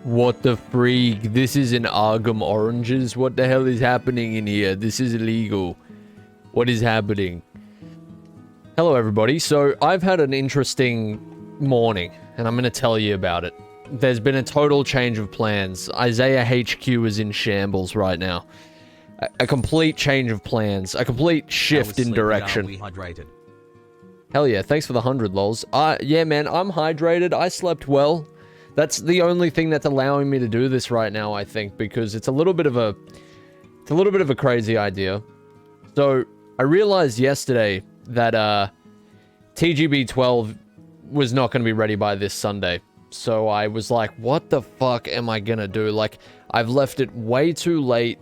What the freak? This is an Arkham Oranges? What the hell is happening in here? This is illegal. What is happening? Hello everybody. So I've had an interesting morning and I'm going to tell you about it. There's been a total change of plans. Eyezayar HQ is in shambles right now. A complete change of plans. A complete shift in direction. Hell yeah, thanks for the 100 lols. Yeah man, I'm hydrated. I slept well. That's the only thing that's allowing me to do this right now, I think, because it's a little bit of a crazy idea. So I realized yesterday that TGB 12 was not going to be ready by this Sunday. So I was like, what the fuck am I going to do? Like, I've left it way too late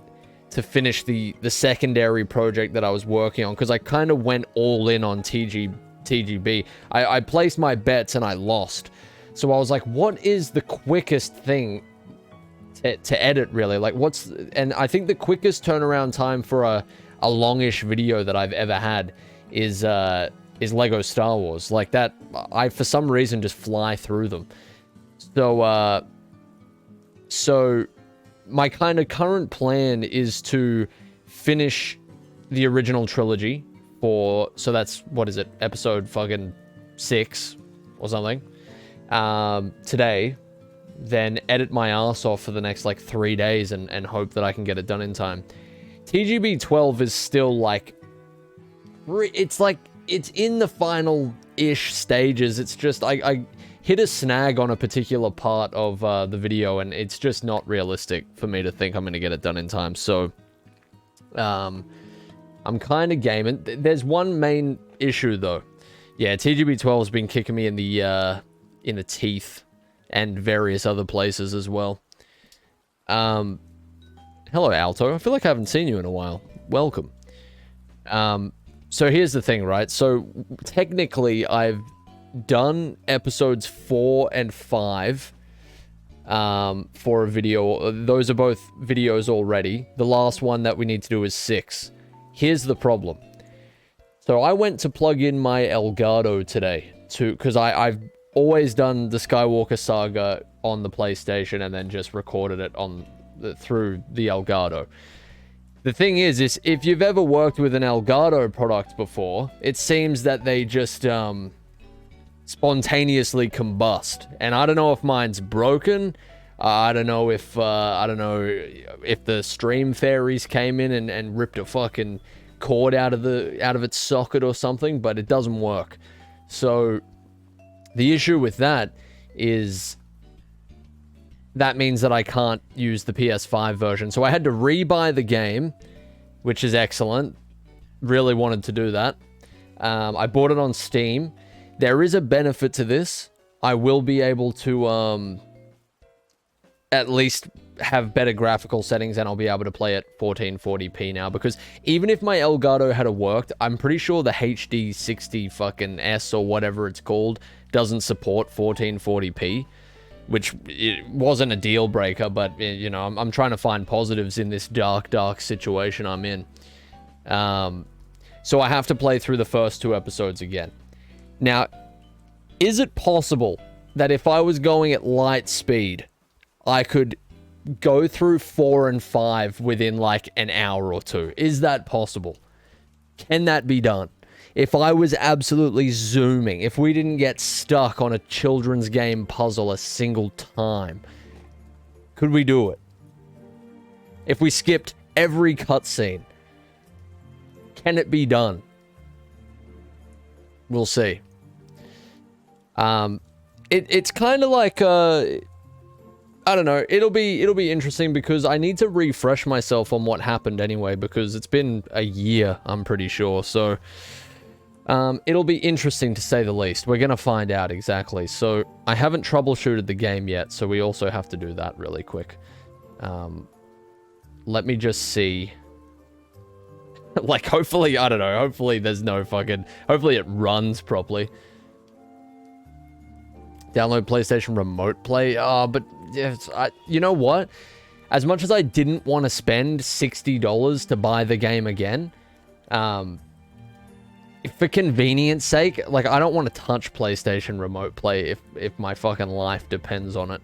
to finish the secondary project that I was working on, because I kind of went all in on TGB. I placed my bets and I lost. So I was like, what is the quickest thing to edit, really? Like, and I think the quickest turnaround time for a longish video that I've ever had is Lego Star Wars. Like that, I, for some reason, just fly through them. So my kind of current plan is to finish the original trilogy so that's, what is it, episode fucking 6 or something, today, then edit my ass off for the next, like, 3 days and hope that I can get it done in time. TGB 12 is still, like, it's in the final-ish stages. It's just, I hit a snag on a particular part of the video, and it's just not realistic for me to think I'm going to get it done in time. So, I'm kind of gaming. There's one main issue, though. Yeah, TGB 12 has been kicking me in the teeth and various other places as well. Hello, Alto. I feel like I haven't seen you in a while. Welcome. So here's the thing, right? So technically, I've done episodes 4 and 5 for a video. Those are both videos already. The last one that we need to do is 6. Here's the problem. So I went to plug in my Elgato today because I've always done the Skywalker Saga on the PlayStation and then just recorded it through the Elgato. The thing is if you've ever worked with an Elgato product before, it seems that they just spontaneously combust. And I don't know if mine's broken. I don't know if the stream fairies came in and ripped a fucking cord out of its socket or something, but it doesn't work. So the issue with that is that means that I can't use the PS5 version. So I had to rebuy the game, which is excellent. Really wanted to do that. I bought it on Steam. There is a benefit to this. I will be able to at least have better graphical settings and I'll be able to play at 1440p now, because even if my Elgato had worked, I'm pretty sure the HD 60 fucking S or whatever it's called doesn't support 1440p, which it wasn't a deal breaker, but you know, I'm trying to find positives in this dark situation I'm in. So I have to play through the first 2 episodes again. Now, is it possible that if I was going at light speed, I could go through 4 and 5 within like an hour or 2? Is that possible? Can that be done? If I was absolutely zooming, if we didn't get stuck on a children's game puzzle a single time, could we do it? If we skipped every cutscene, can it be done? We'll see. It's kind of like I don't know. It'll be interesting because I need to refresh myself on what happened anyway, because it's been a year, I'm pretty sure. So it'll be interesting to say the least. We're gonna find out exactly. So I haven't troubleshooted the game yet, so we also have to do that really quick. Let me just see. Like, hopefully, I don't know. Hopefully there's no fucking... Hopefully it runs properly. Download PlayStation Remote Play. But yes, you know what? As much as I didn't want to spend $60 to buy the game again, for convenience sake, like, I don't want to touch PlayStation Remote Play if my fucking life depends on it.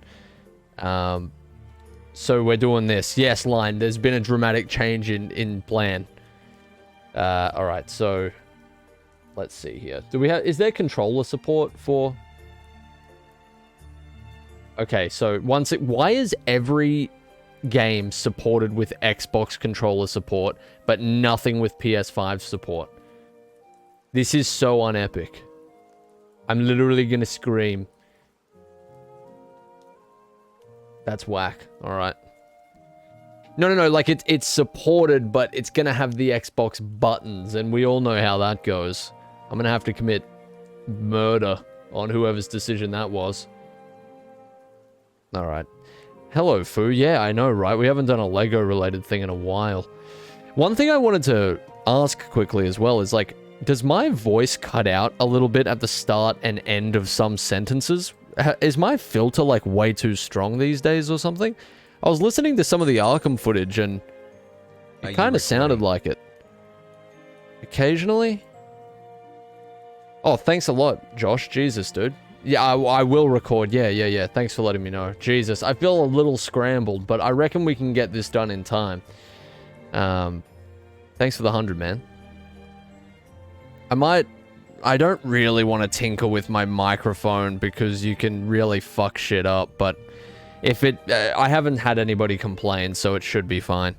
So we're doing this. Yes, Line, there's been a dramatic change in plan. Alright, so let's see here. Do we have... Is there controller support for... Okay, so why is every game supported with Xbox controller support, but nothing with PS5 support? This is so unepic. I'm literally gonna scream. That's whack. Alright. No, like, it's supported, but it's gonna have the Xbox buttons, and we all know how that goes. I'm gonna have to commit murder on whoever's decision that was. Alright. Hello, Fu. Yeah, I know, right? We haven't done a Lego-related thing in a while. One thing I wanted to ask quickly as well is, like, does my voice cut out a little bit at the start and end of some sentences? Is my filter, like, way too strong these days or something? I was listening to some of the Arkham footage, and it kind of sounded like it. Occasionally? Oh, thanks a lot, Josh. Jesus, dude. Yeah, I will record. Yeah. Thanks for letting me know. Jesus, I feel a little scrambled, but I reckon we can get this done in time. Thanks for the 100, man. I don't really want to tinker with my microphone because you can really fuck shit up, but if it... I haven't had anybody complain, so it should be fine.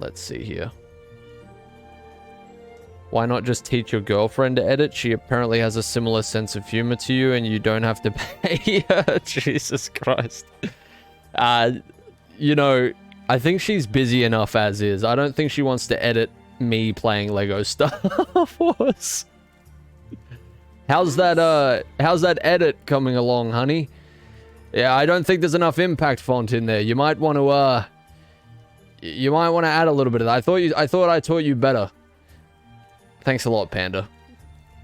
Let's see here. Why not just teach your girlfriend to edit? She apparently has a similar sense of humor to you, and you don't have to pay her. Jesus Christ. You know, I think she's busy enough as is. I don't think she wants to edit me playing Lego Star Wars. How's that edit coming along, honey? Yeah, I don't think there's enough impact font in there. You might want to, add a little bit of that. I thought I taught you better. Thanks a lot, Panda.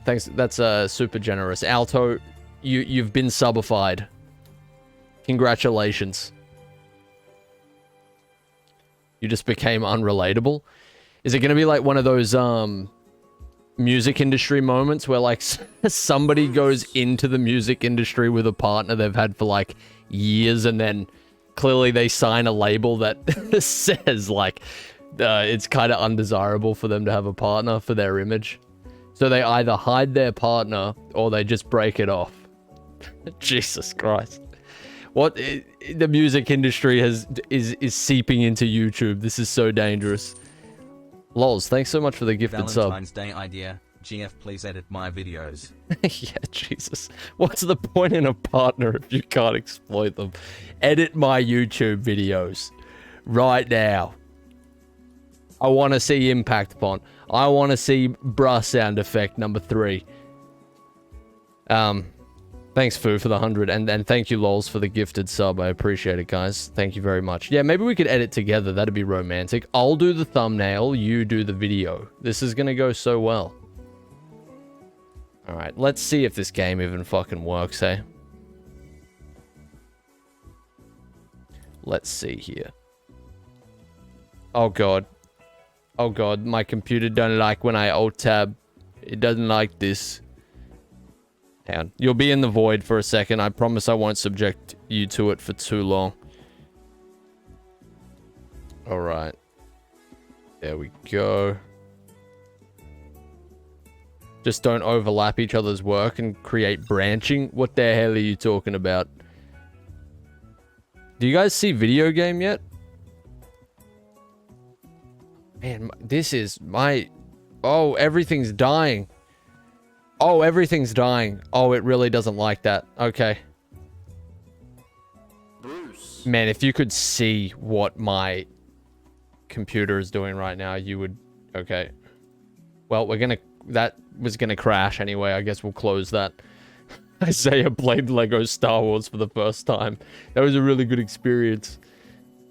Thanks, that's super generous. Alto, you've been subified. Congratulations. You just became unrelatable. Is it gonna be like one of those music industry moments where like somebody goes into the music industry with a partner they've had for like years, and then clearly they sign a label that says like it's kind of undesirable for them to have a partner for their image, so they either hide their partner or they just break it off. Jesus Christ. What the music industry is seeping into YouTube. This is so dangerous. Lols, thanks so much for the gifted sub. Valentine's Day idea. GF, please edit my videos. Yeah, Jesus. What's the point in a partner if you can't exploit them? Edit my YouTube videos. Right now. I want to see impact font. I want to see bruh sound effect number 3. Thanks, Foo, for the 100, and thank you, Lols, for the gifted sub. I appreciate it, guys. Thank you very much. Yeah, maybe we could edit together. That'd be romantic. I'll do the thumbnail, you do the video. This is gonna go so well. Alright, let's see if this game even fucking works, eh? Let's see here. Oh god. Oh god, my computer don't like when I alt-tab. It doesn't like this. Hang on. You'll be in the void for a second. I promise I won't subject you to it for too long. Alright. There we go. Just don't overlap each other's work and create branching. What the hell are you talking about? Do you guys see video game yet? Man, this is my... Oh, everything's dying. Oh, everything's dying. Oh, it really doesn't like that. Okay. Bruce. Man, if you could see what my computer is doing right now, you would... Okay. Well, we're gonna... That was gonna crash anyway. I guess we'll close that. Eyezayar played Lego Star Wars for the first time. That was a really good experience.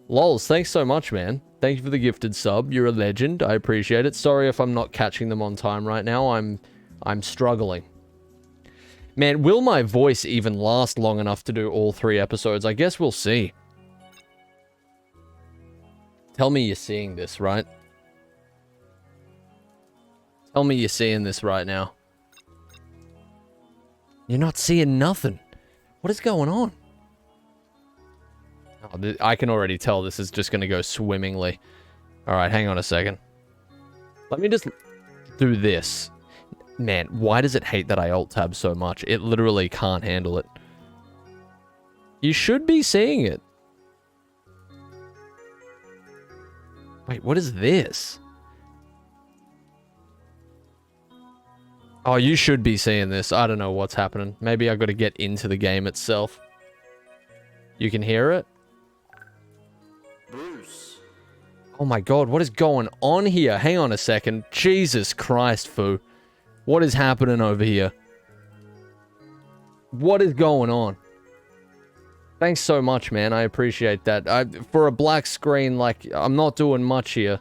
Lols, thanks so much, man. Thank you for the gifted sub. You're a legend. I appreciate it. Sorry if I'm not catching them on time right now. I'm struggling. Man, will my voice even last long enough to do all 3 episodes? I guess we'll see. Tell me you're seeing this, right? Tell me you're seeing this right now. You're not seeing nothing. What is going on? Oh, I can already tell this is just going to go swimmingly. Alright, hang on a second. Let me just do this. Man, why does it hate that I alt-tab so much? It literally can't handle it. You should be seeing it. Wait, what is this? Oh, you should be seeing this. I don't know what's happening. Maybe I got to get into the game itself. You can hear it? Bruce. Oh my god, what is going on here? Hang on a second. Jesus Christ, Foo. What is happening over here? What is going on? Thanks so much, man. I appreciate that. For a black screen, like, I'm not doing much here.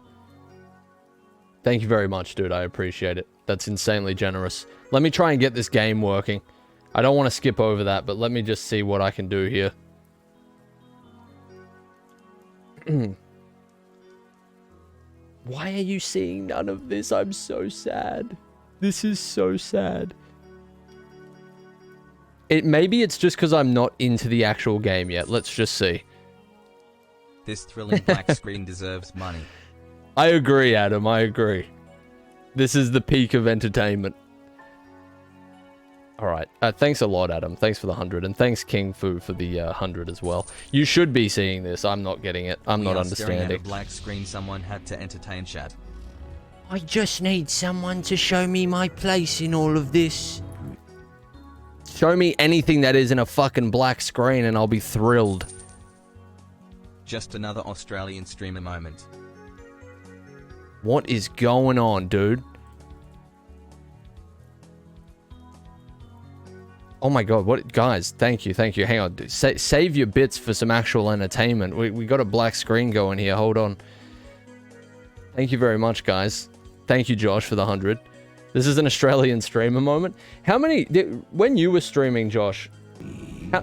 Thank you very much, dude. I appreciate it. That's insanely generous. Let me try and get this game working. I don't want to skip over that, but let me just see what I can do here. Why are you seeing none of this? I'm so sad. This is so sad. Maybe it's just because I'm not into the actual game yet. Let's just see. This thrilling black screen deserves money. I agree, Adam. I agree. This is the peak of entertainment. Alright. Thanks a lot, Adam. Thanks for the 100. And thanks, King Fu, for the 100 as well. You should be seeing this. I'm not getting it. I'm not understanding. Staring at a black screen. Someone had to entertain chat. I just need someone to show me my place in all of this. Show me anything that isn't a fucking black screen and I'll be thrilled. Just another Australian streamer moment. What is going on, dude? Oh my god, what? Guys, thank you, thank you. Hang on, save your bits for some actual entertainment. We got a black screen going here, hold on. Thank you very much, guys. Thank you, Josh, for the 100. This is an Australian streamer moment. How many... When you were streaming, Josh,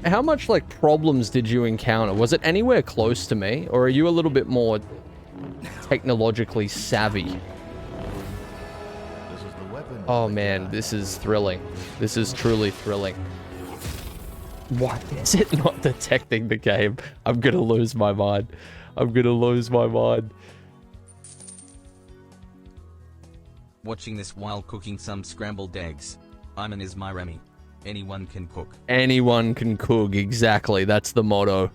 how much, like, problems did you encounter? Was it anywhere close to me? Or are you a little bit more technologically savvy? Oh, man, this is thrilling. This is truly thrilling. Why is it not detecting the game? I'm gonna lose my mind. I'm gonna lose my mind. Watching this while cooking some scrambled eggs. Iman is my Remy. Anyone can cook. Anyone can cook, exactly. That's the motto.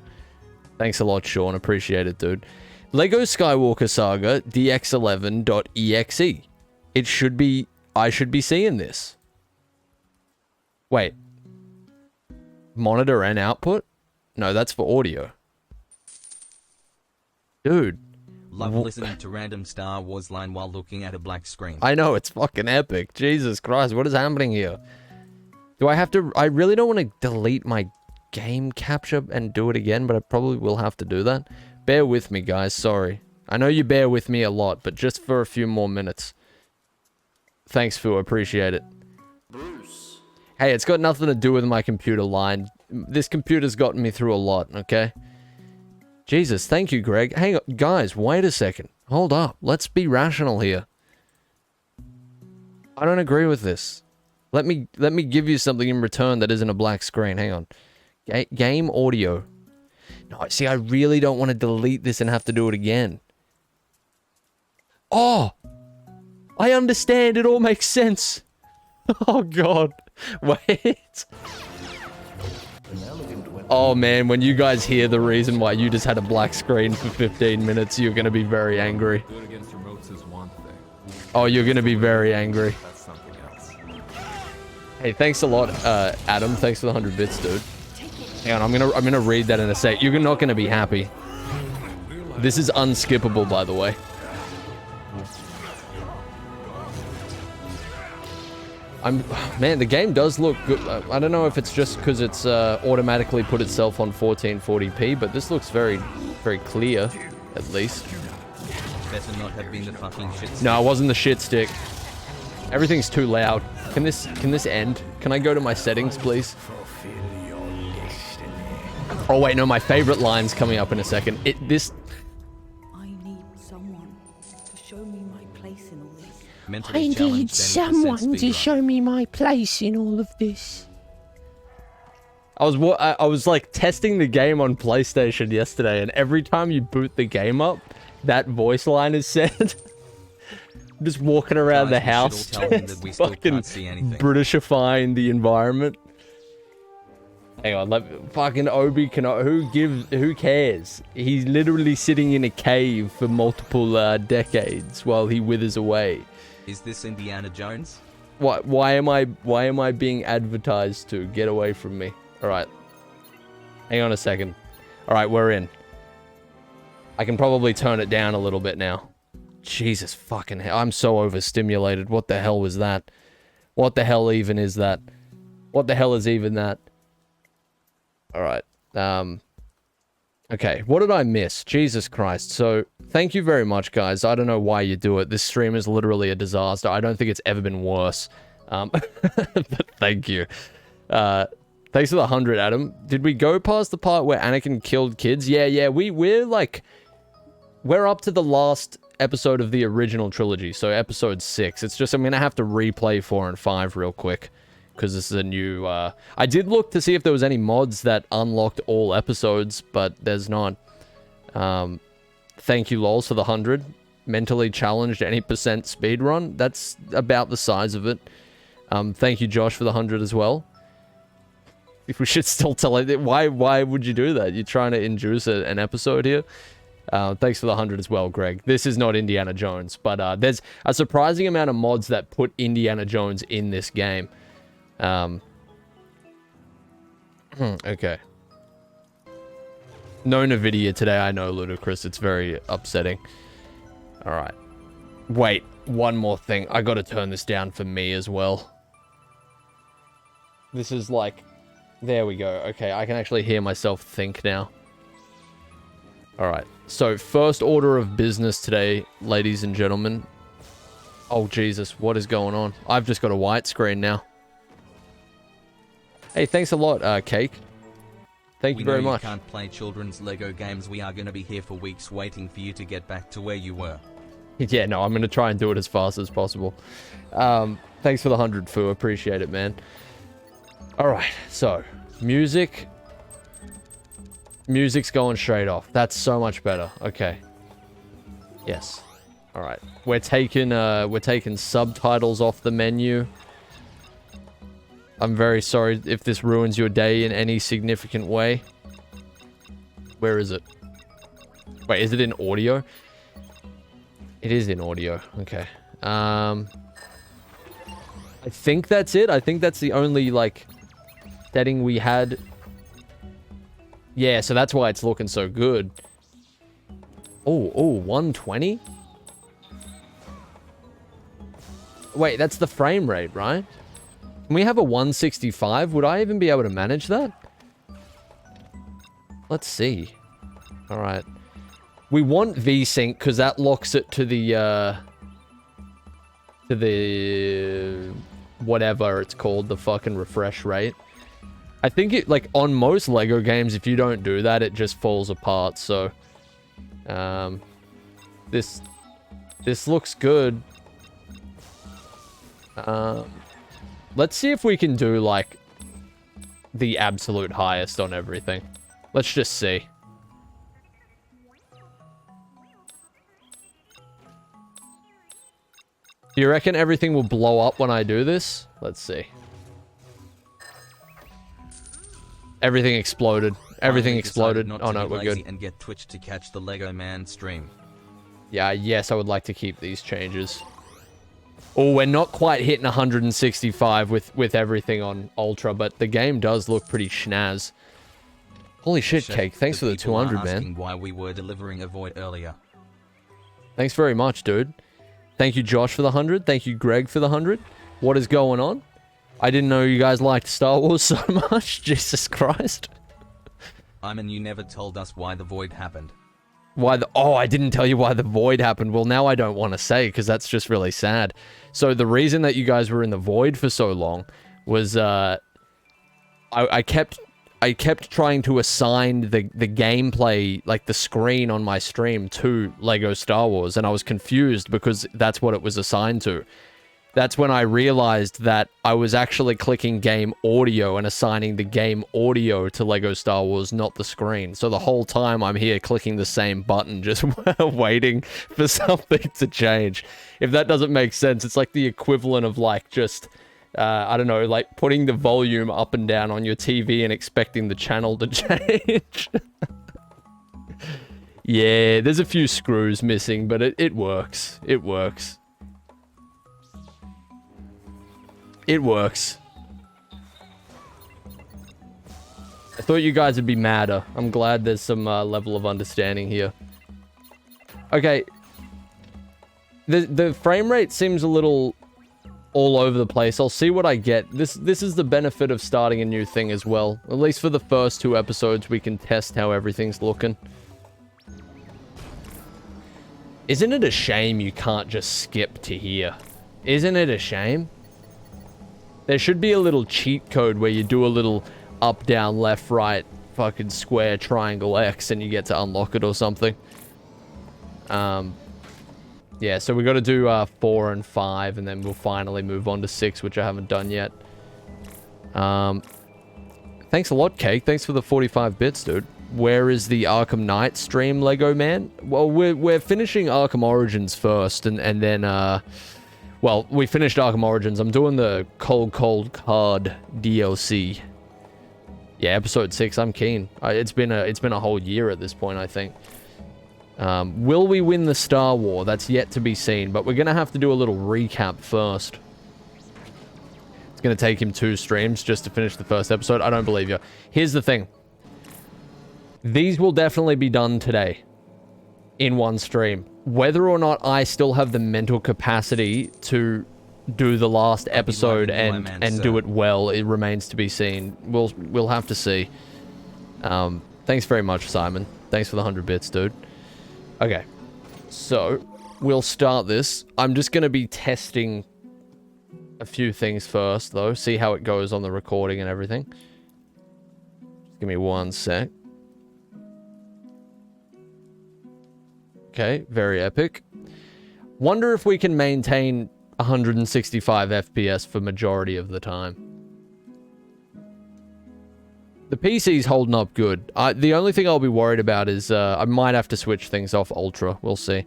Thanks a lot, Sean. Appreciate it, dude. Lego Skywalker Saga DX11.exe. It should be... I should be seeing this. Wait. Monitor and output? No, that's for audio. Dude. Love listening to random Star Wars line while looking at a black screen. I know, it's fucking epic. Jesus Christ, what is happening here? Do I have to... I really don't want to delete my game capture and do it again, but I probably will have to do that. Bear with me, guys. Sorry. I know you bear with me a lot, but just for a few more minutes. Thanks, Fu. Appreciate it. Bruce. Hey, it's got nothing to do with my computer line. This computer's gotten me through a lot, okay? Jesus, thank you, Greg. Hang on, guys, wait a second. Hold up. Let's be rational here. I don't agree with this. Let me give you something in return that isn't a black screen. Hang on. Game audio. No, see, I really don't want to delete this and have to do it again. Oh! I understand. It all makes sense. Oh, God. Wait. Oh, man. When you guys hear the reason why you just had a black screen for 15 minutes, you're going to be very angry. Good against remotes is one thing. Oh, you're going to be very angry. That's something else. Hey, thanks a lot, Adam. Thanks for the 100 bits, dude. Hang on, I'm gonna read that in a sec. You're not gonna be happy. This is unskippable, by the way. Man, the game does look good. I don't know if it's just because it's automatically put itself on 1440p, but this looks very, very clear, at least. Better not have been the fucking shit stick. No, it wasn't the shit stick. Everything's too loud. Can this end? Can I go to my settings, please? Oh wait, no, my favorite line's coming up in a second. I need someone to show me my place in all this. Mentally I need challenged, 10% someone to speedrun. show me my place in all of this. I was like testing the game on PlayStation yesterday, and every time you boot the game up, that voice line is said. I'm just walking around the Guys, we house, should all tell him just that we still fucking can't see anything. Britishifying the environment. Hang on, fucking Obi who cares? He's literally sitting in a cave for multiple decades while he withers away. Is this Indiana Jones? Why am I being advertised to? Get away from me. Alright. Hang on a second. Alright, we're in. I can probably turn it down a little bit now. Jesus fucking hell. I'm so overstimulated. What the hell was that? What the hell even is that? What the hell is even that? Alright. Okay, what did I miss? Jesus Christ. So, thank you very much, guys. I don't know why you do it. This stream is literally a disaster. I don't think it's ever been worse. But thank you. Thanks for the 100, Adam. Did we go past the part where Anakin killed kids? Yeah, we're up to the last episode of the original trilogy, so episode 6. It's just I'm gonna have to replay 4 and 5 real quick, because this is a new, I did look to see if there was any mods that unlocked all episodes, but there's not. Thank you, lols, for the 100. Mentally challenged any percent speedrun. That's about the size of it. Thank you, Josh, for the 100 as well. If we should still tell it, why would you do that? You're trying to induce an episode here? Thanks for the 100 as well, Greg. This is not Indiana Jones, but there's a surprising amount of mods that put Indiana Jones in this game. Okay. No Nvidia today, I know, Ludicrous. It's very upsetting. Alright. Wait, one more thing. I gotta turn this down for me as well. This is like... There we go. Okay, I can actually hear myself think now. Alright, so first order of business today, ladies and gentlemen. Oh, Jesus, what is going on? I've just got a white screen now. Hey, thanks a lot, Cake. Thank you very much. We can't play children's Lego games. We are going to be here for weeks waiting for you to get back to where you were. Yeah, no, I'm going to try and do it as fast as possible. Thanks for the 100, Fu. Appreciate it, man. Alright, so, music. Music's going straight off. That's so much better. Okay. Yes. Alright. We're taking subtitles off the menu. I'm very sorry if this ruins your day in any significant way. Where is it? Wait, is it in audio? It is in audio. Okay. I think that's it. I think that's the only, like, setting we had. Yeah, so that's why it's looking so good. Oh, 120? Wait, that's the frame rate, right? Can we have a 165? Would I even be able to manage that? Let's see. All right. We want VSync because that locks it to the whatever it's called, the fucking refresh rate. I think it, like, on most Lego games, if you don't do that, it just falls apart. So, this looks good. Let's see if we can do, like, the absolute highest on everything. Let's just see. Do you reckon everything will blow up when I do this? Let's see. Everything exploded. Everything exploded. Oh no, we're good. And get Twitch to catch the Lego Man stream. Yeah, yes, I would like to keep these changes. Oh, we're not quite hitting 165 with everything on Ultra, but the game does look pretty schnaz. Holy shit, Chef, Cake. Thanks for the people are 200, man. asking why we were delivering a void earlier. Thanks very much, dude. Thank you, Josh, for the 100. Thank you, Greg, for the 100. What is going on? I didn't know you guys liked Star Wars so much. Jesus Christ. You never told us why the void happened. Why the... Oh, I didn't tell you why the void happened. Well, now I don't want to say, because that's just really sad. So the reason that you guys were in the void for so long was, I kept trying to assign the gameplay, like the screen on my stream, to Lego Star Wars, and I was confused because that's what it was assigned to. That's when I realized that I was actually clicking game audio and assigning the game audio to Lego Star Wars, not the screen. So the whole time I'm here clicking the same button, just waiting for something to change. If that doesn't make sense, it's like the equivalent of like just... I don't know, like putting the volume up and down on your TV and expecting the channel to change. Yeah, there's a few screws missing, but it works. It works. It works. I thought you guys would be madder. I'm glad there's some level of understanding here. Okay. The frame rate seems a little... all over the place. I'll see what I get. This is the benefit of starting a new thing as well. At least for the first 2 episodes, we can test how everything's looking. Isn't it a shame you can't just skip to here? Isn't it a shame? There should be a little cheat code where you do a little up, down, left, right, fucking square, triangle, X, and you get to unlock it or something. Yeah, so we got to do 4 and 5, and then we'll finally move on to 6, which I haven't done yet. Thanks a lot, Cake. Thanks for the 45 bits, dude. Where is the Arkham Knight stream, Lego Man? Well, we're finishing Arkham Origins first, and then, well, we finished Arkham Origins. I'm doing the Cold Card DLC. Yeah, episode 6, I'm keen. It's been a whole year at this point, I think. Will we win the Star War? That's yet to be seen, but we're going to have to do a little recap first. It's going to take him 2 streams just to finish the first episode. I don't believe you. Here's the thing. These will definitely be done today in one stream. Whether or not I still have the mental capacity to do the last episode and do it well, it remains to be seen. We'll have to see. Thanks very much, Simon. Thanks for the 100 bits, dude. Okay, so we'll start this. I'm just going to be testing a few things first, though. See how it goes on the recording and everything. Just give me 1 sec. Okay, very epic. Wonder if we can maintain 165 FPS for majority of the time. The PC's holding up good. The only thing I'll be worried about is I might have to switch things off Ultra. We'll see.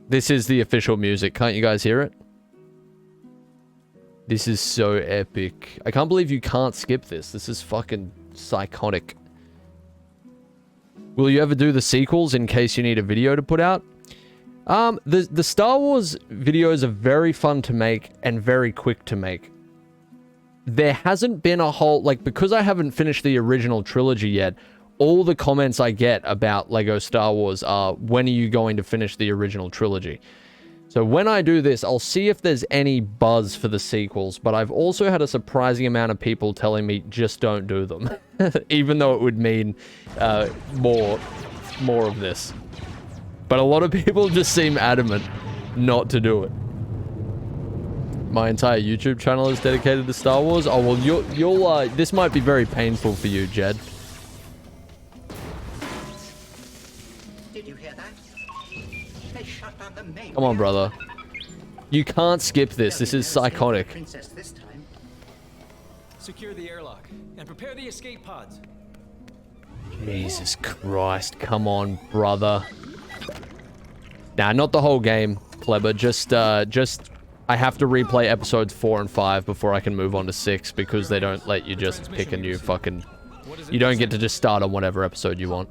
This is the official music. Can't you guys hear it? This is so epic. I can't believe you can't skip this. This is fucking psychotic. Will you ever do the sequels in case you need a video to put out? The Star Wars videos are very fun to make and very quick to make. There hasn't been a whole... Like, because I haven't finished the original trilogy yet, all the comments I get about Lego Star Wars are, when are you going to finish the original trilogy? So when I do this, I'll see if there's any buzz for the sequels, but I've also had a surprising amount of people telling me just don't do them, even though it would mean more of this. But a lot of people just seem adamant not to do it. My entire YouTube channel is dedicated to Star Wars. Oh, well, you'll this might be very painful for you, Jed. Did you hear that? They shut down the main. Come on, brother. You can't skip this. This is psychotic. Princess this time. Secure the airlock and prepare the escape pods. Jesus Christ. Come on, brother. Nah, not the whole game, Kleber. Just I have to replay episodes 4 and 5 before I can move on to 6 because they don't let you just pick a new fucking... You don't get to just start on whatever episode you want.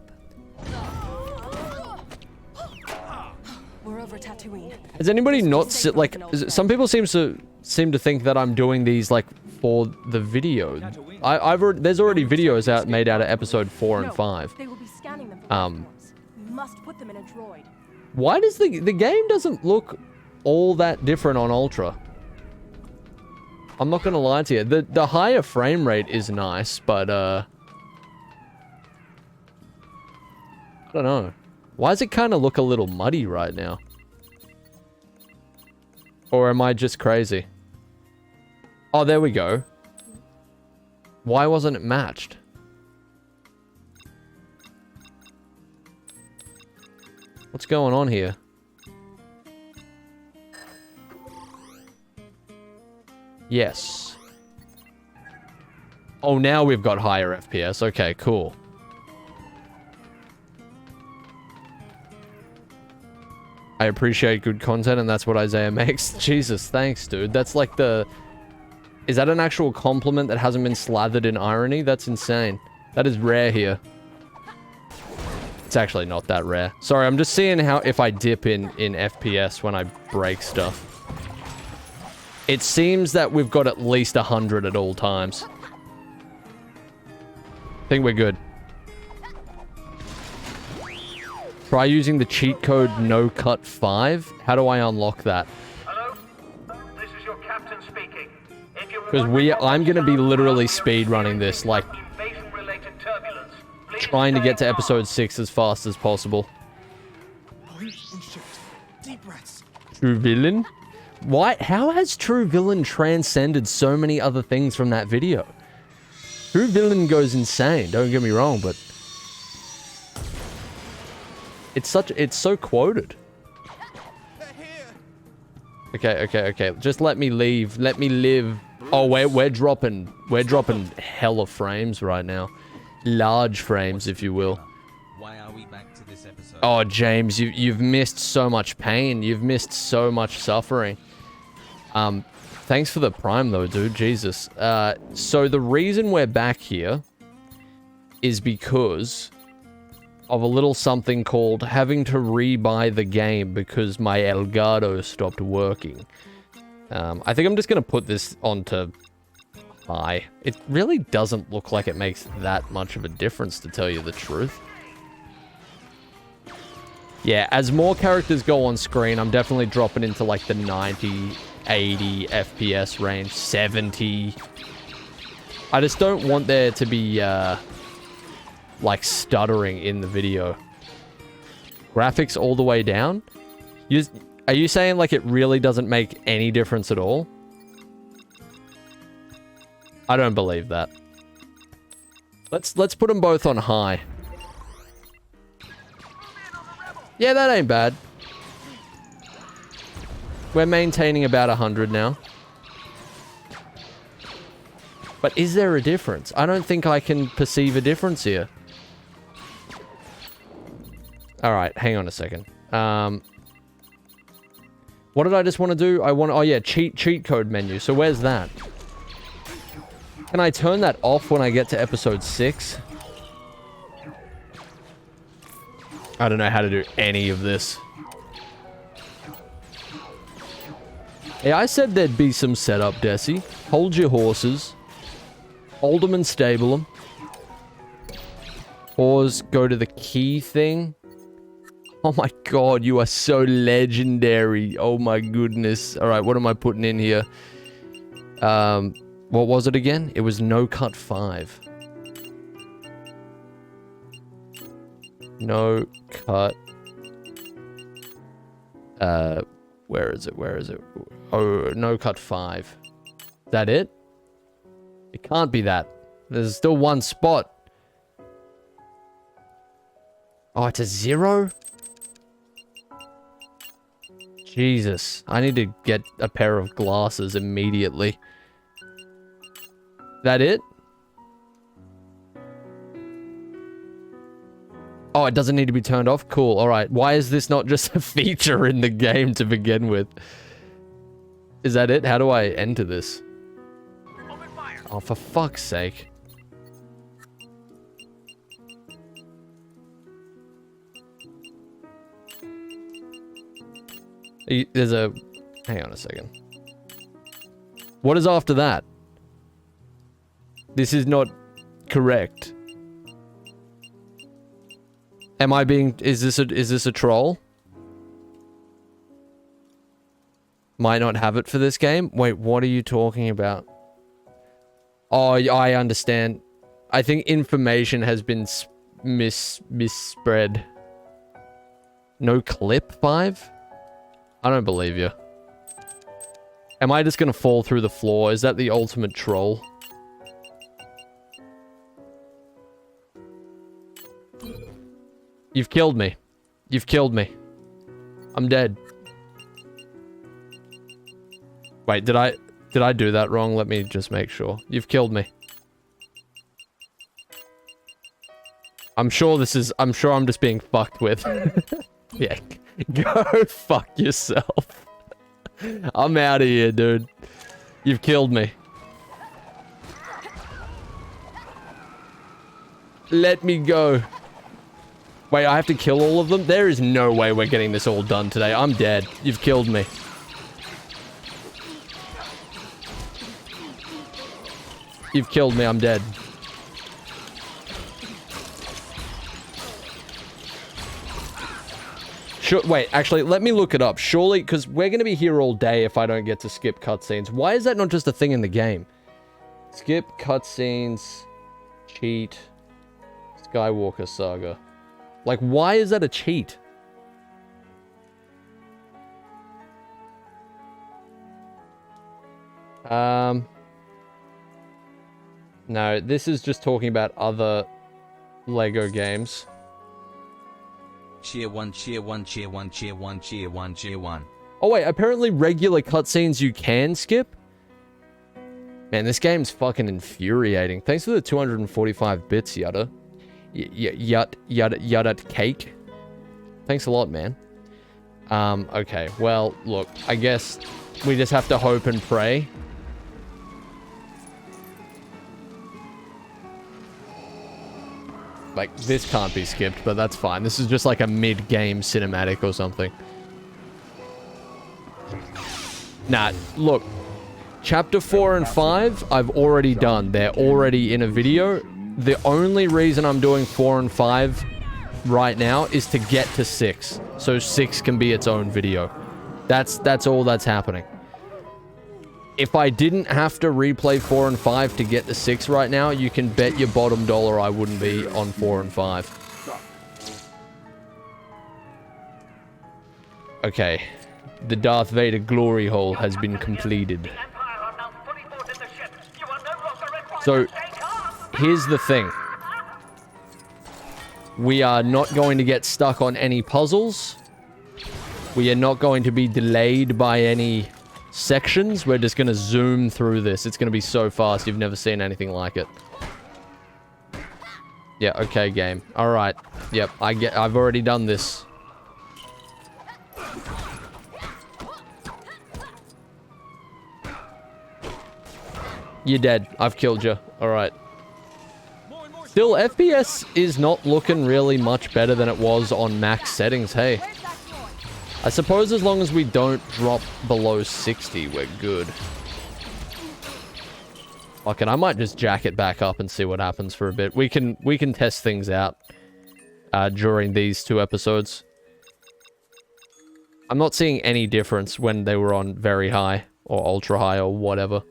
We're over Tatooine. Has anybody not like some people seem to think that I'm doing these like for the video. There's already videos out made out of episode 4 and 5. They will be scanning them for platforms. We must put them in a droid. Why does the game doesn't look all that different on Ultra? I'm not gonna lie to you. The higher frame rate is nice, but I don't know. Why does it kind of look a little muddy right now? Or am I just crazy? Oh, there we go. Why wasn't it matched? What's going on here? Yes. Oh, now we've got higher FPS. Okay, cool. I appreciate good content, and that's what Eyezayar makes. Jesus, thanks, dude. That's like the... Is that an actual compliment that hasn't been slathered in irony? That's insane. That is rare here. It's actually not that rare. Sorry, I'm just seeing how if I dip in FPS when I break stuff. It seems that we've got at least 100 at all times. I think we're good. Try using the cheat code NoCut5. How do I unlock that? Hello? This is your captain speaking. Because I'm going to be literally speedrunning this, like, trying to get to episode 6 as fast as possible. Deep breaths. True Villain? Why? How has True Villain transcended so many other things from that video? True Villain goes insane, don't get me wrong, but... It's so quoted. Okay. Just let me leave. Let me live. Oh, we're dropping hella frames right now. Large frames, if you will. Why are we back to this episode? Oh, James, you've missed so much pain. You've missed so much suffering. Thanks for the prime, though, dude. Jesus. So the reason we're back here is because of a little something called having to rebuy the game because my Elgato stopped working. I think I'm just going to put this onto high. It really doesn't look like it makes that much of a difference, to tell you the truth. Yeah, as more characters go on screen, I'm definitely dropping into like the 90, 80 FPS range, 70. I just don't want there to be, like, stuttering in the video. Graphics all the way down? Are you saying, like, it really doesn't make any difference at all? I don't believe that. Let's put them both on high. Yeah, that ain't bad. We're maintaining about 100 now. But is there a difference? I don't think I can perceive a difference here. Alright, hang on a second. What did I just want to do? Oh yeah, cheat code menu. So where's that? Can I turn that off when I get to episode 6? I don't know how to do any of this. Hey, I said there'd be some setup, Desi. Hold your horses. Hold them and stable them. Pause, go to the key thing. Oh my god, you are so legendary. Oh my goodness. Alright, what am I putting in here? What was it again? It was no cut 5. No cut. Where is it? Where is it? Oh, no cut 5. Is that it? It can't be that. There's still one spot. Oh, it's a 0? Jesus. I need to get a pair of glasses immediately. That it? Oh, it doesn't need to be turned off? Cool, alright. Why is this not just a feature in the game to begin with? Is that it? How do I enter this? Oh, for fuck's sake. There's a... Hang on a second. What is after that? This is not correct. Am I being... Is this a troll? Might not have it for this game? Wait, what are you talking about? Oh, I understand. I think information has been misspread. No clip 5? I don't believe you. Am I just gonna fall through the floor? Is that the ultimate troll? You've killed me. You've killed me. I'm dead. Wait, did I do that wrong? Let me just make sure. You've killed me. I'm sure I'm just being fucked with. Yeah. Go fuck yourself. I'm out of here, dude. You've killed me. Let me go. Wait, I have to kill all of them? There is no way we're getting this all done today. I'm dead. You've killed me. You've killed me. I'm dead. Sure, wait, actually, let me look it up. Surely, because we're going to be here all day if I don't get to skip cutscenes. Why is that not just a thing in the game? Skip cutscenes, cheat, Skywalker Saga. Like, why is that a cheat? No, this is just talking about other Lego games. Cheer 1, cheer 1, cheer 1, cheer 1, cheer 1, cheer 1. Oh wait, apparently regular cutscenes you can skip? Man, this game's fucking infuriating. Thanks for the 245 bits, Yada. Yada cake. Thanks a lot, man. Okay, well, look, I guess we just have to hope and pray. Like, this can't be skipped, but that's fine. This is just like a mid-game cinematic or something. Nah, look. Chapter 4 and 5, I've already done. They're already in a video. The only reason I'm doing 4 and 5 right now is to get to 6. So 6 can be its own video. That's all that's happening. If I didn't have to replay 4 and 5 to get to 6 right now, you can bet your bottom dollar I wouldn't be on 4 and 5. Okay. The Darth Vader glory hole has been completed. So, here's the thing. We are not going to get stuck on any puzzles. We are not going to be delayed by any sections. We're just going to zoom through this. It's going to be so fast. You've never seen anything like it. Yeah, okay, game. Alright. Yep, I've already done this. You're dead. I've killed you. Alright. Still, FPS is not looking really much better than it was on max settings, hey. I suppose as long as we don't drop below 60, we're good. Fuck it, I might just jack it back up and see what happens for a bit. We can test things out during these 2 episodes. I'm not seeing any difference when they were on very high or ultra high or whatever.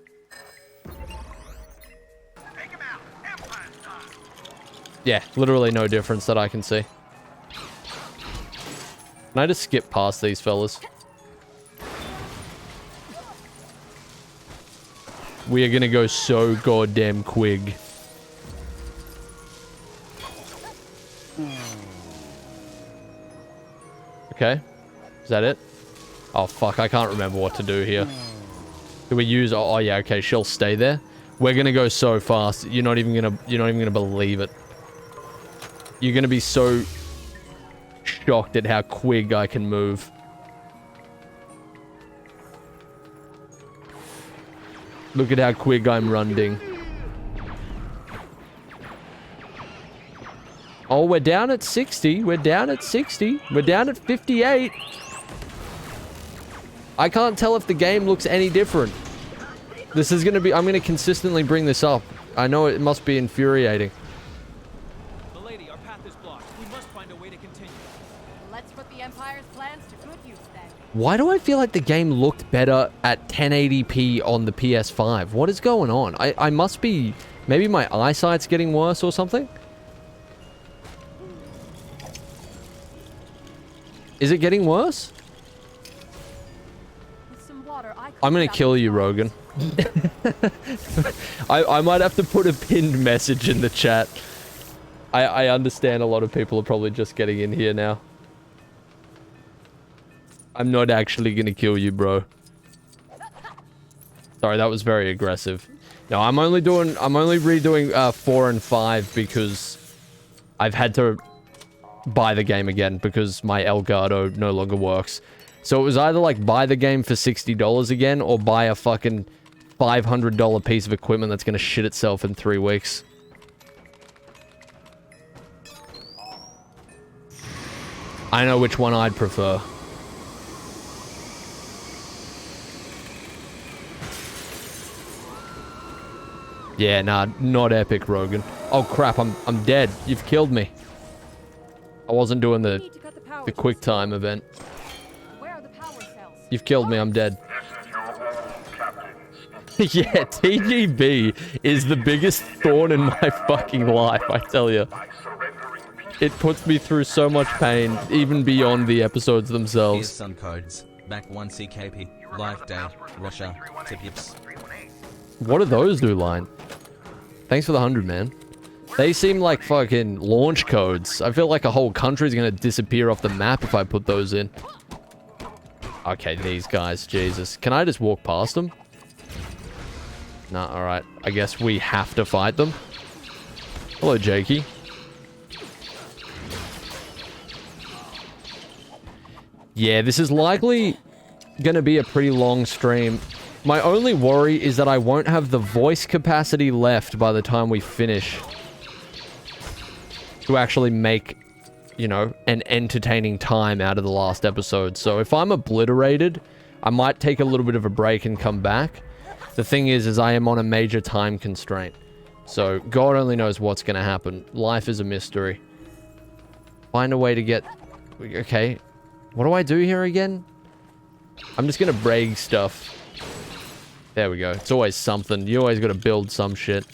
Yeah, literally no difference that I can see. Can I just skip past these fellas? We are gonna go so goddamn quick. Okay. Is that it? Oh, fuck. I can't remember what to do here. Do we use... Oh, yeah. Okay. She'll stay there. We're going to go so fast. You're not even going to believe it. You're going to be so shocked at how quick I can move. Look at how quick I'm running. Oh, we're down at 60. We're down at 60. We're down at 58. I can't tell if the game looks any different. This is going to be... I'm going to consistently bring this up. I know it must be infuriating. Milady, our path is blocked. We must find a way to continue. Let's put the Empire's plans to good use then. Why do I feel like the game looked better at 1080p on the PS5? What is going on? I must be... Maybe my eyesight's getting worse or something? Is it getting worse? With some water, I'm gonna kill you, Rogan. I might have to put a pinned message in the chat. I understand a lot of people are probably just getting in here now. I'm not actually gonna kill you, bro. Sorry, that was very aggressive. No, I'm only redoing 4 and 5 because I've had to buy the game again because my Elgato no longer works. So it was either like buy the game for $60 again or buy a fucking $500 piece of equipment that's gonna shit itself in 3 weeks. I know which one I'd prefer. Yeah, nah, not epic, Rogan. Oh crap, I'm dead. You've killed me. I wasn't doing the quick time event. Where are the power cells? You've killed me, I'm dead. This is your home, Captain. Yeah, TGB is the biggest thorn in my fucking life, I tell you. By surrendering peace. It puts me through so much pain, even beyond the episodes Here's themselves. some codes. Back 1 CKP. Life Day. Russia. Tips. What do those do, Line? Thanks for the 100, man. They seem like fucking launch codes. I feel like a whole country's gonna disappear off the map if I put those in. Okay, these guys, Jesus. Can I just walk past them? Nah, alright. I guess we have to fight them. Hello, Jakey. Yeah, this is likely gonna be a pretty long stream. My only worry is that I won't have the voice capacity left by the time we finish to actually make, you know, an entertaining time out of the last episode. So if I'm obliterated, I might take a little bit of a break and come back. The thing is I am on a major time constraint. So God only knows what's going to happen. Life is a mystery. Find a way to get... Okay. What do I do here again? I'm just going to break stuff. There we go. It's always something. You always got to build some shit.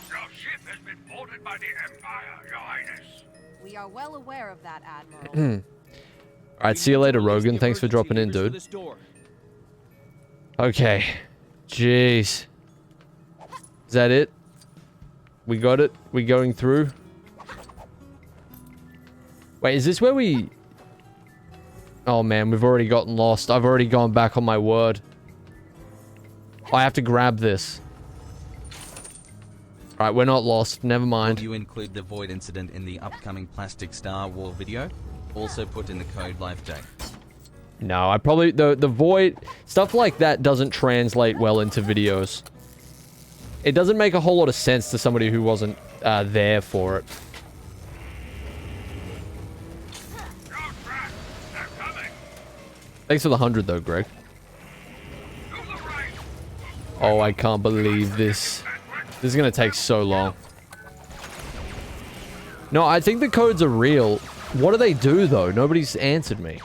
Your ship has been boarded by the Empire, Your Highness. We are well aware of that, Admiral. Alright, see you later, Rogan. Thanks for dropping in, dude. Okay. Jeez. Is that it? We got it? We going through? Wait, is this where we... Oh man, we've already gotten lost. I've already gone back on my word. I have to grab this. Alright, we're not lost. Never mind. Will you include the Void incident in the upcoming Plastic Star War video? Also put in the code Life Day. No, I probably... The Void... Stuff like that doesn't translate well into videos. It doesn't make a whole lot of sense to somebody who wasn't there for it. Thanks for the 100 though, Greg. Oh, I can't believe this. This is gonna take so long. No, I think the codes are real. What do they do, though? Nobody's answered me.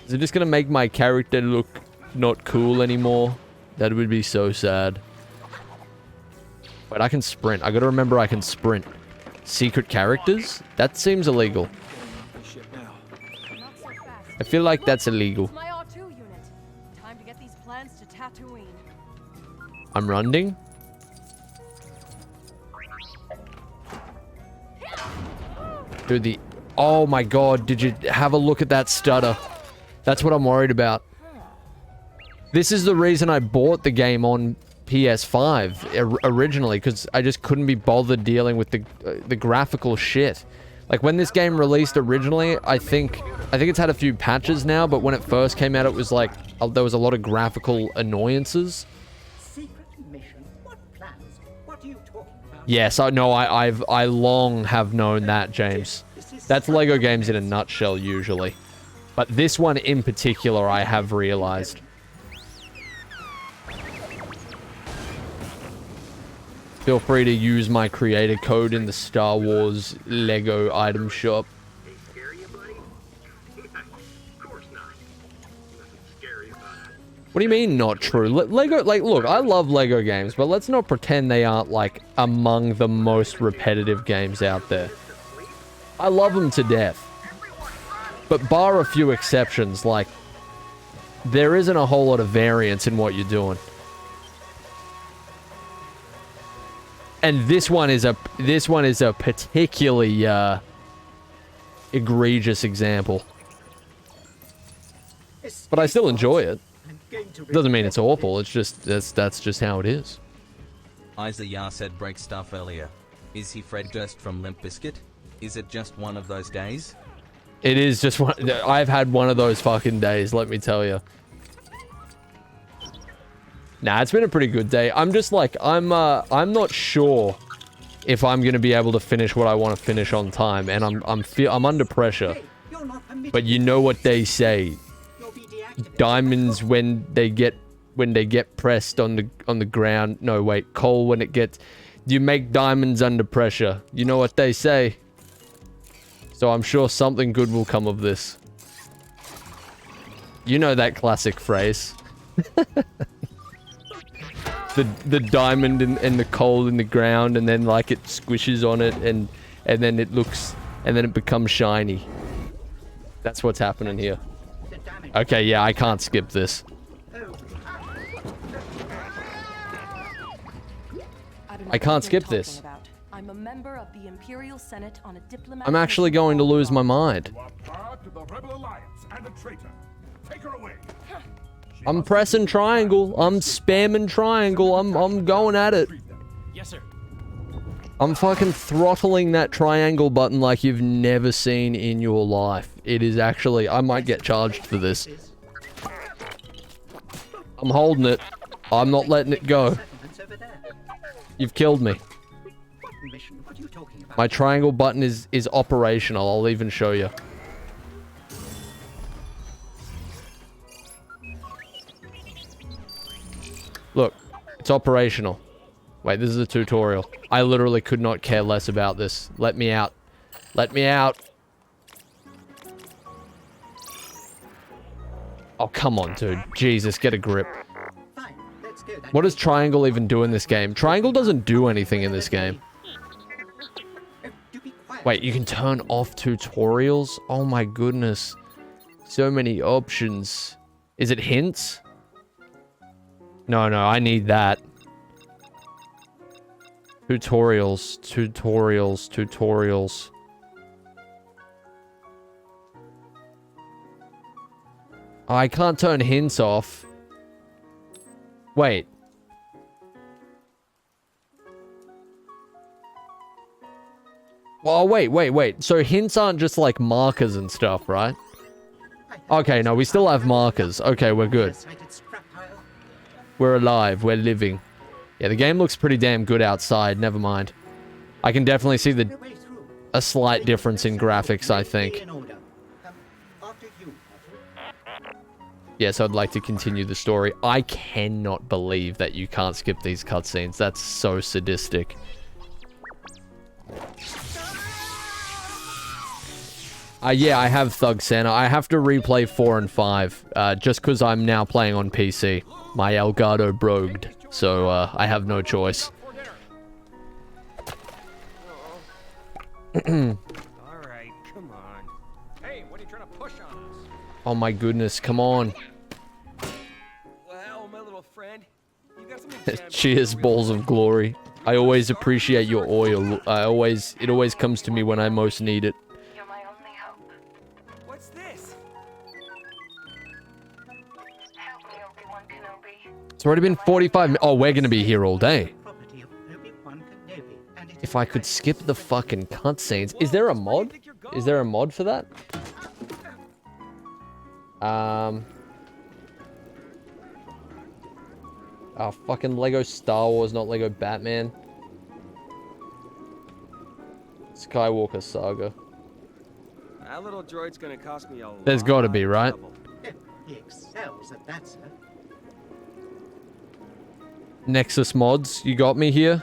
Is it just gonna make my character look not cool anymore? That would be so sad. But I can sprint. I gotta remember I can sprint. Secret characters? That seems illegal. Not so fast. I feel like that's illegal. My R2 unit. Time to get these plans to Tatooine. I'm running. Dude, the... Oh my god, did you have a look at that stutter? That's what I'm worried about. This is the reason I bought the game on PS5 originally, because I just couldn't be bothered dealing with the graphical shit. Like, when this game released originally, I think it's had a few patches now, but when it first came out, it was like, there was a lot of graphical annoyances. Secret mission? What plans? What are you talking about? Yes, I know. I long have known that, James. That's Lego games in a nutshell, usually. But this one in particular, I have realized. Feel free to use my creator code in the Star Wars Lego item shop. They scare you, buddy? Of course not. Nothing scary about it. What do you mean not true? Lego, like, look, I love Lego games, but let's not pretend they aren't, like, among the most repetitive games out there. I love them to death. But bar a few exceptions, like, there isn't a whole lot of variance in what you're doing. And this one is a particularly egregious example. But I still enjoy it. Doesn't mean it's awful. It's just that's just how it is. Eyezayar said break stuff earlier. Is he Fred Durst from Limp Bizkit? Is it just one of those days? It is just one. I've had one of those fucking days, let me tell you. Nah, it's been a pretty good day. I'm just like, I'm not sure if I'm gonna be able to finish what I want to finish on time, and I'm under pressure. But you know what they say, diamonds when they get pressed on the ground. No, wait, coal when it gets. You make diamonds under pressure. You know what they say. So I'm sure something good will come of this. You know that classic phrase. The diamond and the coal in the ground, and then like it squishes on it, and then it looks, and then it becomes shiny. That's what's happening here. Okay, yeah, I can't skip this. I can't skip this. I'm a member of the Imperial Senate on a diplomatic. I'm actually going to lose my mind. You are part of the Rebel Alliance and a traitor. Take her away. I'm pressing triangle. I'm spamming triangle. I'm going at it. Yes, sir. I'm fucking throttling that triangle button like you've never seen in your life. It is actually... I might get charged for this. I'm holding it. I'm not letting it go. You've killed me. My triangle button is operational. I'll even show you. Look, it's operational. Wait, this is a tutorial. I literally could not care less about this. Let me out. Let me out. Oh, come on, dude. Jesus, get a grip. What does triangle even do in this game? Triangle doesn't do anything in this game. Wait, you can turn off tutorials? Oh my goodness. So many options. Is it hints? No, I need that. Tutorials. Oh, I can't turn hints off. Wait. Well, wait. So hints aren't just like markers and stuff, right? Okay, no, we still have markers. Okay, we're good. We're alive. We're living. Yeah, the game looks pretty damn good outside. Never mind. I can definitely see a slight difference in graphics, I think. Yes, I'd like to continue the story. I cannot believe that you can't skip these cutscenes. That's so sadistic. Yeah, I have Thug Santa. I have to replay 4 and 5, just because I'm now playing on PC. My Elgato brogued, so I have no choice. Alright, come on. Hey, what are you trying to push on us? Oh my goodness, come on. Well, my little friend, you got something Cheers, balls of glory. I always appreciate your oil. It always comes to me when I most need it. You're my only hope. What's this? Help me, Obi-Wan Kenobi. It's already been 45 minutes. Oh, we're gonna be here all day. Property of Obi-Wan Kenobi, and it If I could skip the fucking cutscenes. Is there a mod? Is there a mod for that? Oh, fucking Lego Star Wars, not Lego Batman. Skywalker Saga. That little droid's gonna cost me a lot. There's gotta be, right? of trouble. he excels at that, sir. Nexus mods, you got me here?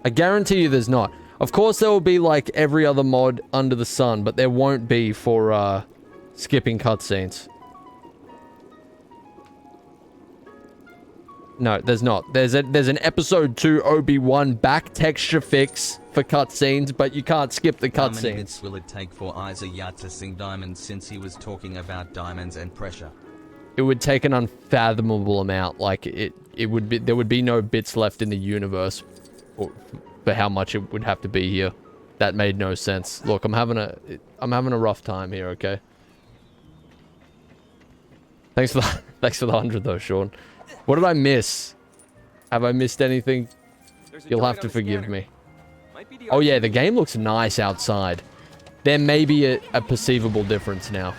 I guarantee you there's not. Of course there will be like every other mod under the sun, but there won't be for skipping cutscenes. No, there's not. There's an episode 2 Obi-Wan back texture fix for cutscenes, but you can't skip the How many cutscenes. bits will it take for Eyezayar to sing diamonds since he was talking about diamonds and pressure? It would take an unfathomable amount. Like it would be, there would be no bits left in the universe for how much it would have to be here. That made no sense. Look, I'm having a rough time here, okay? Thanks for the 100 though, Sean. What did I miss? Have I missed anything? There's a You'll droid have on to the forgive scanner. me. Might be the Oh yeah, arcade. the game looks nice outside. There may be a perceivable difference now.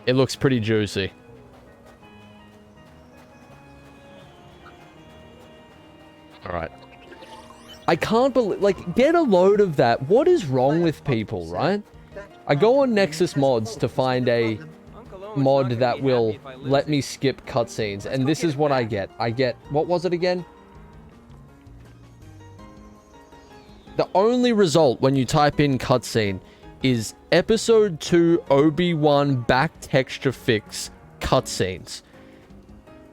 It looks pretty juicy. Alright. I can't believe, like, get a load of that. What is wrong with people, right? I go on Nexus Mods to find a Uncle Owen's not mod gonna that be will happy if I lose let it. me skip cutscenes, and this is what I get. I get, what was it again? The only result when you type in cutscene is episode 2 Obi-Wan back texture fix cutscenes.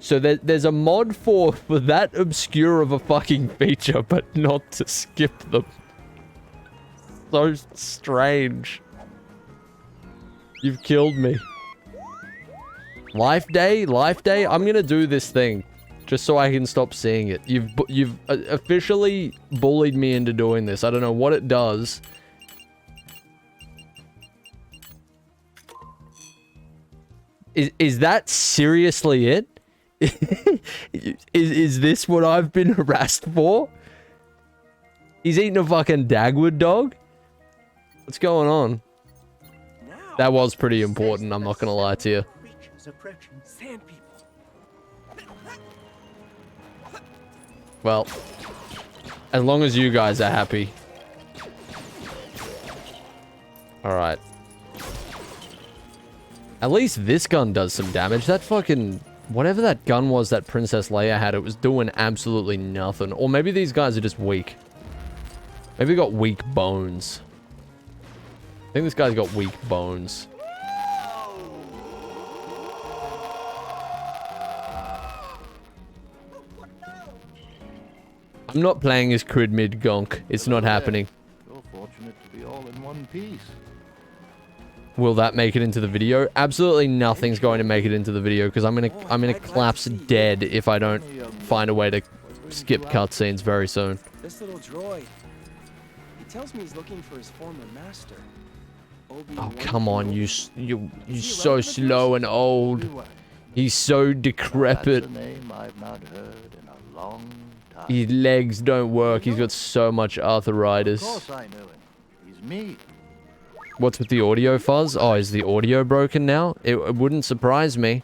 So there's a mod for that obscure of a fucking feature, but not to skip them. So strange. You've killed me. Life Day? Life Day? I'm gonna do this thing. Just so I can stop seeing it. You've officially bullied me into doing this. I don't know what it does. Is that seriously it? is this what I've been harassed for? He's eating a fucking Dagwood dog? What's going on? Now, That was pretty important, I'm not gonna lie to you. Creatures approaching. sand people. Well, as long as you guys are happy. Alright. At least this gun does some damage. That fucking... Whatever that gun was that Princess Leia had, it was doing absolutely nothing. Or maybe these guys are just weak. Maybe they got weak bones. I think this guy's got weak bones. I'm not playing as Crid Mid Gonk. It's not happening. You're fortunate to be all in one piece. Will that make it into the video? Absolutely nothing's going to make it into the video because I'm gonna collapse dead if I don't find a way to skip cutscenes very soon. This little droid. He tells me he's looking for his former master. Oh come on, you're so slow and old. He's so decrepit. That's a name I've not heard in a long time. His legs don't work. He's got so much Of arthritis. course I know him. He's me. What's with the audio fuzz? Oh, is the audio broken now? It wouldn't surprise me.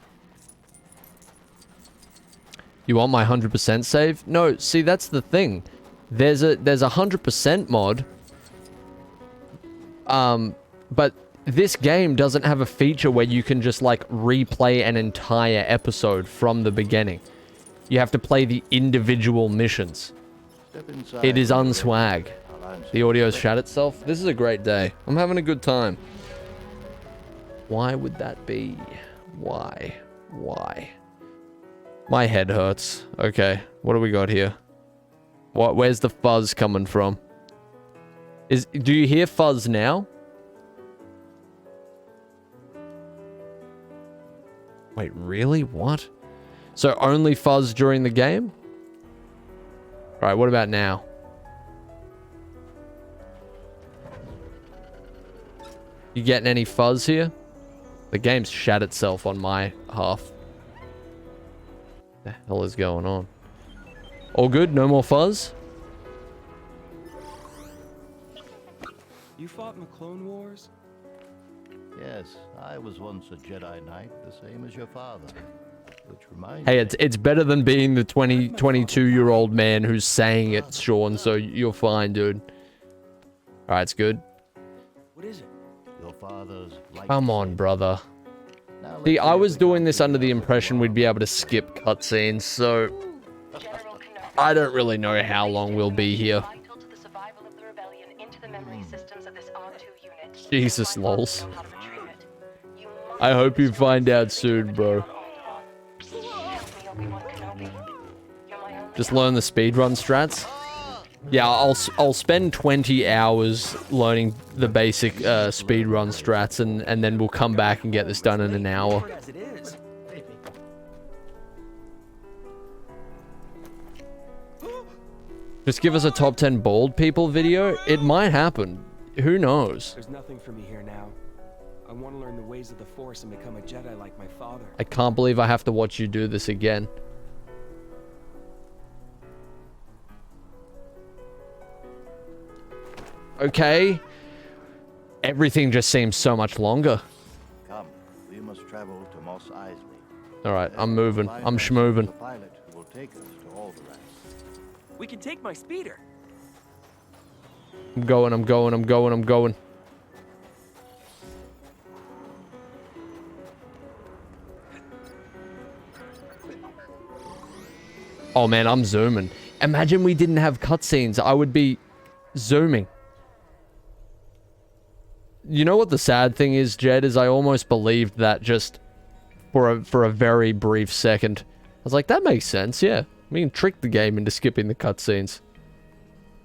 You want my 100% save? No, see, that's the thing. There's a 100% mod. But this game doesn't have a feature where you can just, like, replay an entire episode from the beginning. You have to play the individual missions. Step inside. It is unswag. I'll find The audio's shut itself. This is a great day. I'm having a good time. Why would that be? Why? Why? My head hurts. Okay, what do we got here? Where's the fuzz coming from? Do you hear fuzz now? Wait, really? What? So only fuzz during the game? Alright, what about now? You getting any fuzz here? The game's shat itself on my half. What the hell is going on? All good? No more fuzz? You fought in the Clone Wars? Yes, I was once a Jedi Knight, the same as your father. Which reminds Hey, me, it's better than being the 22-year-old man who's saying it, Sean, so you're fine, dude. Alright, it's good. What is it? your father's light Come on, saber. brother. Now let's See, I see was if we doing can this figure under the out impression we'd be able to skip cutscenes, so I don't really know how long we'll be here. Jesus, lols. I hope you find out soon, bro. Just learn the speedrun strats. Yeah, I'll spend 20 hours learning the basic speedrun strats, and then we'll come back and get this done in an hour. As it is. Just give us a top 10 bald people video. It might happen. Who knows? There's nothing for me here now. I want to learn the ways of the Force and become a Jedi like my father. I can't believe I have to watch you do this again. Okay. Everything just seems so much longer. Come, we must travel to Mos Eisley. Alright, I'm There moving. we'll find I'm ourselves schmoving. a pilot who will take us to all the rest. We can take my speeder. I'm going, I'm going, I'm going, I'm going. Oh man, I'm zooming. Imagine we didn't have cutscenes. I would be zooming. You know what the sad thing is, Jed, is I almost believed that just for a very brief second. I was like, that makes sense, yeah. We can trick the game into skipping the cutscenes.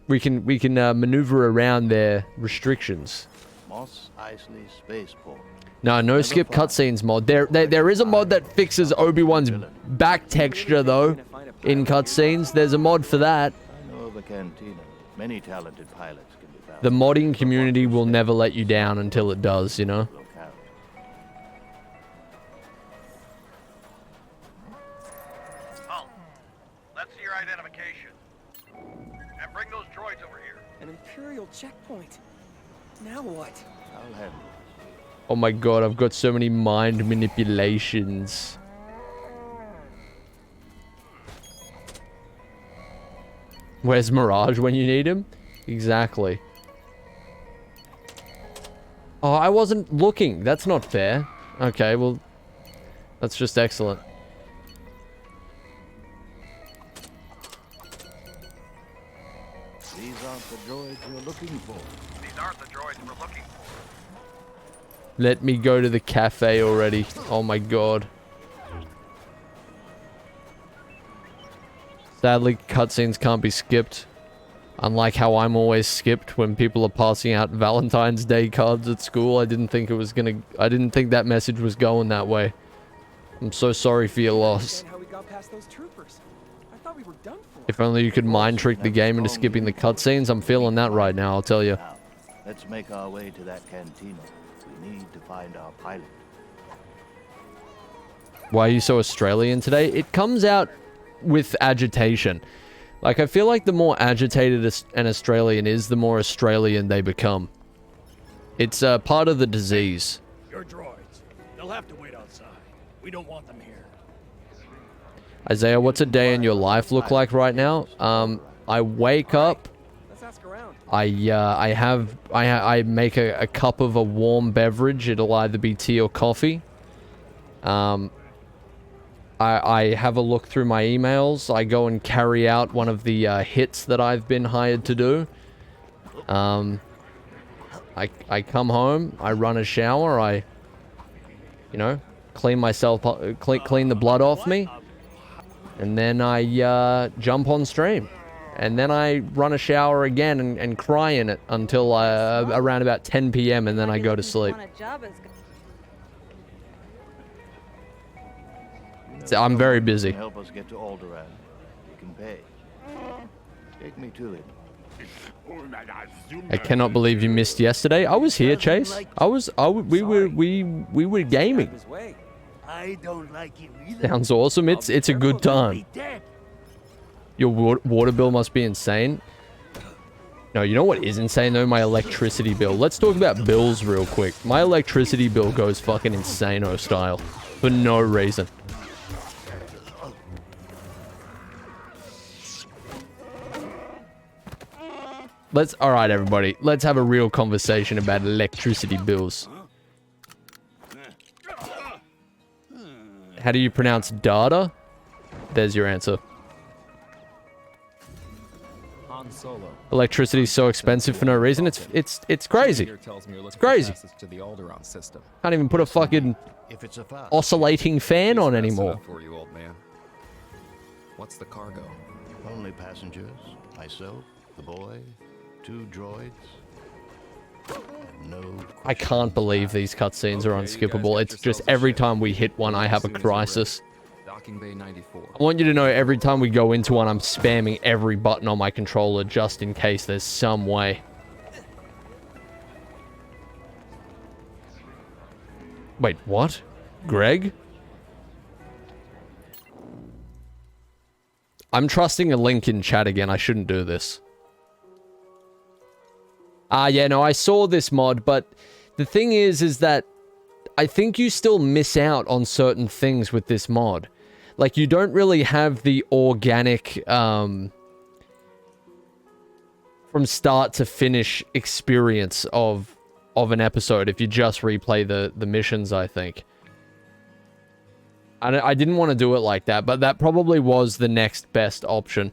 We can maneuver around their restrictions. Mos Eisley Spaceport. No skip cutscenes mod. There is a mod that fixes Obi-Wan's back texture though in cutscenes. There's a mod for that. I know of a cantina. Many talented pilots can be found. The modding community will never let you down until it does, you know? Look out. Oh, let's see your identification. And bring those droids over here. An Imperial checkpoint. Now what? I'll handle it. Oh my god, I've got so many mind manipulations. Where's Mirage when you need him? Exactly. Oh, I wasn't looking. That's not fair. Okay, well, that's just excellent. These aren't the droids you're looking for. These aren't the droids we're looking for. Let me go to the cafe already. Oh my god. Sadly, cutscenes can't be skipped. Unlike how I'm always skipped when people are passing out Valentine's Day cards at school. I didn't think that message was going that way. I'm so sorry for your loss. How we got past those troopers. I thought we were done for. If only you could mind trick the game into skipping the cutscenes. I'm feeling that right now, I'll tell you. Now, let's make our way to that cantina. We need to find our pilot. Why are you so Australian today? It comes out with agitation. Like, I feel like the more agitated an Australian is, the more Australian they become. It's part of the disease. Your droids. They'll have to wait outside. We don't want them here. Isaiah, what's a day in your life look like right now? I wake up. Let's ask around. I make a cup of a warm beverage. It'll either be tea or coffee. I have a look through my emails. I go and carry out one of the hits that I've been hired to do. I come home, I run a shower, I, you know, clean myself up, clean the blood off me, and then I jump on stream, and then I run a shower again and cry in it until around about 10 p.m. and then I go to sleep. So I'm very busy. Help us get to Alderaan. You can pay. Take me to it. I cannot believe you missed yesterday. I was here, Chase. We were gaming. I don't like you either. Sounds awesome. It's a good time. Your water bill must be insane. No, you know what is insane though? My electricity bill. Let's talk about bills real quick. My electricity bill goes fucking insano style for no reason. All right, everybody. Let's have a real conversation about electricity bills. How do you pronounce data? There's your answer. Han Solo. Electricity is so expensive for no reason. It's crazy. It's crazy. To the Alderaan system. Can't even put a fucking oscillating fan on anymore. For you, old man. What's the cargo? Only passengers, myself, the boy, 2 droids. No. I can't believe these cutscenes are unskippable. It's just every time we hit one, I have a crisis. Docking Bay 94. I want you to know every time we go into one, I'm spamming every button on my controller just in case there's some way. Wait, what? Greg? I'm trusting a link in chat again. I shouldn't do this. Yeah, no, I saw this mod, but the thing is that I think you still miss out on certain things with this mod. Like, you don't really have the organic, from start to finish experience of an episode if you just replay the missions, I think. I didn't want to do it like that, but that probably was the next best option.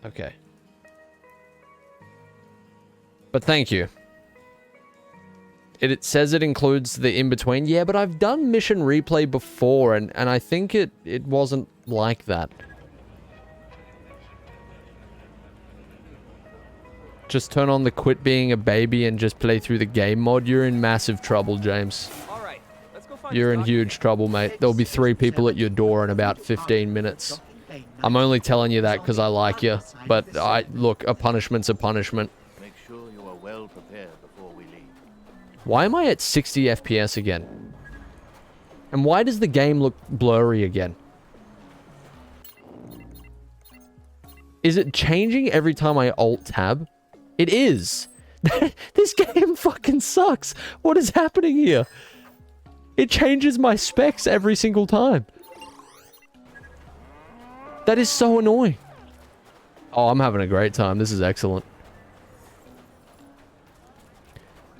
Okay. But thank you. It says it includes the in-between. Yeah, but I've done mission replay before, and I think it wasn't like that. Just turn on the quit being a baby and just play through the game mod. You're in massive trouble, James. You're in huge trouble, mate. There'll be 3 people at your door in about 15 minutes. I'm only telling you that because I like you. But look, a punishment's a punishment. Make sure you are well prepared before we leave. Why am I at 60 FPS again? And why does the game look blurry again? Is it changing every time I alt-tab? It is. This game fucking sucks. What is happening here? It changes my specs every single time. That is so annoying. Oh, I'm having a great time. This is excellent.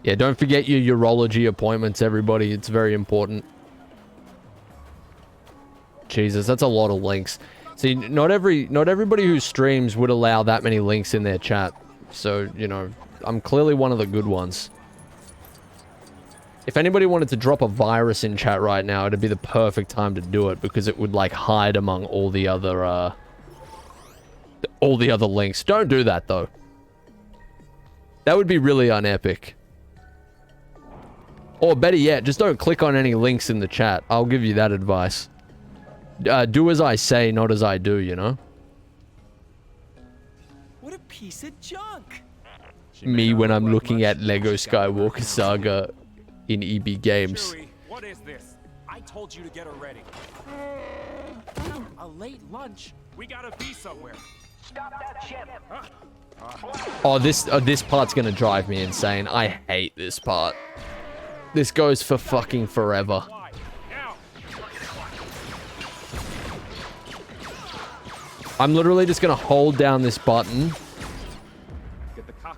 Yeah, don't forget your urology appointments, everybody. It's very important. Jesus, that's a lot of links. See, not everybody who streams would allow that many links in their chat. So, you know, I'm clearly one of the good ones. If anybody wanted to drop a virus in chat right now, it'd be the perfect time to do it because it would like hide among all the other links. Don't do that though. That would be really unepic. Or better yet, just don't click on any links in the chat. I'll give you that advice. Do as I say, not as I do, you know? What a piece of junk. Me when I'm looking at Lego Skywalker Saga in EB Games. Chewie, what is this? I told you to get her ready. A late lunch? We gotta be somewhere. Stop that ship. Oh, this part's gonna drive me insane. I hate this part. This goes for fucking forever. I'm literally just gonna hold down this button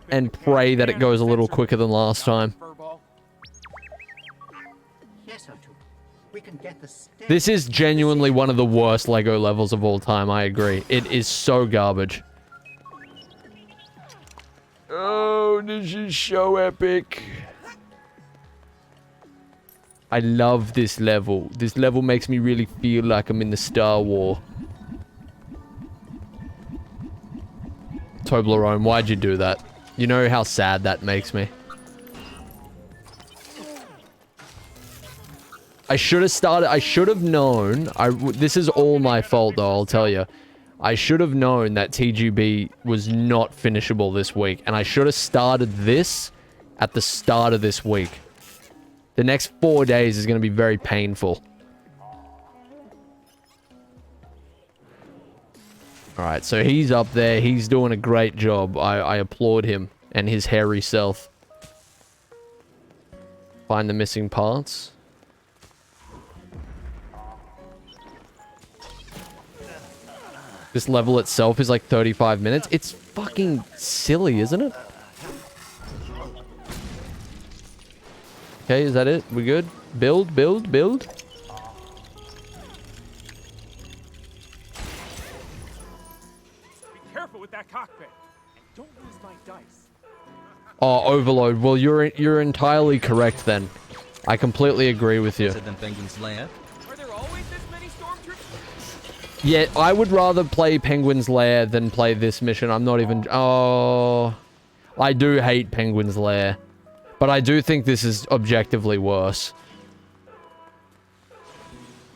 and pray that it goes a little quicker than last time. Yes, O2. We can get the stairs. This is genuinely one of the worst Lego levels of all time, I agree. It is so garbage. Oh, this is so epic. I love this level. This level makes me really feel like I'm in the Star War. Toblerone, why'd you do that? You know how sad that makes me. I should have started... I should have known... this is all my fault, though, I'll tell you. I should have known that TGB was not finishable this week. And I should have started this at the start of this week. The next 4 days is going to be very painful. Alright, so he's up there. He's doing a great job. I applaud him and his hairy self. Find the missing parts. This level itself is like 35 minutes. It's fucking silly, isn't it? Okay, is that it? We good? Build, build, build. Be careful with that cockpit. And don't lose my dice. Oh, overload. Well, you're entirely correct then. I completely agree with you. Better than Penguin's Lair? Are there always this many stormtroopers? Yeah, I would rather play Penguin's Lair than play this mission. I'm not even... Oh... I do hate Penguin's Lair. But I do think this is objectively worse.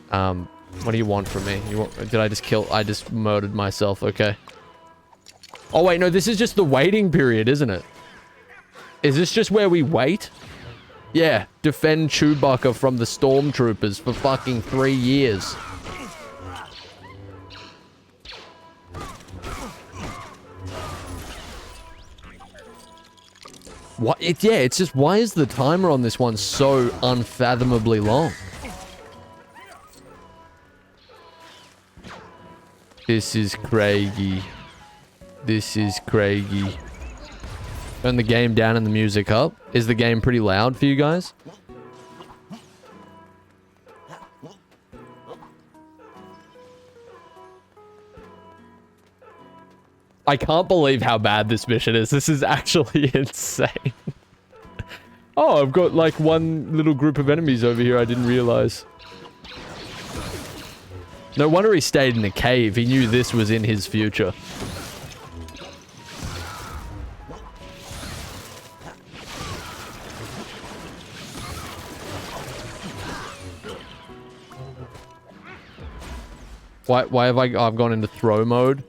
What do you want from me? Did I just kill... I just murdered myself. Okay. Oh, wait. No, this is just the waiting period, isn't it? Is this just where we wait? Yeah. Defend Chewbacca from the stormtroopers for fucking 3 years. What? Yeah, it's just, why is the timer on this one so unfathomably long? This is Craigie. This is Craigie. Turn the game down and the music up. Is the game pretty loud for you guys? I can't believe how bad this mission is. This is actually insane. Oh, I've got like one little group of enemies over here I didn't realize. No wonder he stayed in a cave. He knew this was in his future. Why have I've gone into throw mode?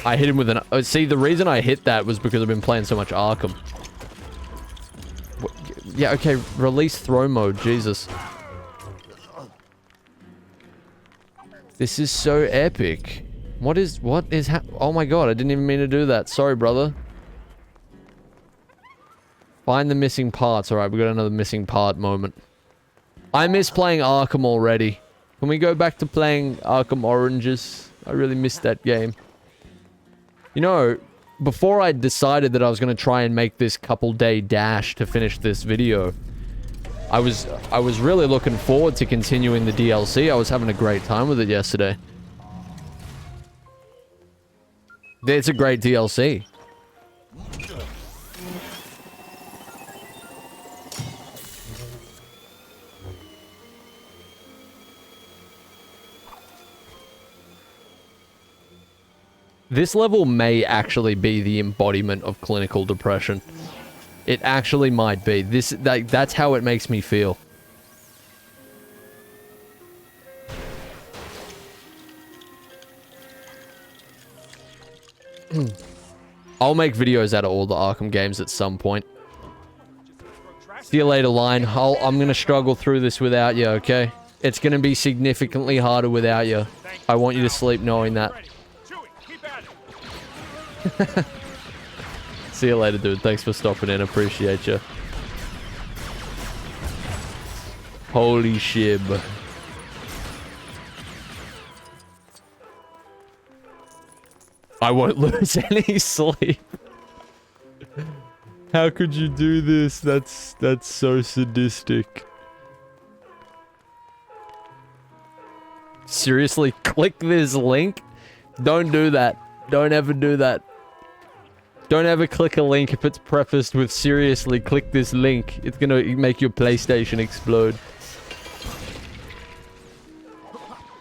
I hit him with an... Oh, see, the reason I hit that was because I've been playing so much Arkham. Yeah, okay, release throw mode, Jesus. This is so epic. What is oh my god, I didn't even mean to do that. Sorry, brother. Find the missing parts. Alright, we got another missing part moment. I miss playing Arkham already. Can we go back to playing Arkham Oranges? I really missed that game. You know, before I decided that I was going to try and make this couple day dash to finish this video, I was really looking forward to continuing the DLC. I was having a great time with it yesterday. It's a great DLC. This level may actually be the embodiment of clinical depression. It actually might be. That's how it makes me feel. I'll make videos out of all the Arkham games at some point. See you later, Line. I'm gonna struggle through this without you, okay? It's gonna be significantly harder without you. I want you to sleep knowing that. See you later, dude. Thanks for stopping in. Appreciate you. Holy shib. I won't lose any sleep. How could you do this? That's so sadistic. seriously click this link. Don't do that. Don't ever do that. Don't ever click a link if it's prefaced with seriously click this link. It's gonna make your PlayStation explode.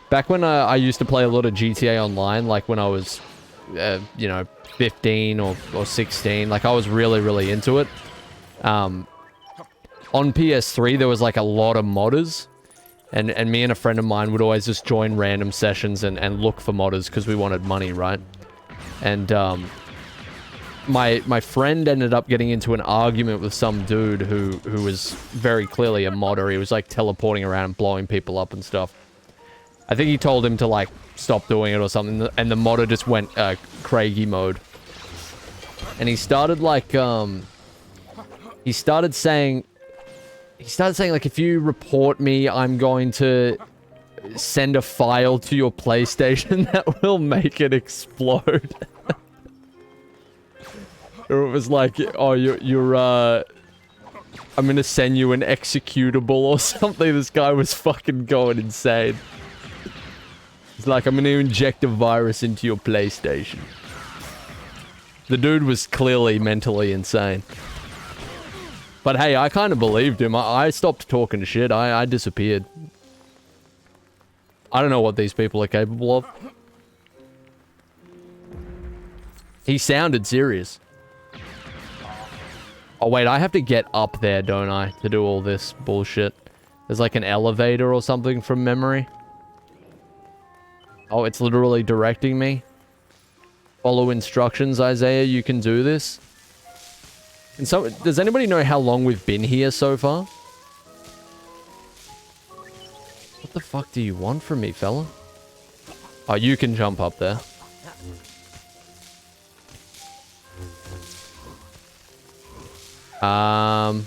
Back when I used to play a lot of GTA Online, like when I was, you know, 15 or 16, like I was really, really into it. On PS3, there was like a lot of modders. And me and a friend of mine would always just join random sessions and look for modders because we wanted money, right? And my friend ended up getting into an argument with some dude who was very clearly a modder. He was like teleporting around and blowing people up and stuff. I think he told him to like stop doing it or something, and the modder just went Craigie mode. And he started like he started saying like, if you report me, I'm going to send a file to your PlayStation that will make it explode. Or it was like, oh, you're I'm gonna send you an executable or something. This guy was fucking going insane. It's like, I'm gonna inject a virus into your PlayStation. The dude was clearly mentally insane. But hey, I kind of believed him. I stopped talking shit. I disappeared. I don't know what these people are capable of. He sounded serious. Oh wait, I have to get up there, don't I, to do all this bullshit? There's like an elevator or something from memory. Oh, it's literally directing me. Follow instructions, Eyezayar, you can do this. And so, does anybody know how long we've been here so far? What the fuck do you want from me, fella? Oh, you can jump up there. How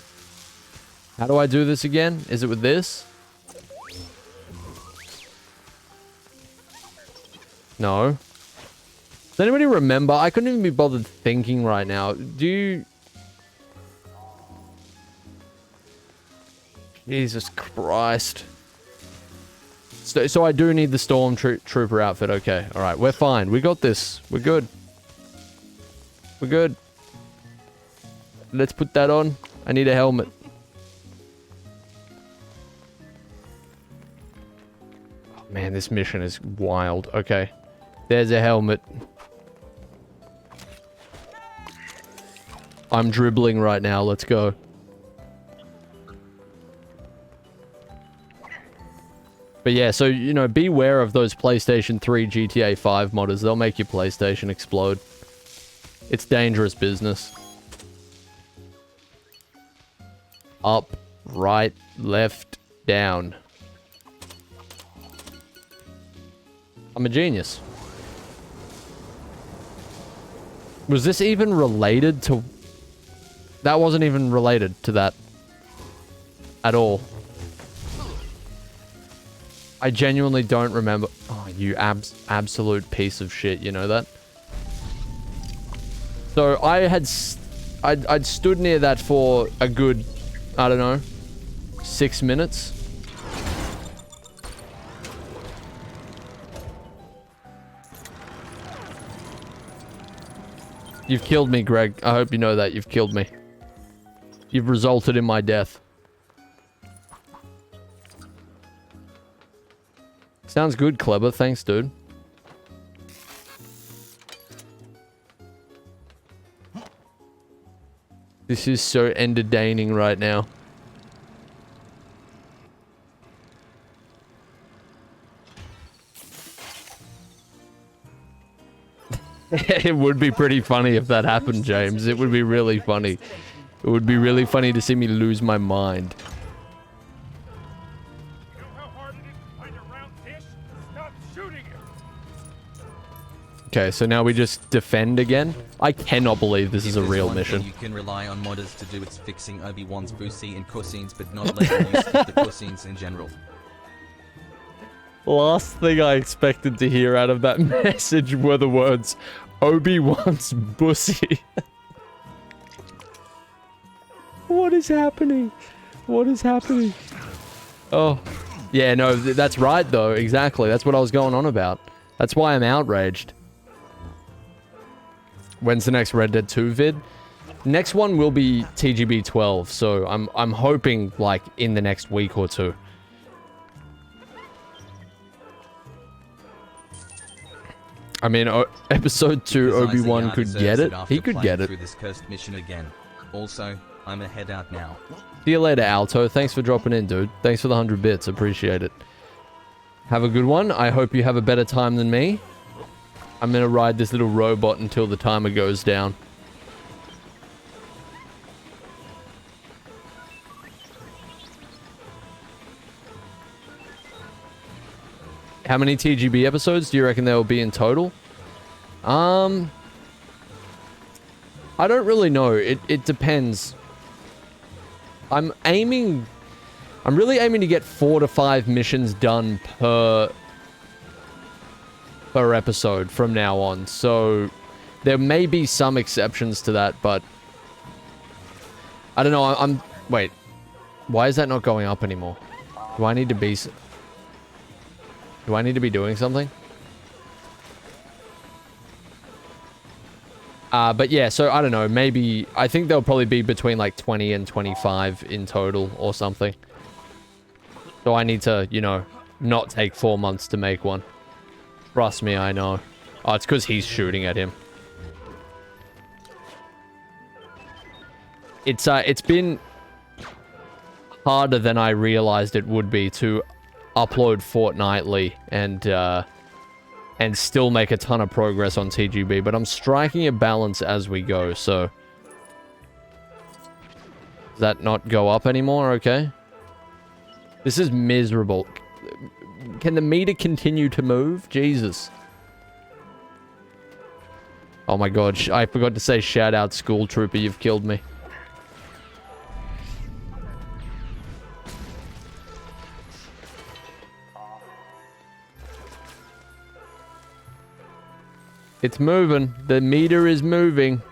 do I do this again? Is it with this? No. Does anybody remember? I couldn't even be bothered thinking right now. Do you... Jesus Christ. So I do need the Stormtrooper outfit. Okay. Alright. We're fine. We got this. We're good. We're good. Let's put that on. I need a helmet. Oh, man, this mission is wild. Okay. There's a helmet. I'm dribbling right now. Let's go. But yeah, so, you know, beware of those PlayStation 3 GTA 5 modders. They'll make your PlayStation explode. It's dangerous business. Up, right, left, down. I'm a genius. Was this even related to... That wasn't even related to that. At all. I genuinely don't remember. Oh, you absolute piece of shit, you know that? So I'd stood near that for a good, I don't know, 6 minutes. You've killed me, Greg. I hope you know that. You've killed me. You've resulted in my death. Sounds good, Clever. Thanks, dude. This is so entertaining right now. It would be pretty funny if that happened, James. It would be really funny. It would be really funny to see me lose my mind. Okay, so now we just defend again? I cannot believe this is a real mission. You can rely on modders to do, it's fixing Obi-Wan's Boosie and cutscenes, but not letting you skip the cutscenes in general. Last thing I expected to hear out of that message were the words, Obi-Wan's Boosie. What is happening? What is happening? Oh, Yeah, no, that's right, though. Exactly. That's what I was going on about. That's why I'm outraged. When's the next Red Dead 2 vid? Next one will be TGB 12, so I'm hoping, like, in the next week or two. I mean, episode 2, Obi-Wan could get it. He could get it. Through this cursed mission again. Also, I'm a head out now. See you later, Alto. Thanks for dropping in, dude. Thanks for the 100 bits. Appreciate it. Have a good one. I hope you have a better time than me. I'm gonna ride this little robot until the timer goes down. How many TGB episodes do you reckon there will be in total? I don't really know. It depends. I'm really aiming to get 4 to 5 missions done per episode from now on. So there may be some exceptions to that, but I don't know. Wait. Why is that not going up anymore? Do I need to be doing something? But yeah, so I don't know, maybe, I think there'll probably be between like 20 and 25 in total or something. So I need to, you know, not take 4 months to make one. Trust me, I know. Oh, it's because he's shooting at him. It's been harder than I realized it would be to upload fortnightly and still make a ton of progress on TGB, but I'm striking a balance as we go, so... Does that not go up anymore? Okay. This is miserable. Can the meter continue to move? Jesus. Oh my god, I forgot to say shout out School Trooper, you've killed me. It's moving. The meter is moving.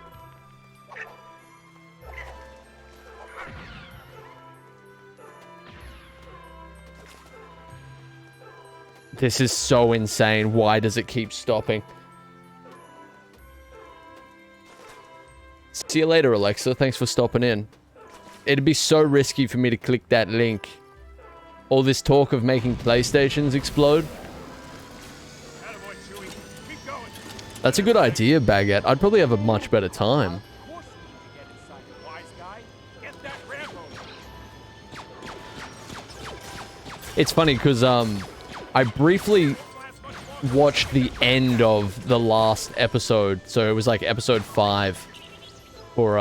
This is so insane. Why does it keep stopping? See you later, Alexa. Thanks for stopping in. It'd be so risky for me to click that link. All this talk of making PlayStations explode. That's a good idea, Baguette. I'd probably have a much better time. It's funny because I briefly watched the end of the last episode, so it was like episode 5 for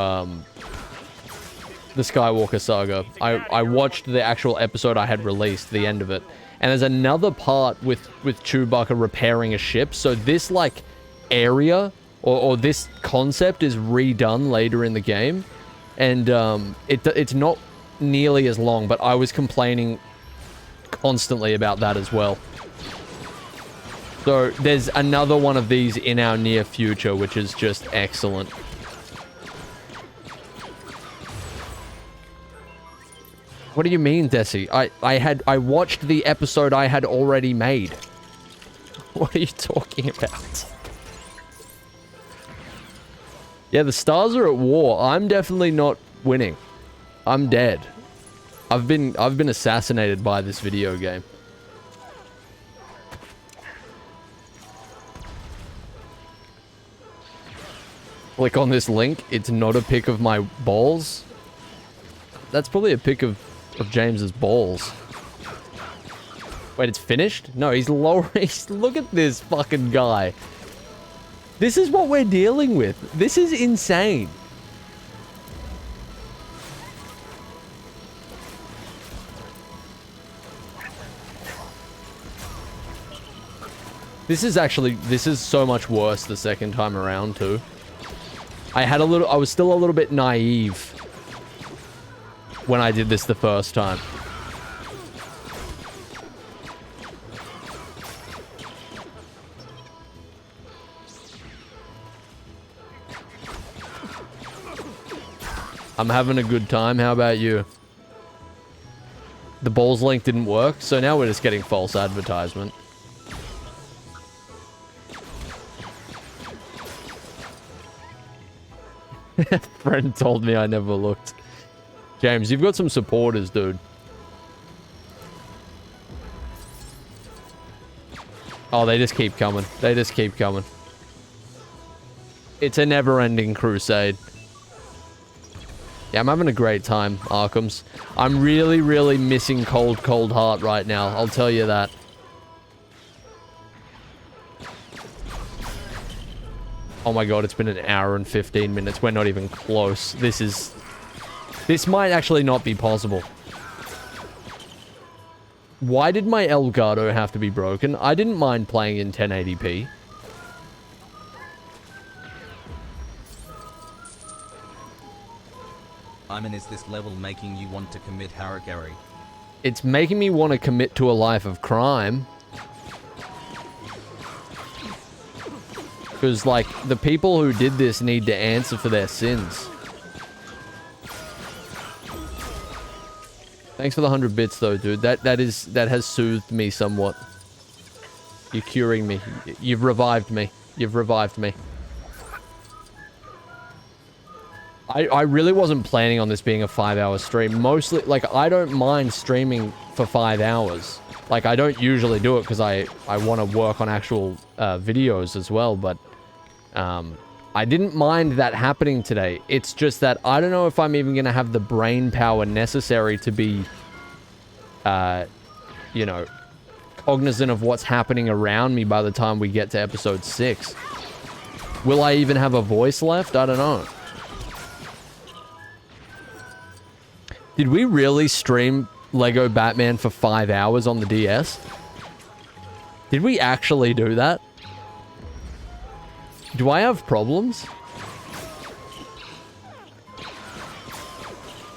the Skywalker saga. I watched the actual episode I had released, the end of it, and there's another part with Chewbacca repairing a ship. So this like area or this concept is redone later in the game, and it's not nearly as long, but I was complaining constantly about that as well. So there's another one of these in our near future, which is just excellent. What do you mean, Desi? I watched the episode I had already made. What are you talking about? Yeah, the stars are at war. I'm definitely not winning. I'm dead. I've been assassinated by this video game. Click on this link. It's not a pic of my balls. That's probably a pic of James's balls. Wait, it's finished? No, he's lowering. Look at this fucking guy. This is what we're dealing with. This is insane. This is so much worse the second time around too. I was still a little bit naive when I did this the first time. I'm having a good time. How about you? the balls link didn't work, so now we're just getting false advertisement. Friend told me I never looked. James, you've got some supporters, dude. Oh, they just keep coming. They just keep coming. It's a never-ending crusade. Yeah, I'm having a great time, Arkhams. I'm really, really missing Cold Heart right now. I'll tell you that. Oh my god, it's been an hour and 15 minutes. We're not even close. This might actually not be possible. Why did my Elgato have to be broken? I didn't mind playing in 1080p. Is this level making you want to commit harakiri? It's making me want to commit to a life of crime. Because, like, the people who did this need to answer for their sins. Thanks for the 100 bits, though, dude. That has soothed me somewhat. You're curing me. You've revived me. You've revived me. I really wasn't planning on this being a 5-hour stream. Mostly, like, I don't mind streaming for 5 hours. Like, I don't usually do it because I want to work on actual videos as well, but I didn't mind that happening today. It's just that I don't know if I'm even going to have the brain power necessary to be, you know, cognizant of what's happening around me by the time we get to episode 6. Will I even have a voice left? I don't know. Did we really stream Lego Batman for 5 hours on the DS? Did we actually do that? Do I have problems?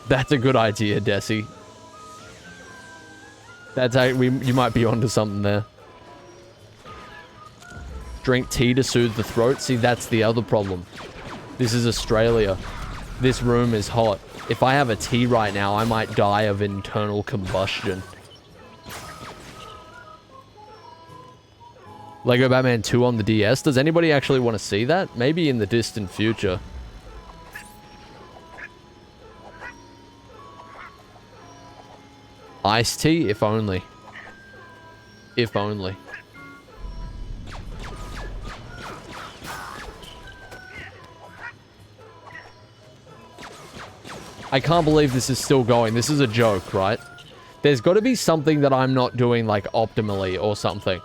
That's a good idea, Desi. That's how you might be onto something there. Drink tea to soothe the throat. See, that's the other problem. This is Australia. This room is hot. If I have a tea right now, I might die of internal combustion. Lego Batman 2 on the DS. Does anybody actually want to see that? Maybe in the distant future. Iced tea? If only. If only. I can't believe this is still going. This is a joke, right? There's got to be something that I'm not doing, like, optimally or something.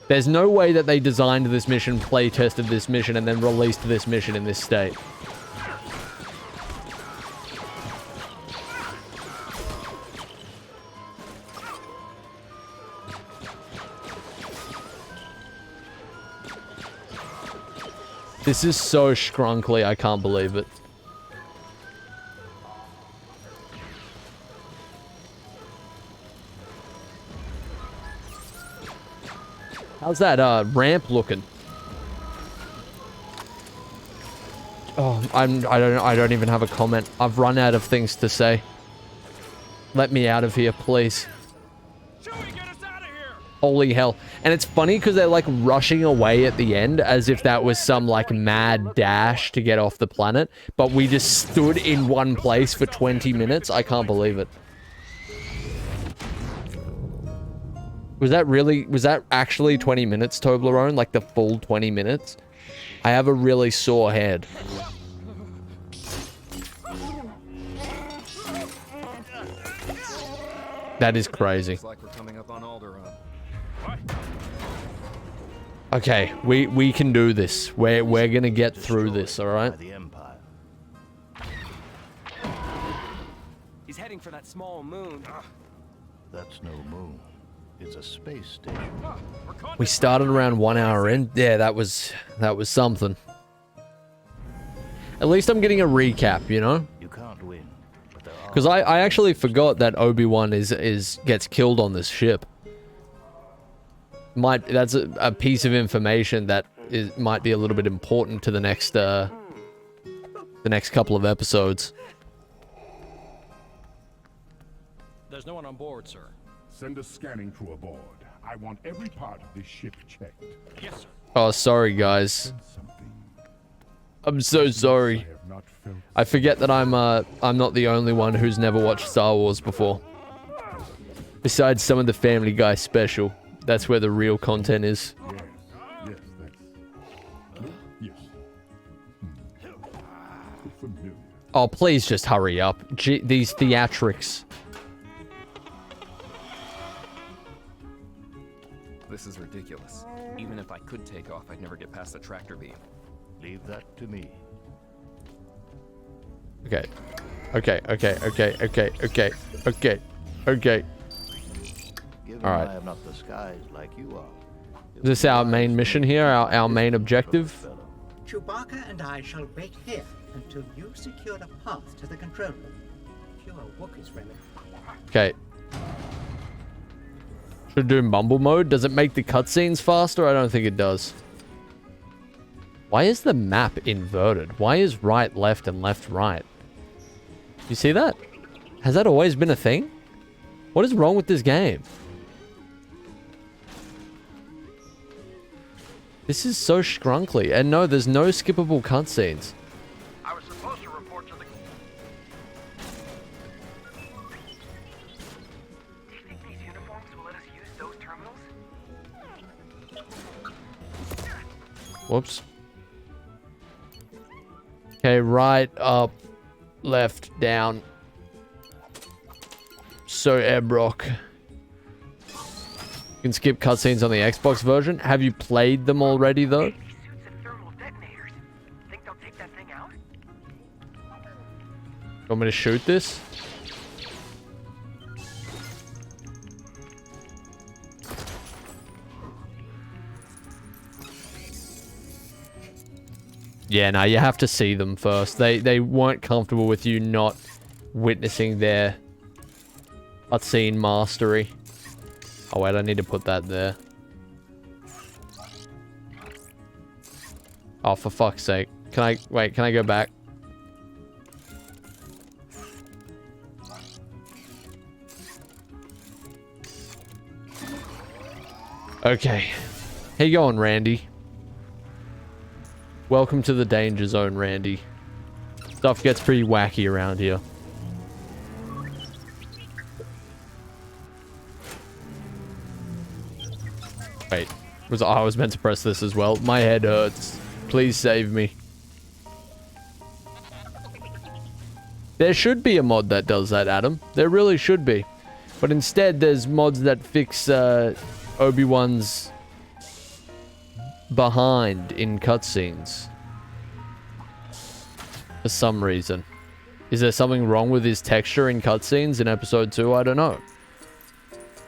There's no way that they designed this mission, play tested this mission, and then released this mission in this state. This is so scrunkly, I can't believe it. How's that ramp looking? Oh, I don't even have a comment. I've run out of things to say. Let me out of here, please. Holy hell. And it's funny because they're like rushing away at the end as if that was some like mad dash to get off the planet. But we just stood in one place for 20 minutes. I can't believe it. Was that actually 20 minutes, Toblerone? Like the full 20 minutes? I have a really sore head. That is crazy. Looks like we're coming up on Alderaan. Okay, we can do this. We're gonna get through this, alright? He's heading for that small moon. That's no moon. It's a space station. We started around 1 hour in. Yeah, that was something. At least I'm getting a recap, you know? You can't win. Because I actually forgot that Obi-Wan gets killed on this ship. That's a piece of information that might be a little bit important to the next couple of episodes. There's no one on board, sir. Send a scanning crew aboard. I want every part of this ship checked. Yes, sir. Oh, sorry, guys. I'm so sorry. I forget that I'm not the only one who's never watched Star Wars before. Besides some of the Family Guy special. That's where the real content is. Oh, please just hurry up. These theatrics. This is ridiculous. Even if I could take off, I'd never get past the tractor beam. Leave that to me. Okay. Okay. Given Alright. I am not disguised like you are. Is this our main mission here? Our main objective? Chewbacca and I shall wait here until you secure a path to the control room. Pure Wookiees, Remy. Okay. Should do mumble mode. Does it make the cutscenes faster? I don't think it does. Why is the map inverted? Why is right, left, and left, right? You see that? Has that always been a thing? What is wrong with this game? This is so scrunkly. And no, there's no skippable cutscenes. I was supposed to report to the... Do you think these uniforms will let us use those terminals? Whoops. Okay, right, up, left, down. So, Ebrock. You can skip cutscenes on the Xbox version. Have you played them already, though? These suits have thermal detonators. Think they'll take that thing out? You want me to shoot this? Yeah, no, you have to see them first. They weren't comfortable with you not witnessing their cutscene mastery. Oh wait, I need to put that there. Oh, for fuck's sake. Can I go back? Okay. How you going, Randy? Welcome to the danger zone, Randy. Stuff gets pretty wacky around here. Wait, I was meant to press this as well. My head hurts. Please save me. There should be a mod that does that, Adam. There really should be. But instead, there's mods that fix Obi-Wan's behind in cutscenes. For some reason. Is there something wrong with his texture in cutscenes in episode 2? I don't know.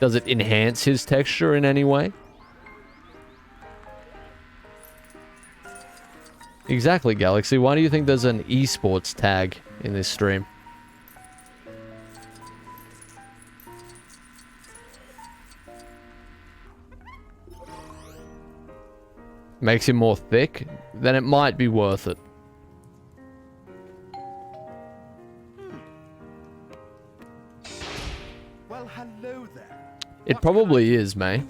Does it enhance his texture in any way? Exactly, Galaxy. Why do you think there's an esports tag in this stream? Makes him more thick? Then it might be worth it. Well, hello there. It probably is, May.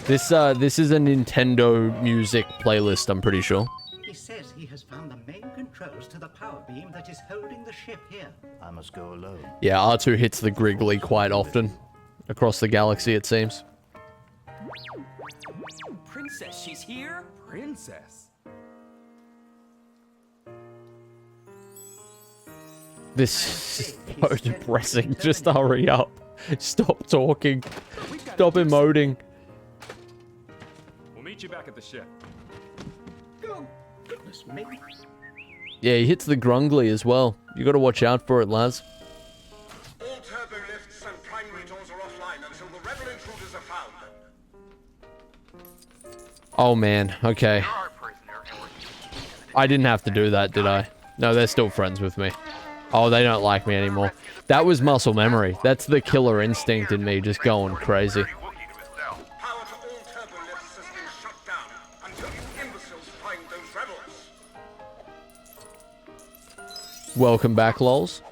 This is a Nintendo music playlist, I'm pretty sure. He says he has found the main controls to the power beam that is holding the ship here. I must go alone. Yeah, R2 hits the Griggly quite often. Across the galaxy, it seems. Princess, she's here? Princess? This is so depressing. Just hurry up. Stop talking. Stop emoting. We'll meet you back at the ship. Oh, goodness me. Yeah, he hits the Grungly as well. You gotta watch out for it, Laz. All turbo lifts and primary doors are offline until the rebel intruders are found. Oh man, okay. I didn't have to do that, did I? No, they're still friends with me. Oh, they don't like me anymore. That was muscle memory. That's the killer instinct in me just going crazy. Power to all turbo lifts has been shut down until you imbeciles find those rebels. Welcome back, lols.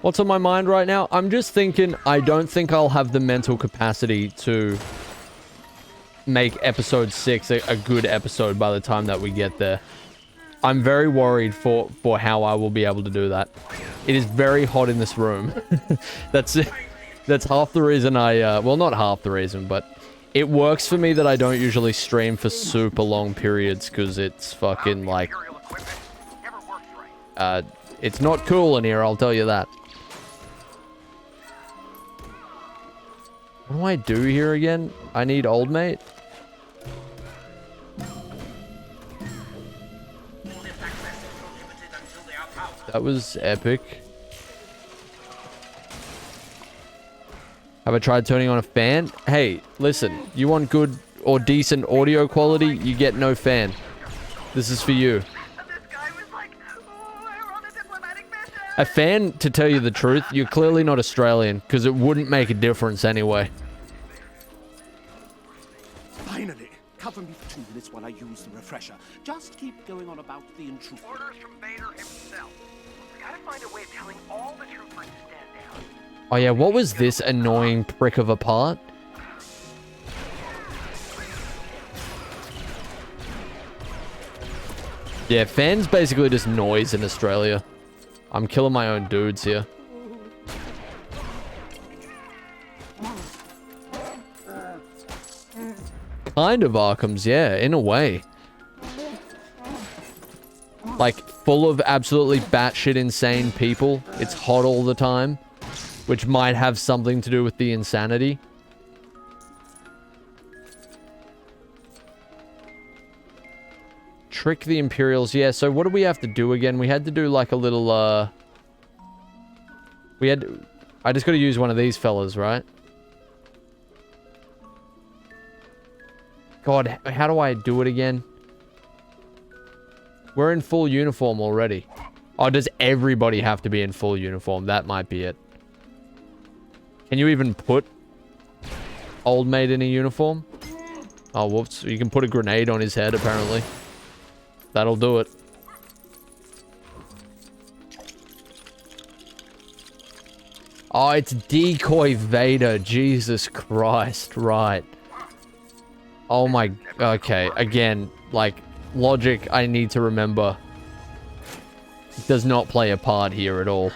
What's on my mind right now? I'm just thinking I don't think I'll have the mental capacity to make episode 6 a good episode by the time that we get there. I'm very worried for how I will be able to do that. It is very hot in this room. That's half the reason I, well, not half the reason, but it works for me that I don't usually stream for super long periods because it's fucking like, it's not cool in here, I'll tell you that. What do I do here again? I need old mate. That was epic. Have I tried turning on a fan? Hey, listen, you want good or decent audio quality? You get no fan. This is for you. A fan, to tell you the truth, you're clearly not Australian, because it wouldn't make a difference anyway. Finally! Cover me for 2 minutes while I use the refresher. Just keep going on about the intruder. Orders from Vader himself. We gotta find a way of telling all the troopers to stand down. Oh yeah, what was this annoying prick of a part? Yeah, fans basically just noise in Australia. I'm killing my own dudes here. Kind of Arkham's, yeah, in a way. Like, full of absolutely batshit insane people. It's hot all the time. Which might have something to do with the insanity. Trick the Imperials. Yeah, so what do we have to do again? We had to do like a little, I just gotta use one of these fellas, right? God, how do I do it again? We're in full uniform already. Oh, does everybody have to be in full uniform? That might be it. Can you even put old mate in a uniform? Oh, whoops. You can put a grenade on his head, apparently. That'll do it. Oh, it's Decoy Vader. Jesus Christ. Right. Oh my... Okay. Again, like, logic I need to remember does not play a part here at all.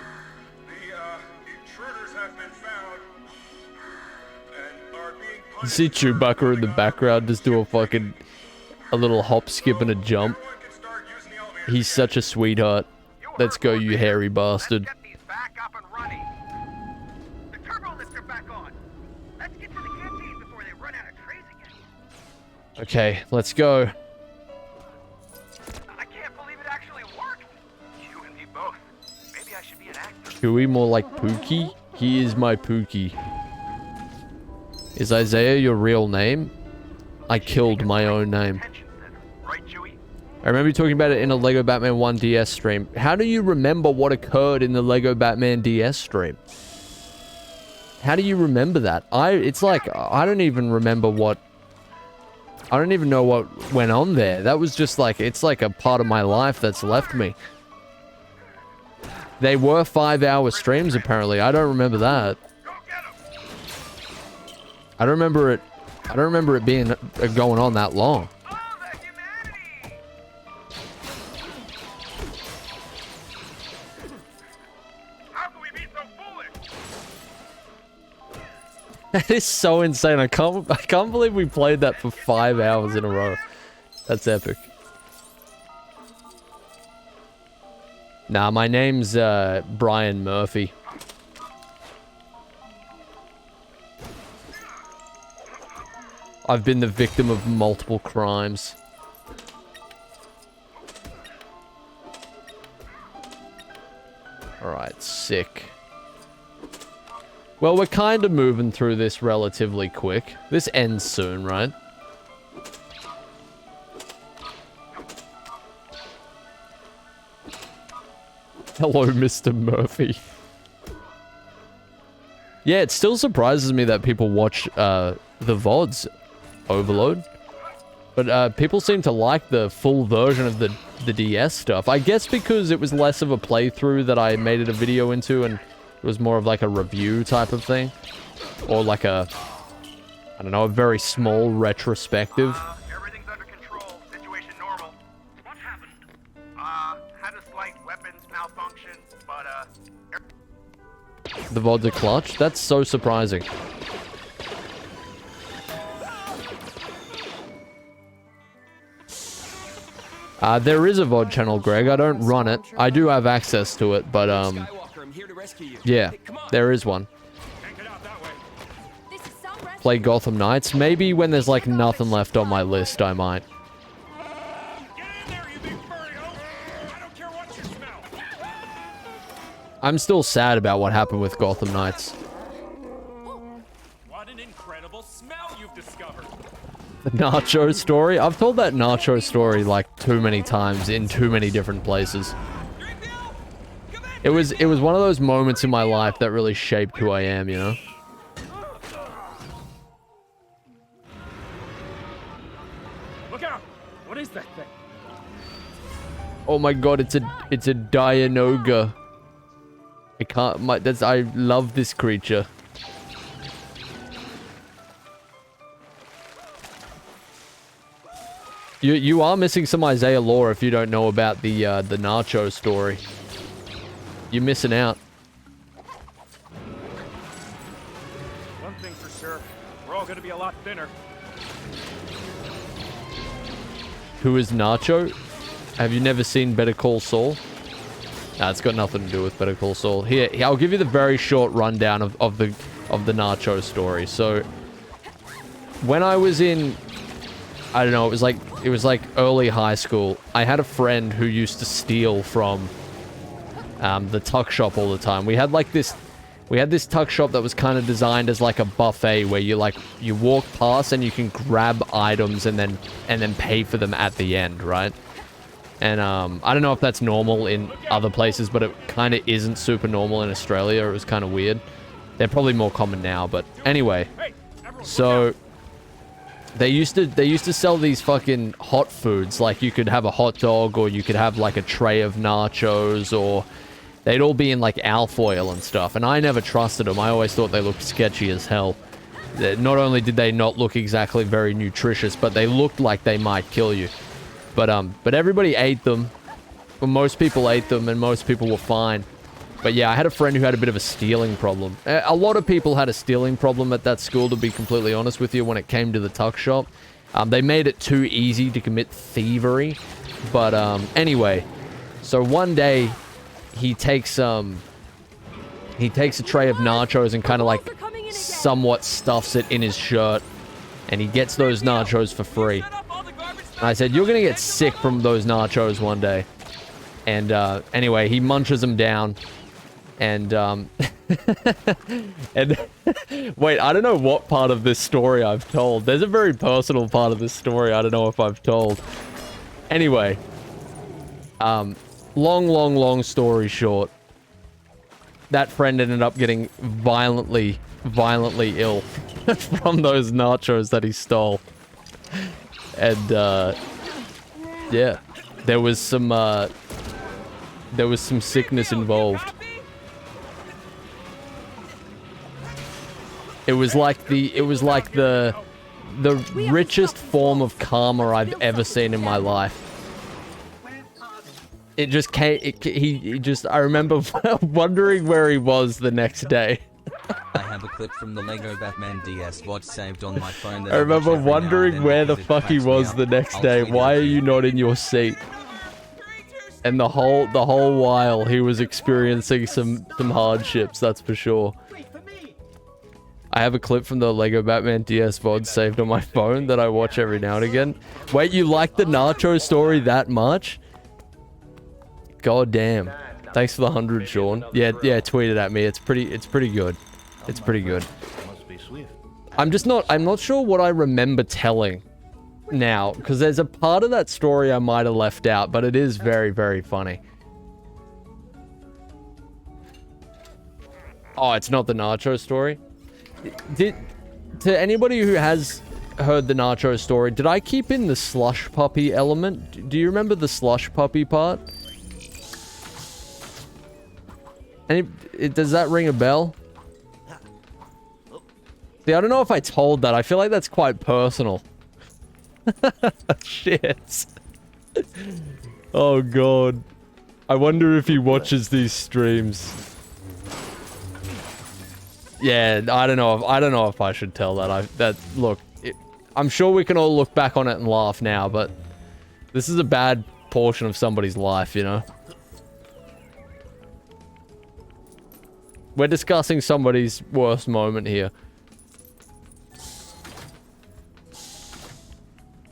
You see Chewbacca in the background just do a little hop, skip, and a jump. He's such a sweetheart. Let's go, you hairy bastard. Okay, let's go. I can't believe it actually worked. You and me both. Maybe I should be an actor. Chewie more like Pookie? He is my Pookie. Is Eyezayar your real name? I killed my own name. I remember you talking about it in a Lego Batman 1 DS stream. How do you remember what occurred in the Lego Batman DS stream? How do you remember that? It's like, I don't even remember what... I don't even know what went on there. That was just like, it's like a part of my life that's left me. They were 5-hour streams, apparently. I don't remember that. I don't remember it being going on that long. That is so insane. I can't believe we played that for 5 hours in a row. That's epic. Nah, my name's Brian Murphy. I've been the victim of multiple crimes. Alright, sick. Well, we're kind of moving through this relatively quick. This ends soon, right? Hello, Mr. Murphy. Yeah, it still surprises me that people watch the VODs, Overload. But people seem to like the full version of the DS stuff. I guess because it was less of a playthrough that I made it a video into, and it was more of like a review type of thing. Or like a, I don't know, a very small retrospective. Everything's under control. Situation normal. What happened? Had a slight weapons malfunction, but The VODs are clutch? That's so surprising. There is a VOD channel, Greg. I don't run it. I do have access to it, but yeah, there is one. Play Gotham Knights. Maybe when there's like nothing left on my list, I might. I'm still sad about what happened with Gotham Knights. What an incredible smell you've discovered. The nacho story? I've told that nacho story like too many times in too many different places. It was one of those moments in my life that really shaped who I am, you know? Look out! What is that thing? Oh my god, it's a Dianoga. I love this creature. You are missing some Eyezayar lore if you don't know about the Nacho story. You're missing out. One thing for sure, we're all gonna be a lot thinner. Who is Nacho? Have you never seen Better Call Saul? Nah, it's got nothing to do with Better Call Saul. Here, I'll give you the very short rundown of the Nacho story. So, when I was in, I don't know, it was like early high school. I had a friend who used to steal from the tuck shop all the time. We had this tuck shop that was kind of designed as like a buffet where you walk past and you can grab items and then pay for them at the end, right? And I don't know if that's normal in other places, but it kind of isn't super normal in Australia. It was kind of weird. They're probably more common now, but anyway. So they used to sell these fucking hot foods. Like you could have a hot dog, or you could have like a tray of nachos, or they'd all be in like alfoil and stuff. And I never trusted them. I always thought they looked sketchy as hell. Not only did they not look exactly very nutritious, but they looked like they might kill you. But everybody ate them. Well, most people ate them, and most people were fine. But yeah, I had a friend who had a bit of a stealing problem. A lot of people had a stealing problem at that school, to be completely honest with you, when it came to the tuck shop. They made it too easy to commit thievery. But anyway, so one day he takes a tray of nachos and kind of like somewhat stuffs it in his shirt, and he gets those nachos for free. I said, you're gonna get sick from those nachos one day. And anyway, he munches them down. And and wait, I don't know what part of this story I've told. There's a very personal part of this story I don't know if I've told. Anyway, long story short, that friend ended up getting violently ill from those nachos that he stole. And yeah, there was some sickness involved. It was like the richest form of karma I've ever seen in my life. It just came. I remember wondering where he was the next day. I have a clip from the Lego Batman DS watch saved on my phone. That I remember wondering where the fuck he was the next day. Why are you not in your seat? And the whole while he was experiencing some hardships, that's for sure. I have a clip from the Lego Batman DS VOD saved on my phone that I watch every now and again. Wait, you like the nacho story that much? God damn. Thanks for the 100, Sean. Yeah, tweet it at me. It's pretty good. It's pretty good. I'm not sure what I remember telling now, because there's a part of that story I might have left out, but it is very, very funny. Oh, it's not the nacho story? To anybody who has heard the nacho story, did I keep in the slush puppy element? Do you remember the slush puppy part? Does that ring a bell? See, I don't know if I told that. I feel like that's quite personal. Shit. Oh god. I wonder if he watches these streams. Yeah, I don't know if I should tell that. I'm sure we can all look back on it and laugh now, but this is a bad portion of somebody's life, you know? We're discussing somebody's worst moment here.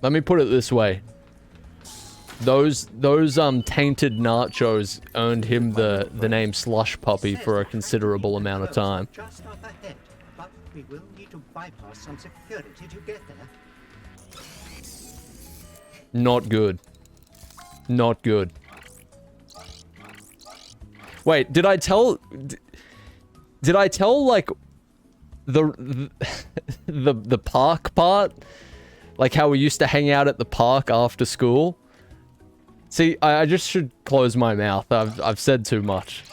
Let me put it this way. Those tainted nachos earned him the name Slush Puppy for a considerable amount of time. Just up ahead, but we will need to bypass some security to get there. Not good. Not good. Wait, did I tell like the park part? Like how we used to hang out at the park after school? See, I just should close my mouth. I've said too much.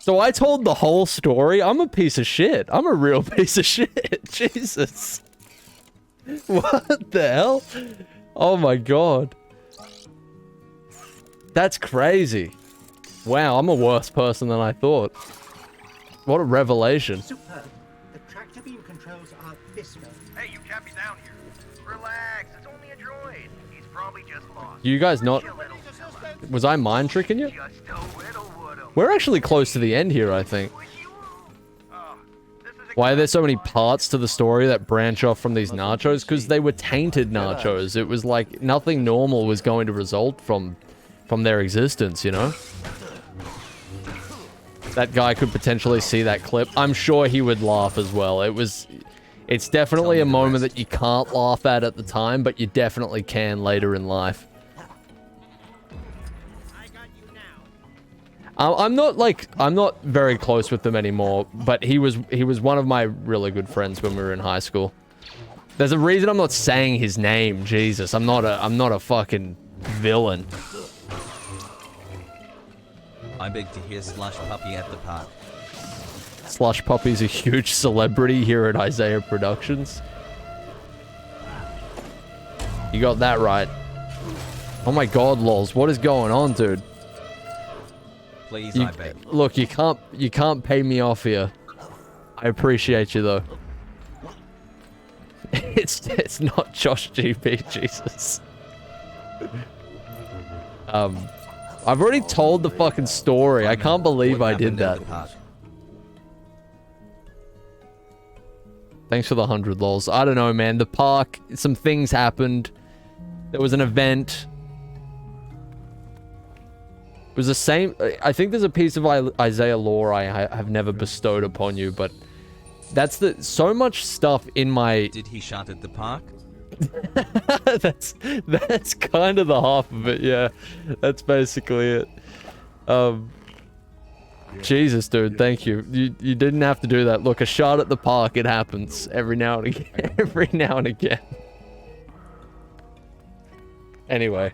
So I told the whole story. I'm a piece of shit. I'm a real piece of shit. Jesus. What the hell? Oh my god. That's crazy. Wow, I'm a worse person than I thought. What a revelation. Superb. The tractor beam controls are this way. Hey, you can't be down here. Relax, it's only a droid. He's probably just lost. You guys not... Was I mind tricking you? We're actually close to the end here, I think. Why are there so many parts to the story that branch off from these nachos? Because they were tainted nachos. It was like nothing normal was going to result from their existence, you know? That guy could potentially see that clip. I'm sure he would laugh as well. It's definitely a moment that you can't laugh at the time, but you definitely can later in life. I'm not very close with them anymore, but he was one of my really good friends when we were in high school. There's a reason I'm not saying his name, Jesus. I'm not a fucking villain. I beg to hear Slush Puppy at the park. Slush Puppy's a huge celebrity here at Eyezayar Productions. You got that right. Oh my god, lols, what is going on, dude? Please, I beg. Look, you can't pay me off here. I appreciate you though. It's not Josh GP, Jesus. I've already told the fucking story. I can't believe I did that. Thanks for the 100 lols. I don't know, man. The park, some things happened. There was an event. It was the same. I think there's a piece of Eyezayar lore I have never bestowed upon you, but that's so much stuff in my... Did he shot at the park? that's kind of the half of it, yeah. That's basically it. Jesus, dude, thank you. You didn't have to do that. Look, a shot at the park, it happens every now and again. Every now and again. Anyway,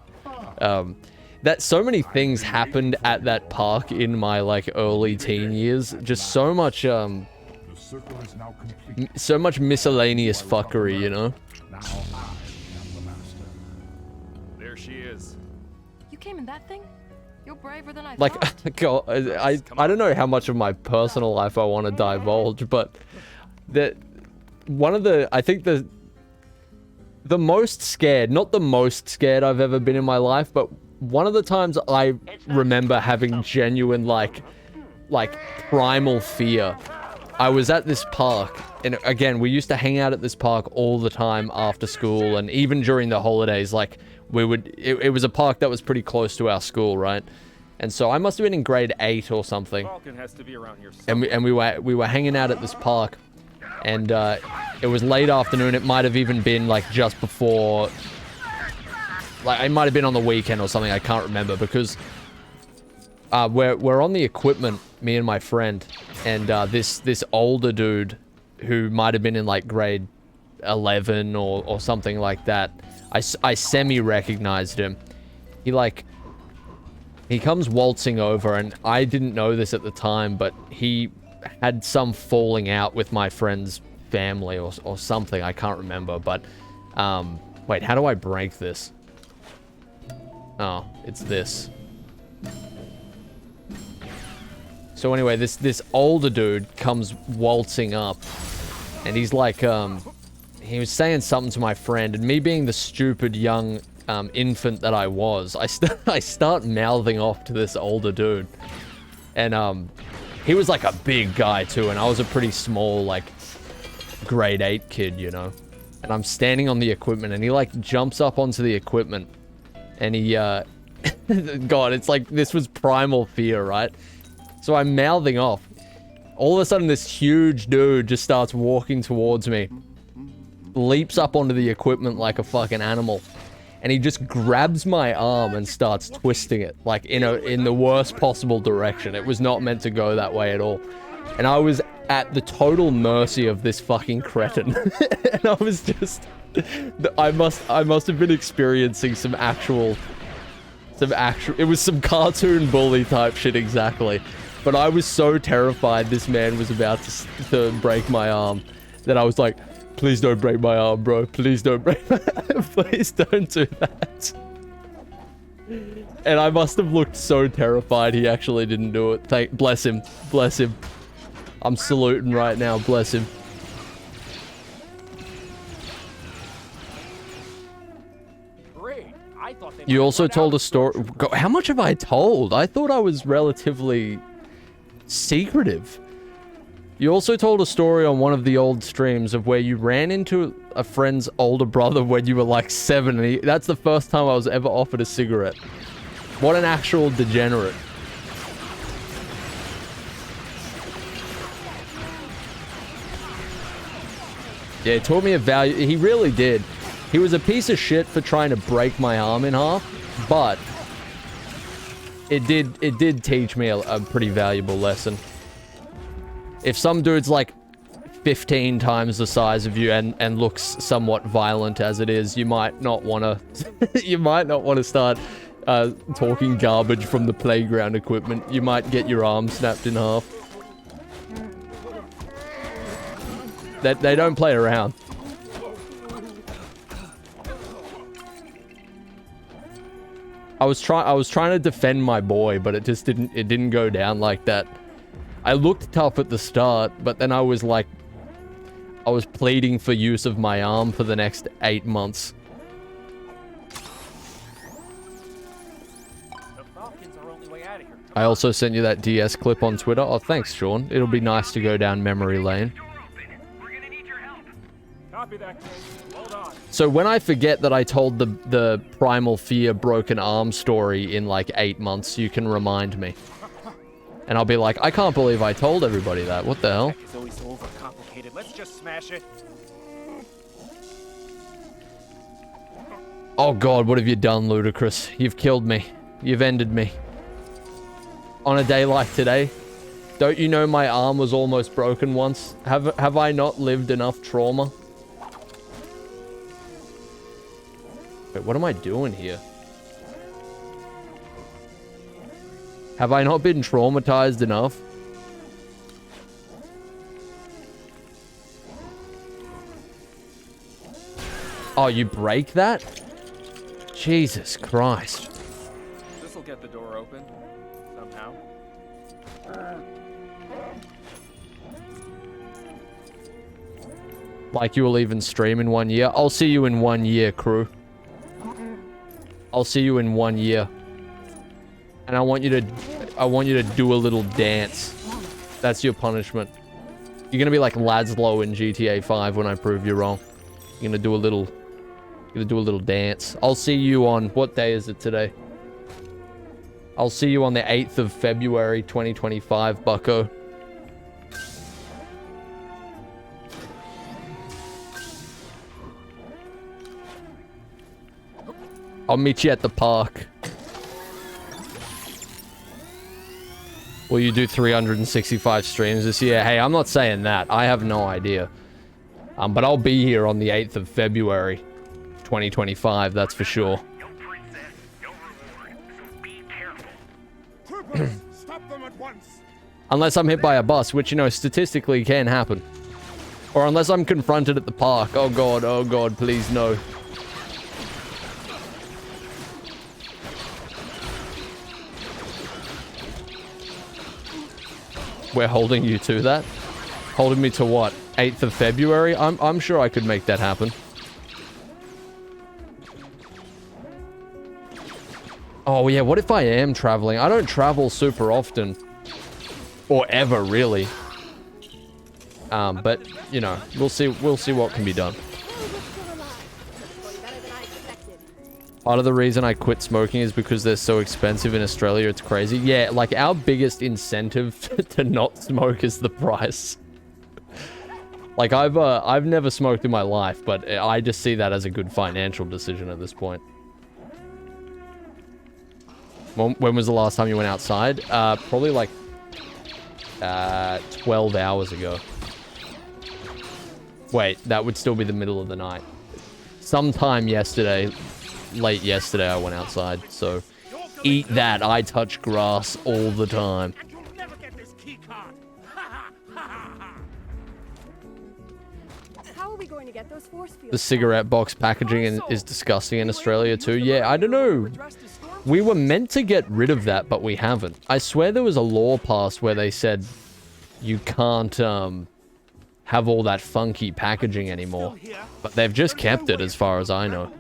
that so many things happened at that park in my like early teen years. Just so much so much miscellaneous fuckery, you know. There she is. You came in that thing? You're braver than I Like, thought. God, I don't know how much of my personal life I want to divulge, but I think the most scared, not the most scared I've ever been in my life, but one of the times I remember having genuine like primal fear. I was at this park, and again, we used to hang out at this park all the time after school, and even during the holidays, like, it was a park that was pretty close to our school, right? And so I must have been in grade 8 or something. Falcon has to be around here And we were hanging out at this park, and it was late afternoon. It might have even been, like, just before... Like, it might have been on the weekend or something, I can't remember, because... we're on the equipment, me and my friend, and this older dude who might have been in like grade 11 or something like that. I semi-recognized him. He comes waltzing over, and I didn't know this at the time, but he had some falling out with my friend's family or something. I can't remember, but wait, how do I break this? Oh, it's this. So anyway, this older dude comes waltzing up, and he's like, he was saying something to my friend, and me being the stupid young infant that I was, I start mouthing off to this older dude, and he was like a big guy too, and I was a pretty small, like, grade 8 kid, you know. And I'm standing on the equipment, and he like jumps up onto the equipment, and he God, it's like this was primal fear, right? So I'm mouthing off. All of a sudden, this huge dude just starts walking towards me, leaps up onto the equipment like a fucking animal, and he just grabs my arm and starts twisting it, like in the worst possible direction. It was not meant to go that way at all. And I was at the total mercy of this fucking cretin. And I was just... I must have been experiencing some actual... It was some cartoon bully type shit, exactly. But I was so terrified this man was about to break my arm that I was like, please don't break my arm, bro. Please don't break my arm. Please don't do that. And I must have looked so terrified he actually didn't do it. Bless him. Bless him. I'm saluting right now. Bless him. Great. I thought they You also told a story. How much have I told? I thought I was relatively secretive. You also told a story on one of the old streams of where you ran into a friend's older brother when you were like 7. And that's the first time I was ever offered a cigarette. What an actual degenerate. Yeah, he taught me a value. He really did. He was a piece of shit for trying to break my arm in half, but it did teach me a pretty valuable lesson. If some dude's like 15 times the size of you and looks somewhat violent as it is, you might not want to you might not want to start talking garbage from the playground equipment. You might get your arm snapped in half. They don't play around. I was trying to defend my boy, but it just didn't go down like that. I looked tough at the start, but then I was pleading for use of my arm for the next 8 months. I also sent you that DS clip on Twitter. Oh, thanks, Sean. It'll be nice to go down memory lane. Copy that, King. Hold on. So when I forget that I told the primal fear broken arm story in like 8 months, you can remind me. And I'll be like, I can't believe I told everybody that. What the hell? It's always overcomplicated. Let's just smash it. Oh god, what have you done, Ludicrous? You've killed me. You've ended me. On a day like today? Don't you know my arm was almost broken once? Have I not lived enough trauma? Wait, what am I doing here? Have I not been traumatized enough? Oh, you break that? Jesus Christ. This'll get the door open. Somehow. Like you will even stream in 1 year? I'll see you in 1 year, crew. I'll see you in 1 year. And I want you to do a little dance. That's your punishment. You're gonna be like Laszlo in GTA 5 when I prove you wrong. You're gonna do a little dance. I'll see you on, what day is it today? I'll see you on the 8th of February 2025, bucko. I'll meet you at the park. Will you do 365 streams this year? Hey, I'm not saying that. I have no idea. But I'll be here on the 8th of February, 2025, that's for sure. Stop them at once. Unless I'm hit by a bus, which, you know, statistically can happen. Or unless I'm confronted at the park. Oh god, please no. We're holding you to that? Holding me to what? 8th of February? I'm sure I could make that happen. Oh yeah, what if I am traveling? I don't travel super often. Or ever, really. But, you know, we'll see what can be done. Part of the reason I quit smoking is because they're so expensive in Australia, it's crazy. Yeah, like, our biggest incentive to not smoke is the price. Like, I've never smoked in my life, but I just see that as a good financial decision at this point. When was the last time you went outside? Probably like 12 hours ago. Wait, that would still be the middle of the night. Sometime yesterday, late yesterday, I went outside. So, eat that. I touch grass all the time. How are we going to get those force fields? The cigarette box packaging is disgusting in Australia too. Yeah, I don't know. We were meant to get rid of that, but we haven't. I swear there was a law passed where they said you can't have all that funky packaging anymore. But they've just kept it as far as I know.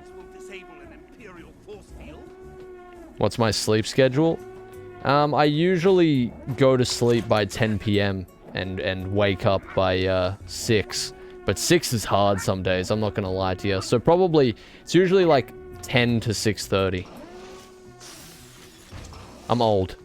What's my sleep schedule? I usually go to sleep by 10 p.m. and wake up by 6. But 6 is hard some days, I'm not gonna lie to you. So probably, it's usually like 10 to 6:30. I'm old.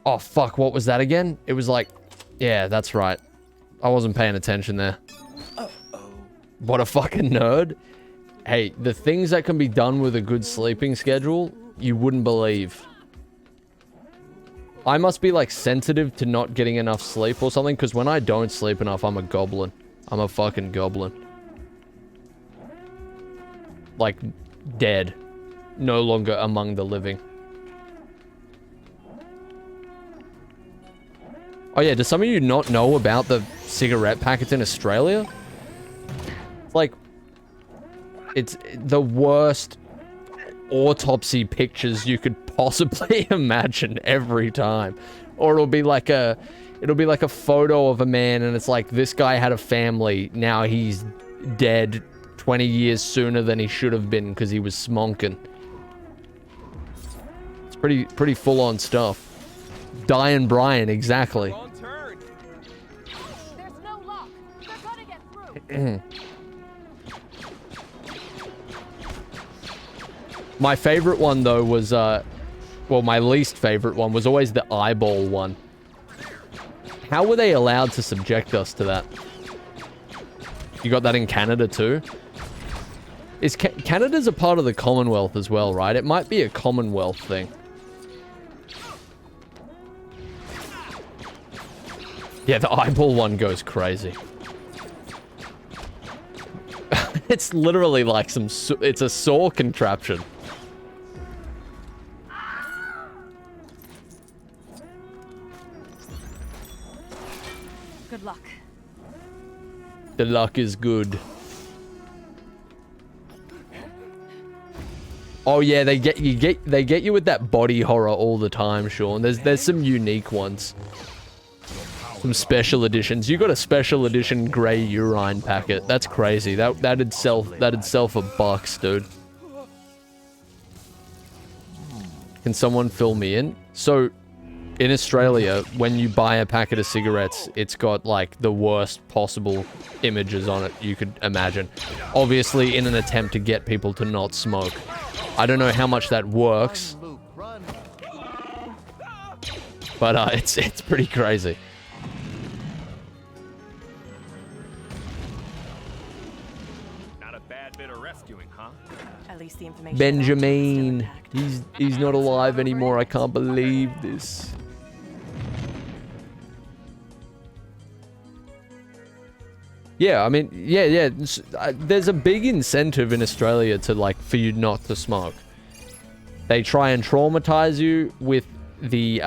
Oh, fuck, what was that again? It was like... Yeah, that's right. I wasn't paying attention there. What a fucking nerd. Hey, the things that can be done with a good sleeping schedule, you wouldn't believe. I must be, like, sensitive to not getting enough sleep or something, because when I don't sleep enough, I'm a goblin. I'm a fucking goblin. Like, dead. No longer among the living. Oh yeah, do some of you not know about the cigarette packets in Australia? It's like... It's the worst autopsy pictures you could possibly imagine every time. Or it'll be like a photo of a man and it's like, this guy had a family, now he's dead 20 years sooner than he should have been because he was smonking. It's pretty full-on stuff. Diane Bryan, exactly. There's no lock. They're gonna get through. My favorite one, though, was, well, my least favorite one was always the eyeball one. How were they allowed to subject us to that? You got that in Canada, too? Canada's a part of the Commonwealth as well, right? It might be a Commonwealth thing. Yeah, the eyeball one goes crazy. It's literally like it's a saw contraption. Good luck. The luck is good. Oh yeah, they get you with that body horror all the time, Sean. There's some unique ones. Some special editions. You got a special edition gray urine packet. That's crazy. That'd sell for $1, dude. Can someone fill me in? So, in Australia, when you buy a packet of cigarettes, it's got like the worst possible images on it you could imagine. Obviously, in an attempt to get people to not smoke. I don't know how much that works, but it's pretty crazy. Not a bad bit of rescuing, huh? At least the information. Benjamin. He's not alive anymore. I can't believe this. Yeah, I mean, yeah. There's a big incentive in Australia to, like, for you not to smoke. They try and traumatize you with the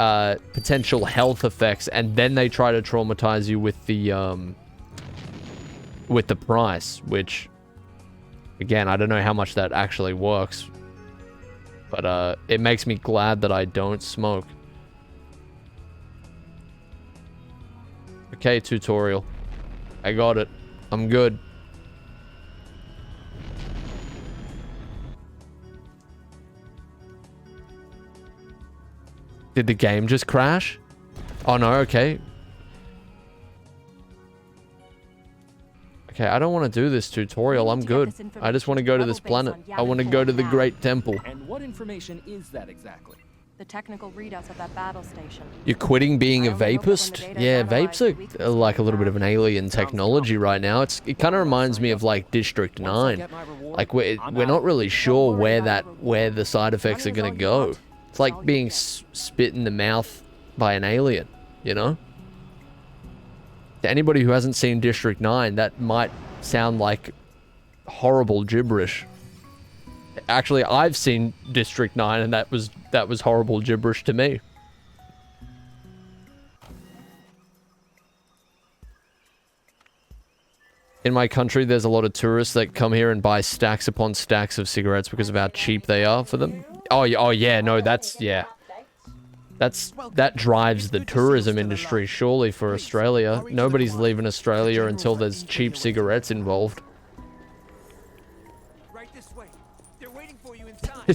potential health effects, and then they try to traumatize you with the price, which, again, I don't know how much that actually works, but it makes me glad that I don't smoke. Okay, tutorial. I got it. I'm good. Did the game just crash? Oh no, okay. Okay, I don't want to do this tutorial. I'm good. I just want to go to this planet. I want to go to the Great Temple. And what information is that exactly? The technical readouts at that battle station. You're quitting being a vapist? Yeah, vapes are like a little bit of an alien technology right now. It kind of reminds me of like District 9. Like we're not really sure where the side effects are gonna go. It's like being spit in the mouth by an alien, you know? To anybody who hasn't seen District 9, that might sound like horrible gibberish. Actually, I've seen District 9, and that was horrible gibberish to me. In my country, there's a lot of tourists that come here and buy stacks upon stacks of cigarettes because of how cheap they are for them. Oh yeah, no, that drives the tourism industry, surely, for Australia. Nobody's leaving Australia until there's cheap cigarettes involved.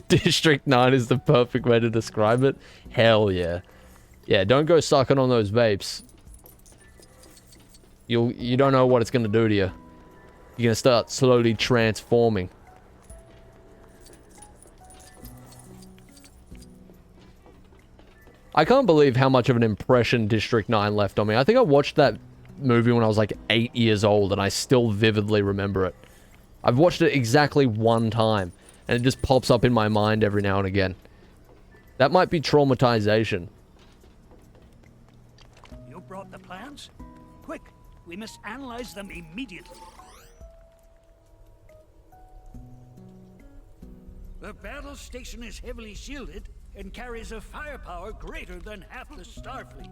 District 9 is the perfect way to describe it. Hell yeah. Yeah, don't go sucking on those vapes. You don't know what it's going to do to you. You're going to start slowly transforming. I can't believe how much of an impression District 9 left on me. I think I watched that movie when I was like 8 years old, and I still vividly remember it. I've watched it exactly one time, and it just pops up in my mind every now and again. That might be traumatization. You brought the plans? Quick, we must analyze them immediately. The battle station is heavily shielded and carries a firepower greater than half the Starfleet.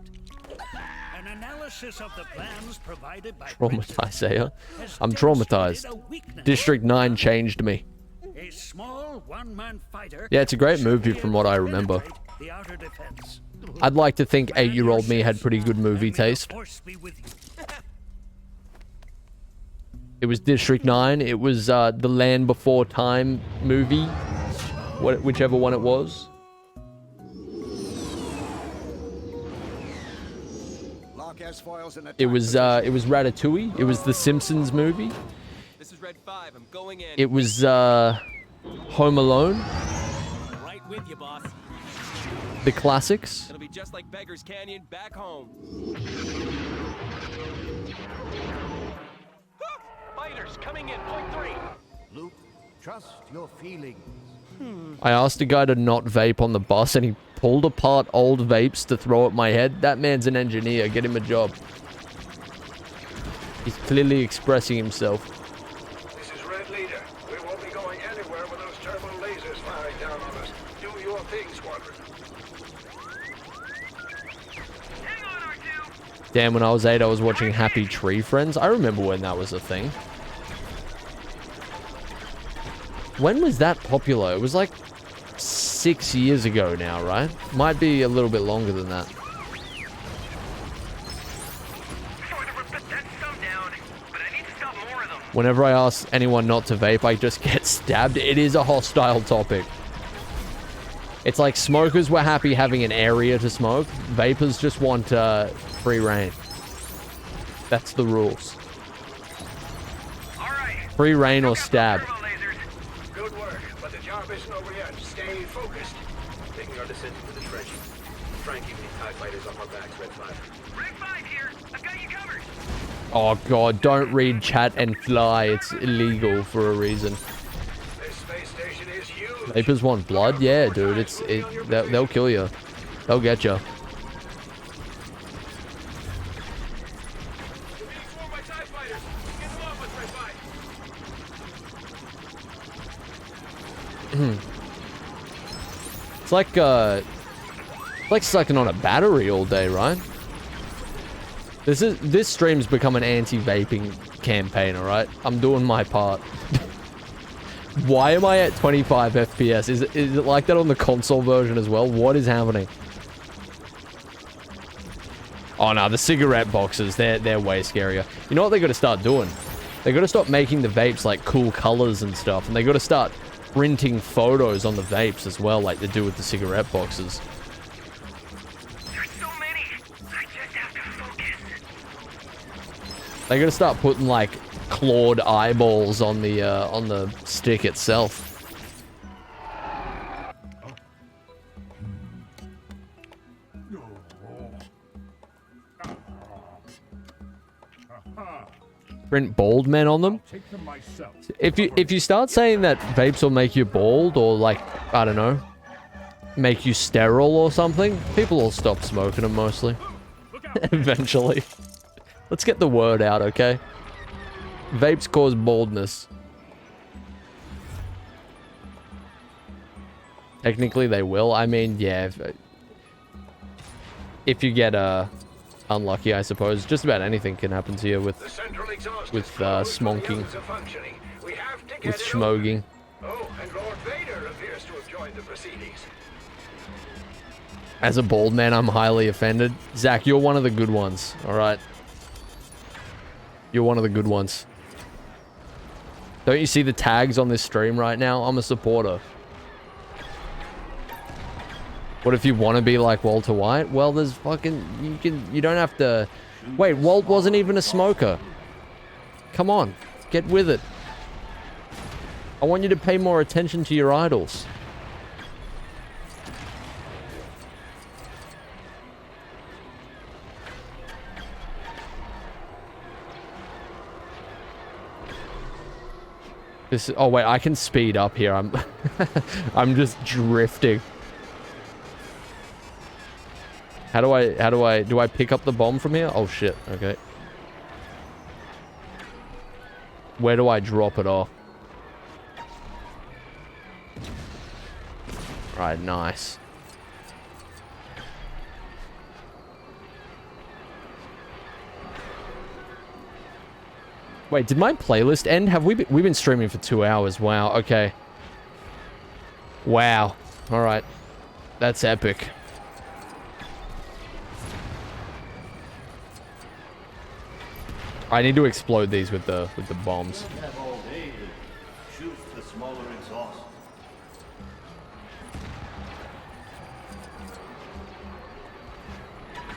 An analysis of the plans provided by Eyezayar. I'm traumatized. District 9 changed me. A small one-man fighter. Yeah, it's a great movie from what I remember. I'd like to think 8-year-old me had pretty good movie taste. It was District 9. It was the Land Before Time movie. Whichever one it was. It was Ratatouille. It was the Simpsons movie. This is Red 5. I'm going in. It was Home Alone. Right with you, boss. The classics. It'll be just like Beggar's Canyon back home. Fighters coming in, point 3. Luke, trust your feelings. I asked a guy to not vape on the bus, and he pulled apart old vapes to throw at my head. That man's an engineer. Get him a job. He's clearly expressing himself. This is Red Leader. We won't be going anywhere with those turbo lasers firing down on us. Do your thing, Squadron. Hang on, R2. Damn, when I was 8, I was watching Happy Tree Friends. I remember when that was a thing. When was that popular? It was like 6 years ago now, right? Might be a little bit longer than that. Whenever I ask anyone not to vape, I just get stabbed. It is a hostile topic. It's like smokers were happy having an area to smoke. Vapors just want free reign. That's the rules. Free reign or stab. Good work, but the job isn't over yet. Stay focused. Making our descent into the trench. Try and keep these TIE fighters on our backs, Red 5. Red 5 here. I've got you covered. Oh god, don't read chat and fly. It's illegal for a reason. This space station is huge. Vapors want blood? Yeah, dude. They'll kill you. They'll get you. It's like sucking on a battery all day, right? This stream's become an anti-vaping campaign, alright? I'm doing my part. Why am I at 25 FPS? Is it like that on the console version as well? What is happening? Oh no, the cigarette boxes, they're way scarier. You know what they gotta start doing? They gotta stop making the vapes like cool colors and stuff, and they gotta start printing photos on the vapes as well, like they do with the cigarette boxes. They gotta start putting like clawed eyeballs on the stick itself. Print bald men on them. If you start saying that vapes will make you bald or like, I don't know, make you sterile or something, people will stop smoking them mostly. Eventually. Let's get the word out, okay? Vapes cause baldness. Technically they will. I mean, yeah. If you get unlucky, I suppose. Just about anything can happen to you with smonking. With schmogging. Oh, and Lord Vader appears to have joined the proceedings. As a bald man, I'm highly offended. Zach, you're one of the good ones, alright? You're one of the good ones. Don't you see the tags on this stream right now? I'm a supporter. What if you want to be like Walter White? Well, there's fucking... You don't have to... Wait, Walt wasn't even a smoker. Come on. Get with it. I want you to pay more attention to your idols. Oh wait, I can speed up here. I'm just drifting. Do I pick up the bomb from here? Oh shit, okay. Where do I drop it off? Right, nice. Wait, did my playlist end? Have we've been streaming for 2 hours? Wow, okay. Wow. Alright. That's epic. I need to explode these with the bombs.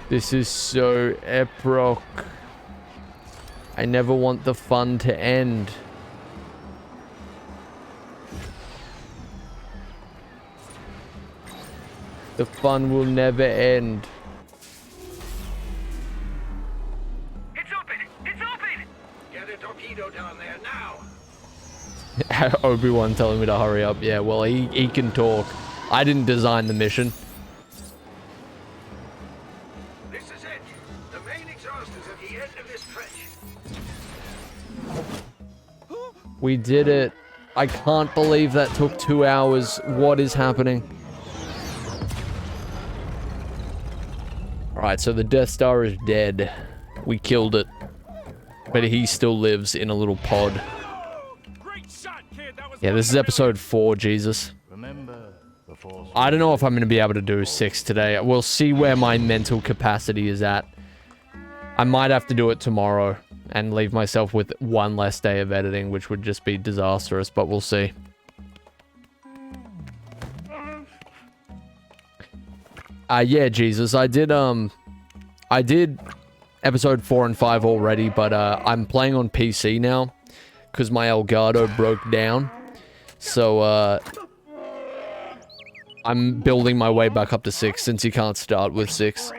This is so epic. I never want the fun to end. The fun will never end. It's open! It's open! Get a torpedo down there now! Obi-Wan telling me to hurry up. Yeah, well, he can talk. I didn't design the mission. This is it. The main exhaust is at the end of this trench. We did it. I can't believe that took 2 hours. What is happening? Alright, so the Death Star is dead. We killed it. But he still lives in a little pod. Yeah, this is episode 4, Jesus. I don't know if I'm going to be able to do 6 today. We'll see where my mental capacity is at. I might have to do it tomorrow and leave myself with one less day of editing, which would just be disastrous, but we'll see. Yeah, Jesus, I did episode 4 and 5 already, but I'm playing on PC now because my Elgato broke down. So I'm building my way back up to 6 since you can't start with 6.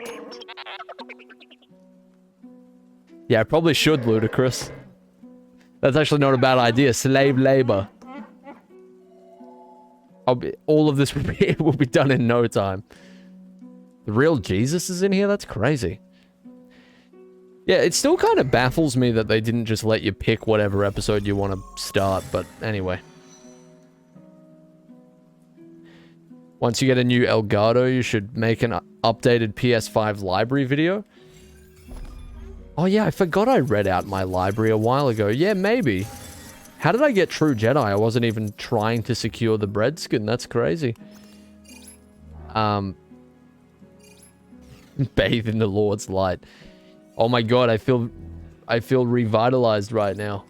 Yeah, I probably should, Ludicrous. That's actually not a bad idea. Slave labor. all of this will be done in no time. The real Jesus is in here? That's crazy. Yeah, it still kind of baffles me that they didn't just let you pick whatever episode you want to start, but anyway. Once you get a new Elgato, you should make an updated PS5 library video. Oh yeah, I forgot I read out my library a while ago. Yeah, maybe. How did I get True Jedi? I wasn't even trying to secure the breadskin. That's crazy. Bathe in the Lord's light. Oh my god, I feel revitalized right now.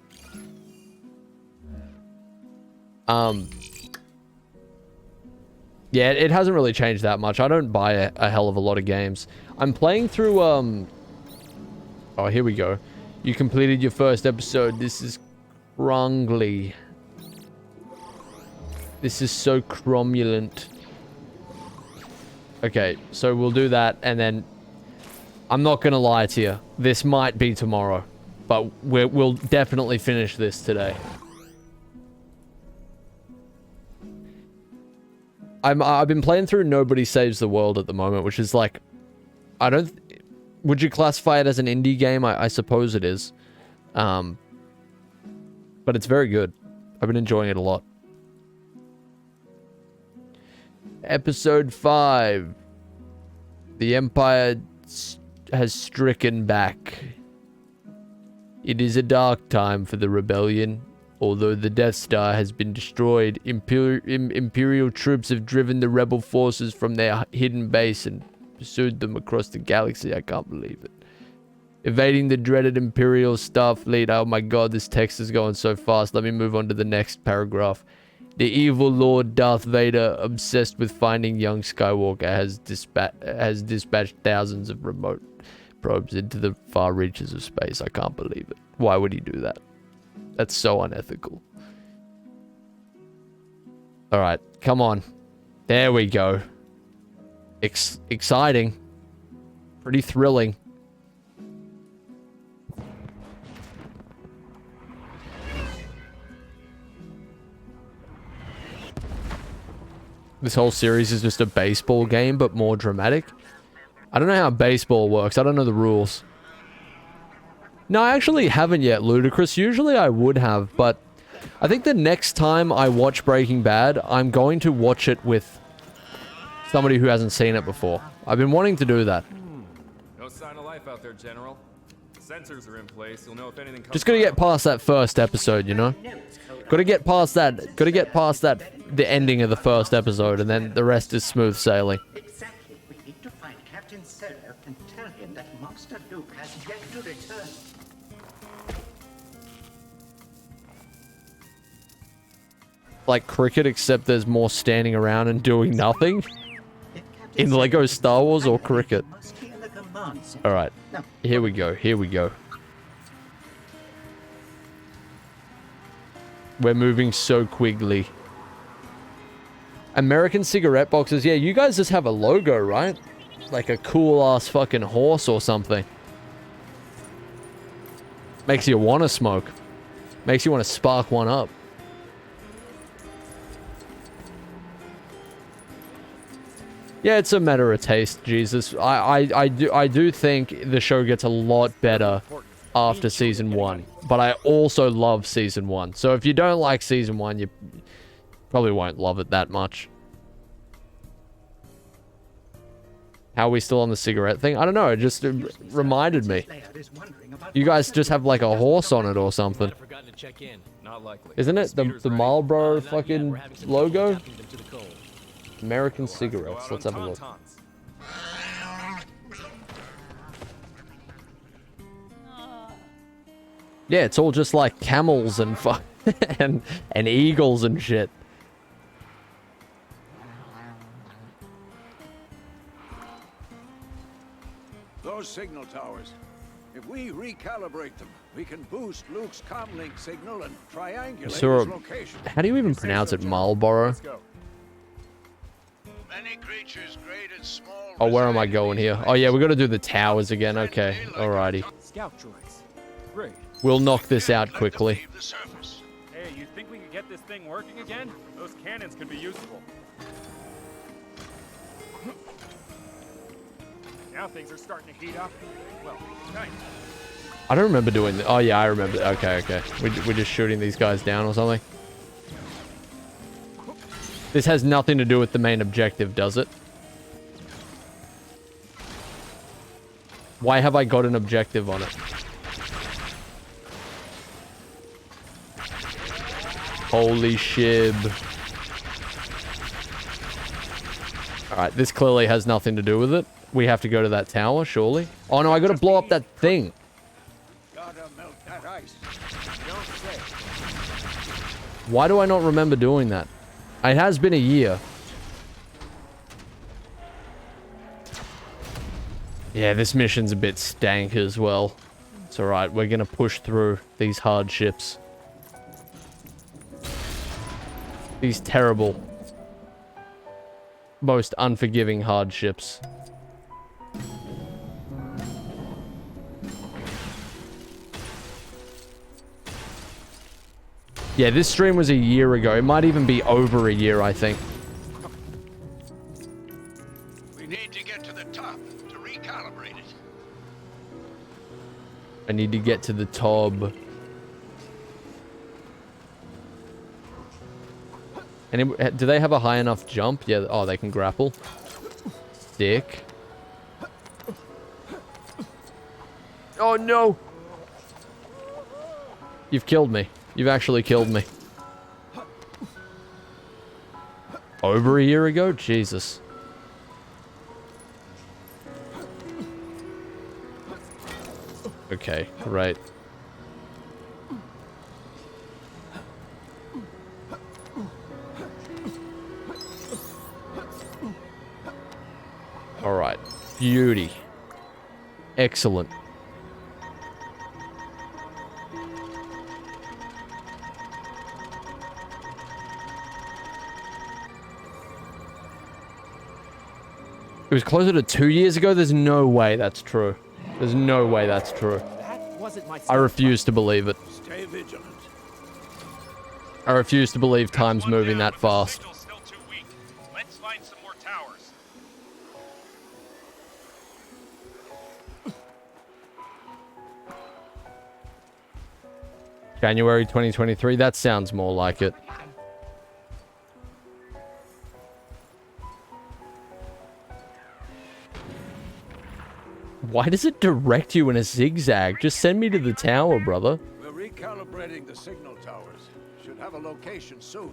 Yeah, it hasn't really changed that much. I don't buy a hell of a lot of games. I'm playing through, oh, here we go. You completed your first episode. This is wrongly. This is so cromulent. Okay, so we'll do that, and then... I'm not gonna lie to you. This might be tomorrow. But we'll definitely finish this today. I've been playing through Nobody Saves the World at the moment, which is like... Would you classify it as an indie game? I suppose it is. But it's very good. I've been enjoying it a lot. Episode 5. The Empire has stricken back. It is a dark time for the rebellion. Although the Death Star has been destroyed, Imperial troops have driven the rebel forces from their hidden base and pursued them across the galaxy. I can't believe it. Evading the dreaded Imperial Starfleet. Oh my god, this text is going so fast. Let me move on to the next paragraph. The evil Lord Darth Vader, obsessed with finding young Skywalker, has dispatched thousands of remote probes into the far reaches of space. I can't believe it. Why would he do that? That's so unethical. Alright, come on. There we go. Exciting. Pretty thrilling. This whole series is just a baseball game, but more dramatic. I don't know how baseball works. I don't know the rules. No, I actually haven't yet, Ludicrous. Usually I would have, but I think the next time I watch Breaking Bad, I'm going to watch it with somebody who hasn't seen it before. I've been wanting to do that. No sign of life out there, General. Sensors are in place. You'll know if anything comes. Just gotta get past that first episode, you know? Gotta get past that. Gotta get past that. The ending of the first episode, and then the rest is smooth sailing. Exactly. We need to find Captain Solo and tell him that Master Luke has yet to return. Like cricket, except there's more standing around and doing nothing. In Lego Star Wars or cricket. Alright. Here we go. Here we go. We're moving so quickly. American cigarette boxes. Yeah, you guys just have a logo, right? Like a cool-ass fucking horse or something. Makes you want to smoke. Makes you want to spark one up. Yeah, it's a matter of taste, Jesus. I do think the show gets a lot better after season 1. But I also love season 1. So if you don't like season 1, you probably won't love it that much. How are we still on the cigarette thing? I don't know, it just reminded me. You guys just have like a horse on it or something. Isn't it? The Marlboro fucking logo? American cigarettes. Let's have a look. Yeah, it's all just like camels and and eagles and shit. Those signal towers. If we recalibrate them, we can boost Luke's comlink signal and triangulate his So, location. how do you even pronounce it? Marlboro? Many creatures, great and small. Oh, where am I going here? Oh yeah, we got to do the towers again. Okay, alrighty. Scout droids. Great. We'll knock this out quickly. Hey, you think we could get this thing working again? Those cannons could be useful. Now things are starting to heat up. Well, nice. I don't remember doing that. Oh, yeah, I remember. Okay, okay. We're just shooting these guys down or something. This has nothing to do with the main objective, does it? Why have I got an objective on it? Holy shib. Alright, this clearly has nothing to do with it. We have to go to that tower, surely. Oh no, I gotta blow up that thing. Gotta melt that ice. Why do I not remember doing that? It has been a year. Yeah, this mission's a bit stank as well. It's alright, we're gonna push through these hardships. These terrible, most unforgiving hardships. Yeah, this stream was a year ago. It might even be over a year, I think. We need to get to the top to recalibrate it. I need to get to the top. And do they have a high enough jump? Yeah. Oh, they can grapple. Sick. Oh, no. You've killed me. You've actually killed me. Over a year ago? Jesus. Okay, right. Alright. Beauty. Excellent. It was closer to 2 years ago? There's no way that's true. There's no way that's true. I refuse to believe it. Stay vigilant. I refuse to believe time's moving that fast. Still too weak. Let's find some more towers. January 2023? That sounds more like it. Why does it direct you in a zigzag? Just send me to the tower, brother. We're recalibrating the signal towers. Should have a location soon.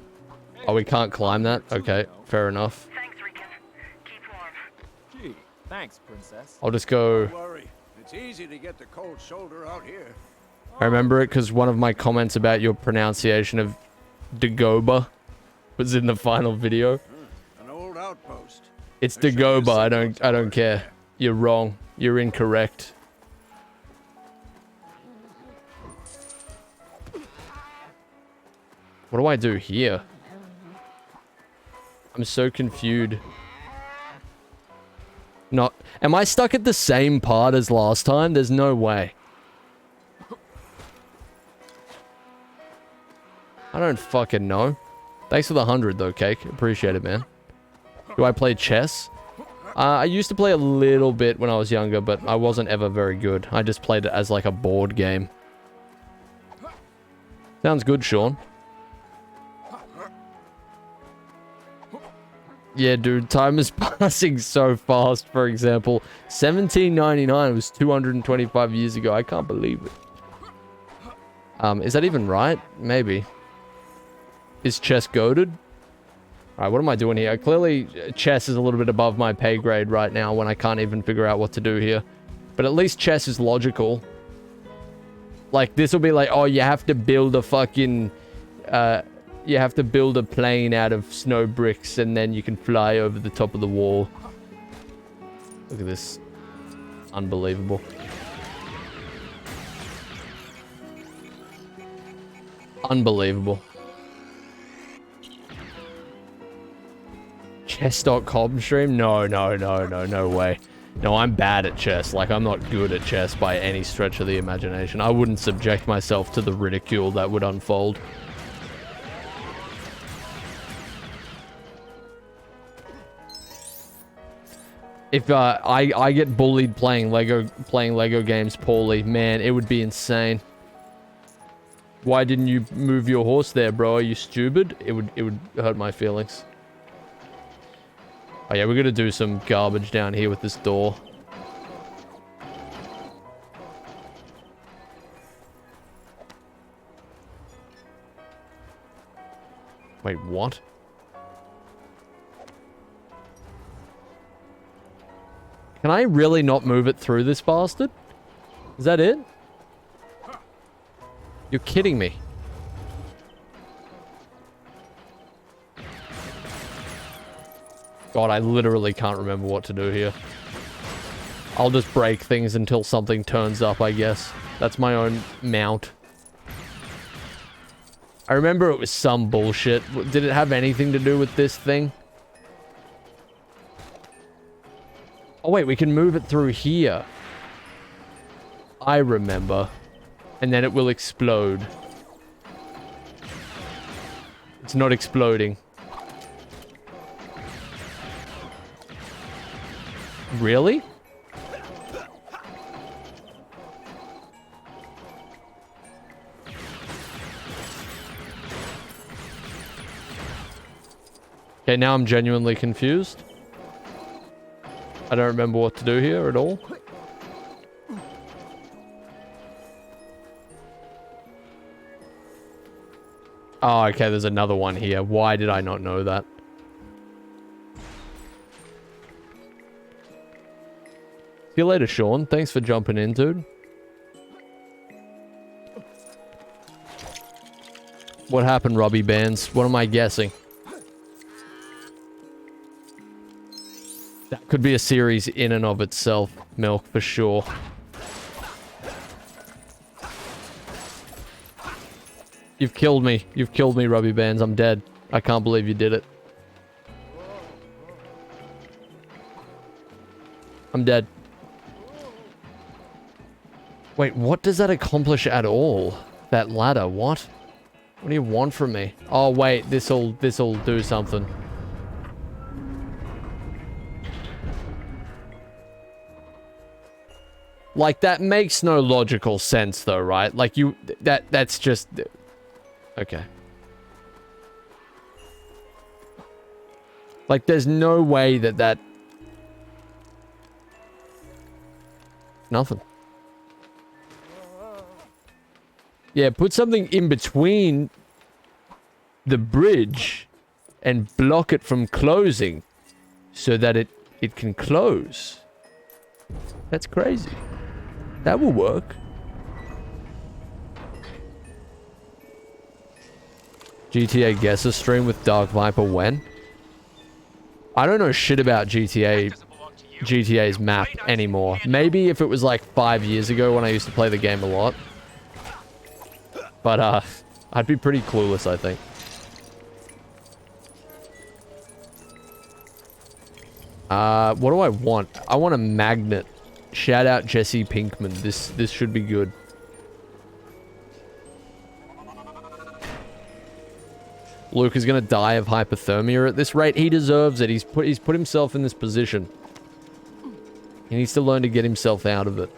Oh, we can't climb that? Okay, fair enough. Gee, thanks, princess. I'll just go... Don't worry. It's easy to get the cold shoulder out here. I remember it because one of my comments about your pronunciation of Dagobah was in the final video. An old outpost. It's Dagobah. I don't care. You're wrong. You're incorrect. What do I do here? I'm so confused. Not... Am I stuck at the same part as last time? There's no way. I don't fucking know. Thanks for the 100 though, Cake. Appreciate it, man. Do I play chess? I used to play a little bit when I was younger, but I wasn't ever very good. I just played it as like a board game. Sounds good, Sean. Yeah, dude, time is passing so fast. For example, 1799 was 225 years ago. I can't believe it. Is that even right? Maybe. Is chess goated? Alright, what am I doing here? Clearly, chess is a little bit above my pay grade right now when I can't even figure out what to do here. But at least chess is logical. Like, this will be like, oh, you have to build a fucking... you have to build a plane out of snow bricks and then you can fly over the top of the wall. Look at this. Unbelievable. Unbelievable. Chess.com stream? No way. No, I'm bad at chess. Like, I'm not good at chess by any stretch of the imagination. I wouldn't subject myself to the ridicule that would unfold. If I get bullied playing Lego games poorly, man, it would be insane. Why didn't you move your horse there, bro? Are you stupid? It would hurt my feelings. Oh yeah, we're gonna do some garbage down here with this door. Wait, what? Can I really not move it through this bastard? Is that it? You're kidding me. God, I literally can't remember what to do here. I'll just break things until something turns up, I guess. That's my own mount. I remember it was some bullshit. Did it have anything to do with this thing? Oh wait, we can move it through here. I remember. And then it will explode. It's not exploding. Really? Okay, now I'm genuinely confused. I don't remember what to do here at all. Oh, okay, there's another one here. Why did I not know that? See you later, Sean. Thanks for jumping in, dude. What happened, Robbie Bands? What am I guessing? That could be a series in and of itself, Milk, for sure. You've killed me. You've killed me, Robbie Bands. I'm dead. I can't believe you did it. I'm dead. Wait, what does that accomplish at all? That ladder, what? What do you want from me? Oh, wait, this'll do something. Like, that makes no logical sense, though, right? Like, that's just... Okay. Like, there's no way that... Nothing. Yeah, put something in between the bridge and block it from closing so that it can close. That's crazy. That will work. GTA Guesser stream with Dark Viper when? I don't know shit about GTA's map anymore. Maybe if it was like 5 years ago when I used to play the game a lot. But I'd be pretty clueless, I think. What do I want? I want a magnet. Shout out Jesse Pinkman. This should be good. Luke is gonna die of hypothermia at this rate. He deserves it. He's put himself in this position. He needs to learn to get himself out of it.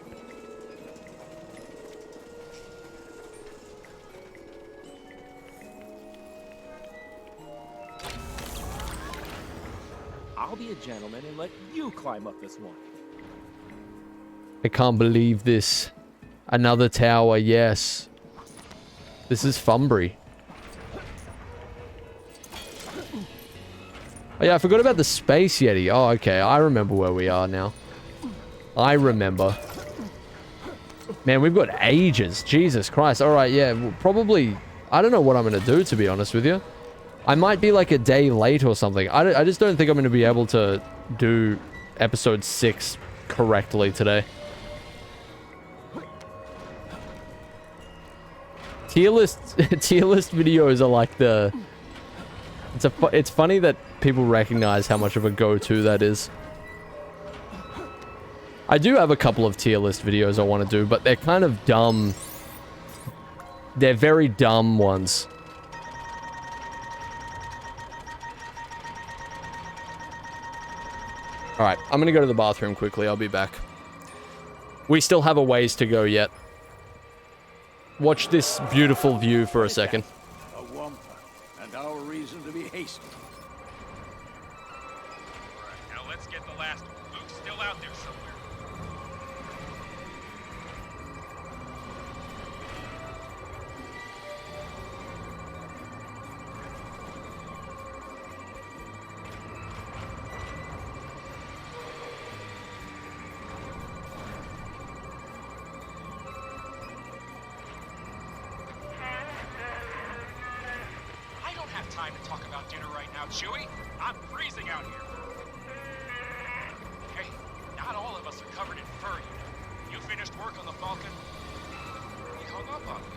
I'll be a gentleman and let you climb up this one. I can't believe this. Another tower, yes. This is Funbury. Oh yeah, I forgot about the Space Yeti. Oh, okay. I remember where we are now. I remember. Man, we've got ages. Jesus Christ. Alright, yeah. We'll probably... I don't know what I'm going to do, to be honest with you. I might be like a day late or something. I just don't think I'm going to be able to do episode 6 correctly today. Tier list videos are like the... It's funny that people recognize how much of a go-to that is. I do have a couple of tier list videos I want to do, but they're kind of dumb. They're very dumb ones. Alright, I'm gonna go to the bathroom quickly. I'll be back. We still have a ways to go yet. Watch this beautiful view for a second. A wampa, and our reason to be hasty. Now let's get the last one. Luke's still out there somewhere. I don't have time to talk about dinner right now, Chewie. I'm freezing out here. Hey, not all of us are covered in fur, you know. You finished work on the Falcon? He hung up on me.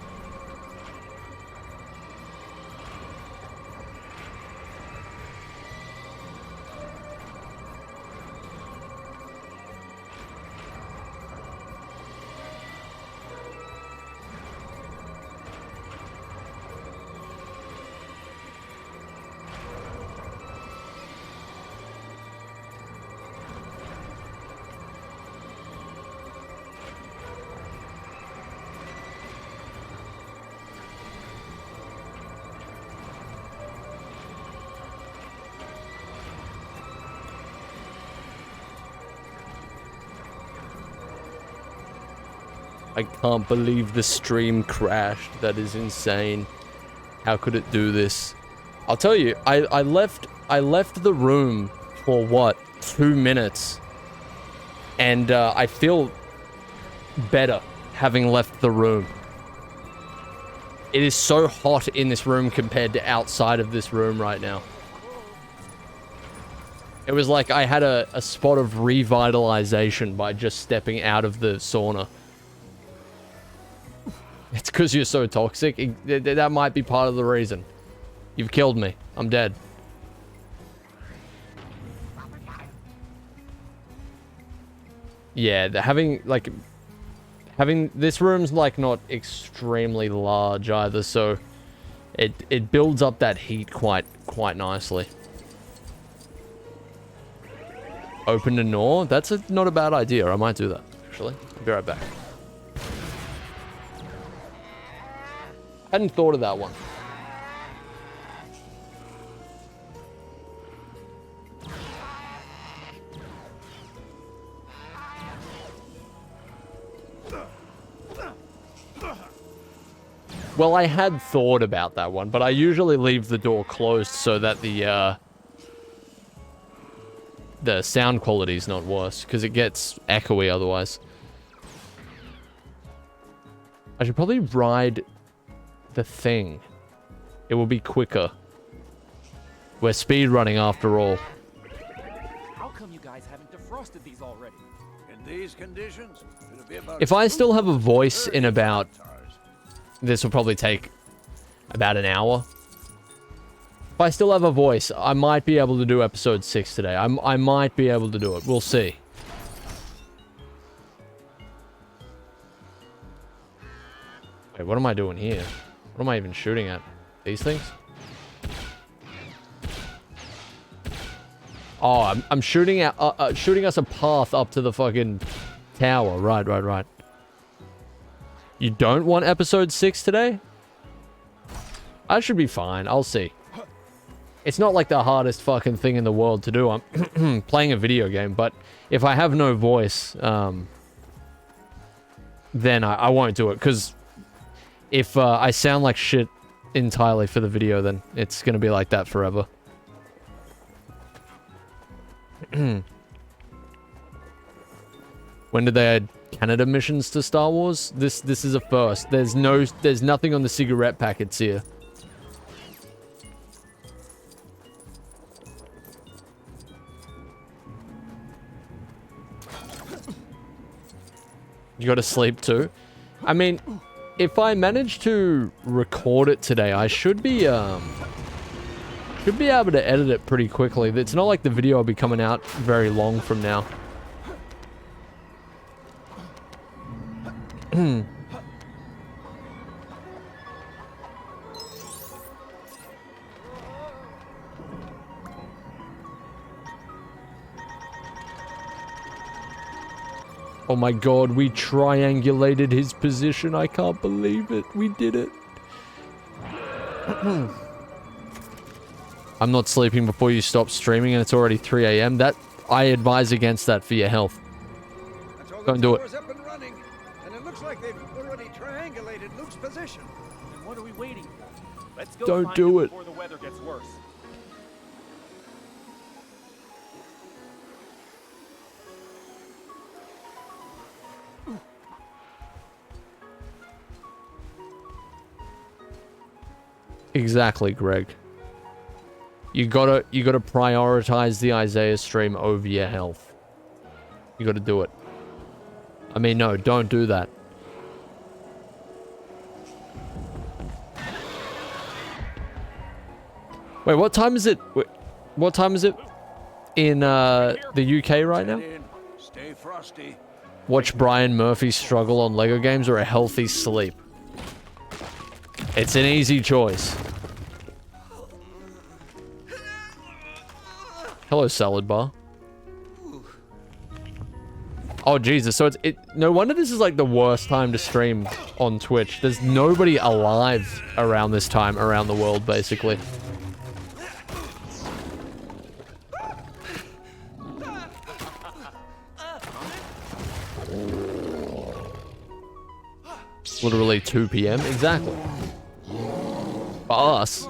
I can't believe the stream crashed. That is insane. How could it do this? I'll tell you, I left the room for what, 2 minutes, and I feel better having left the room. It is so hot in this room compared to outside of this room right now. It was like I had a spot of revitalization by just stepping out of the sauna. It's because you're so toxic. That might be part of the reason. You've killed me. I'm dead. Yeah, having this room's like not extremely large either, so it builds up that heat quite nicely. Open the door? That's not a bad idea. I might do that, actually. I'll be right back. Hadn't thought of that one. Well, I had thought about that one, but I usually leave the door closed so that the sound quality is not worse, because it gets echoey otherwise. I should probably ride the thing. It will be quicker. We're speed running after all. How come you guys haven't defrosted these already? In these conditions, it'll be about If I still have a voice in about... This will probably take about an hour. If I still have a voice, I might be able to do episode 6 today. I might be able to do it. We'll see. Wait, what am I doing here? What am I even shooting at? These things? Oh, I'm shooting at shooting us a path up to the fucking tower. Right. You don't want episode 6 today? I should be fine. I'll see. It's not like the hardest fucking thing in the world to do. I'm playing a video game, but if I have no voice, then I won't do it, because if I sound like shit entirely for the video, then it's going to be like that forever. When did they add Canada missions to Star Wars? This is a first. There's nothing on the cigarette packets here. You gotta sleep too? I mean, if I manage to record it today, I should be able to edit it pretty quickly. It's not like the video will be coming out very long from now. Oh my god, we triangulated his position. I can't believe it. We did it. I'm not sleeping before you stop streaming and it's already 3 a.m. I advise against that for your health. Don't do it. Up and running, and it looks like they've already triangulated Luke's position. Then what are we waiting for? Let's go Don't find do him it. before the weather gets worse. Exactly, Greg. You gotta prioritize the Eyezayar stream over your health. You gotta do it. I mean, no, don't do that. Wait, what time is it? Wait, what time is it in the UK right now? Stay frosty. Watch Brian Murphy struggle on Lego games or a healthy sleep? It's an easy choice. Hello, salad bar. Oh, Jesus. So no wonder this is like the worst time to stream on Twitch. There's nobody alive around this time around the world, basically. Literally 2 p.m. Exactly. For us.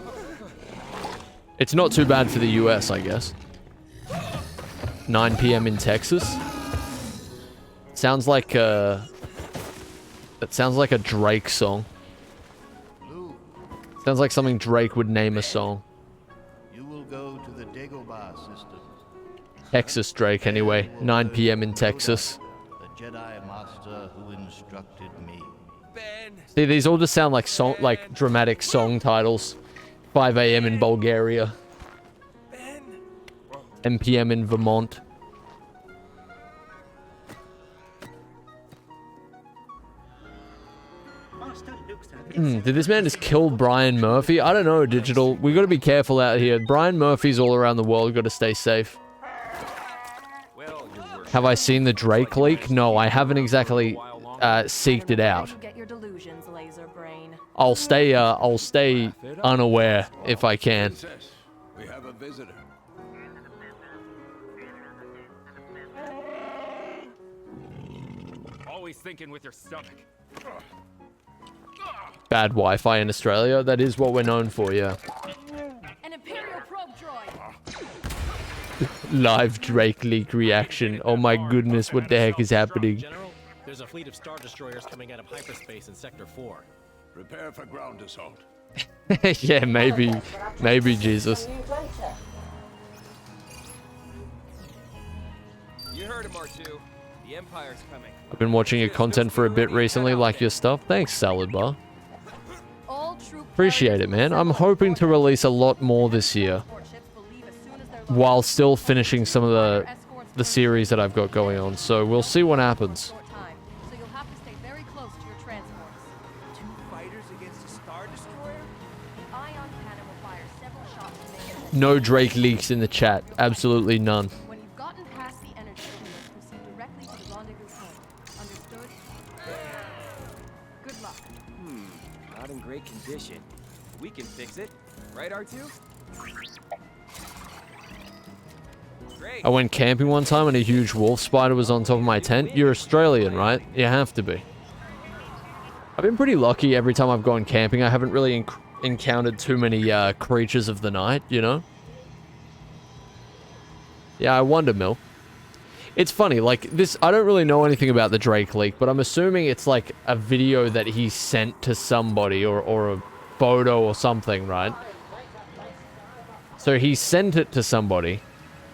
It's not too bad for the US, I guess. 9 p.m. in Texas. Sounds like that sounds like a Drake song. Sounds like something Drake would name a song. You will go to the Dagobah system. Texas Drake, anyway. 9 p.m. in Texas. The Jedi Master who instructed me. See, these all just sound like dramatic song titles. 5 a.m. in Bulgaria. 10 p.m. in Vermont. Did this man just kill Brian Murphy? I don't know, Digital. We gotta be careful out here. Brian Murphy's all around the world. Gotta stay safe. Have I seen the Drake leak? No, I haven't exactly seeked it out. I'll stay unaware if I can. We have a visitor. Always thinking with your stomach. Bad Wi-Fi in Australia. That is what we're known for, yeah. An Imperial probe droid. Live Drake leak reaction. Oh my goodness, what the heck is happening? General, there's a fleet of Star Destroyers coming out of hyperspace in Sector 4. Prepare for ground assault. Yeah, maybe, Jesus. You heard him, R2. The Empire's coming. I've been watching your content for a bit recently, like your stuff. Thanks, Salad Bar. Appreciate it, man. I'm hoping to release a lot more this year, while still finishing some of the series that I've got going on. So we'll see what happens. No Drake leaks in the chat. Absolutely none. When you've gotten past the energy chambers, proceed directly to the rendezvous point. Understood? Good luck. Not in great condition. We can fix it. Right, R2? Great. I went camping one time and a huge wolf spider was on top of my tent. You're Australian, right? You have to be. I've been pretty lucky every time I've gone camping. I haven't really encountered too many creatures of the night, you know? Yeah, I wonder, Mill. It's funny, like, this, I don't really know anything about the Drake leak, but I'm assuming it's like a video that he sent to somebody or a photo or something, right? So he sent it to somebody,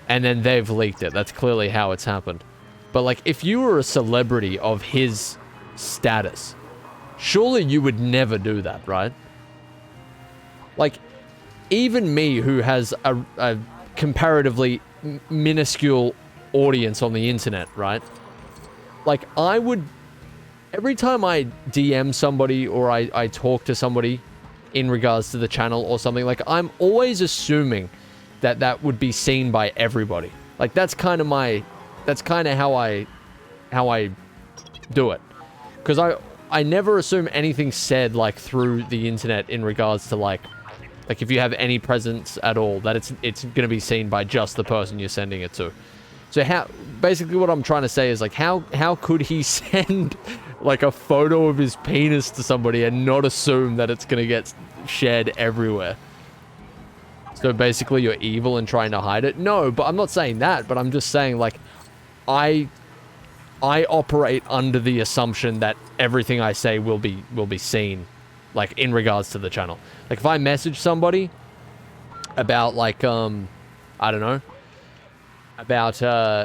and then they've leaked it. That's clearly how it's happened. But, like, if you were a celebrity of his status, surely you would never do that, right? Like, even me, who has a comparatively minuscule audience on the internet, right? Like, I would... Every time I DM somebody or I talk to somebody in regards to the channel or something, like, I'm always assuming that that would be seen by everybody. Like, that's kind of my... That's kind of how I do it. Because I never assume anything said, like, through the internet in regards to, like if you have any presence at all, that it's going to be seen by just the person you're sending it to. So basically what I'm trying to say is, like, how could he send, like, a photo of his penis to somebody and not assume that it's going to get shared everywhere? So basically you're evil and trying to hide it? No, but I'm not saying that, but I'm just saying, like, I operate under the assumption that everything I say will be seen, like, in regards to the channel. Like, if I message somebody about, like, I don't know, about,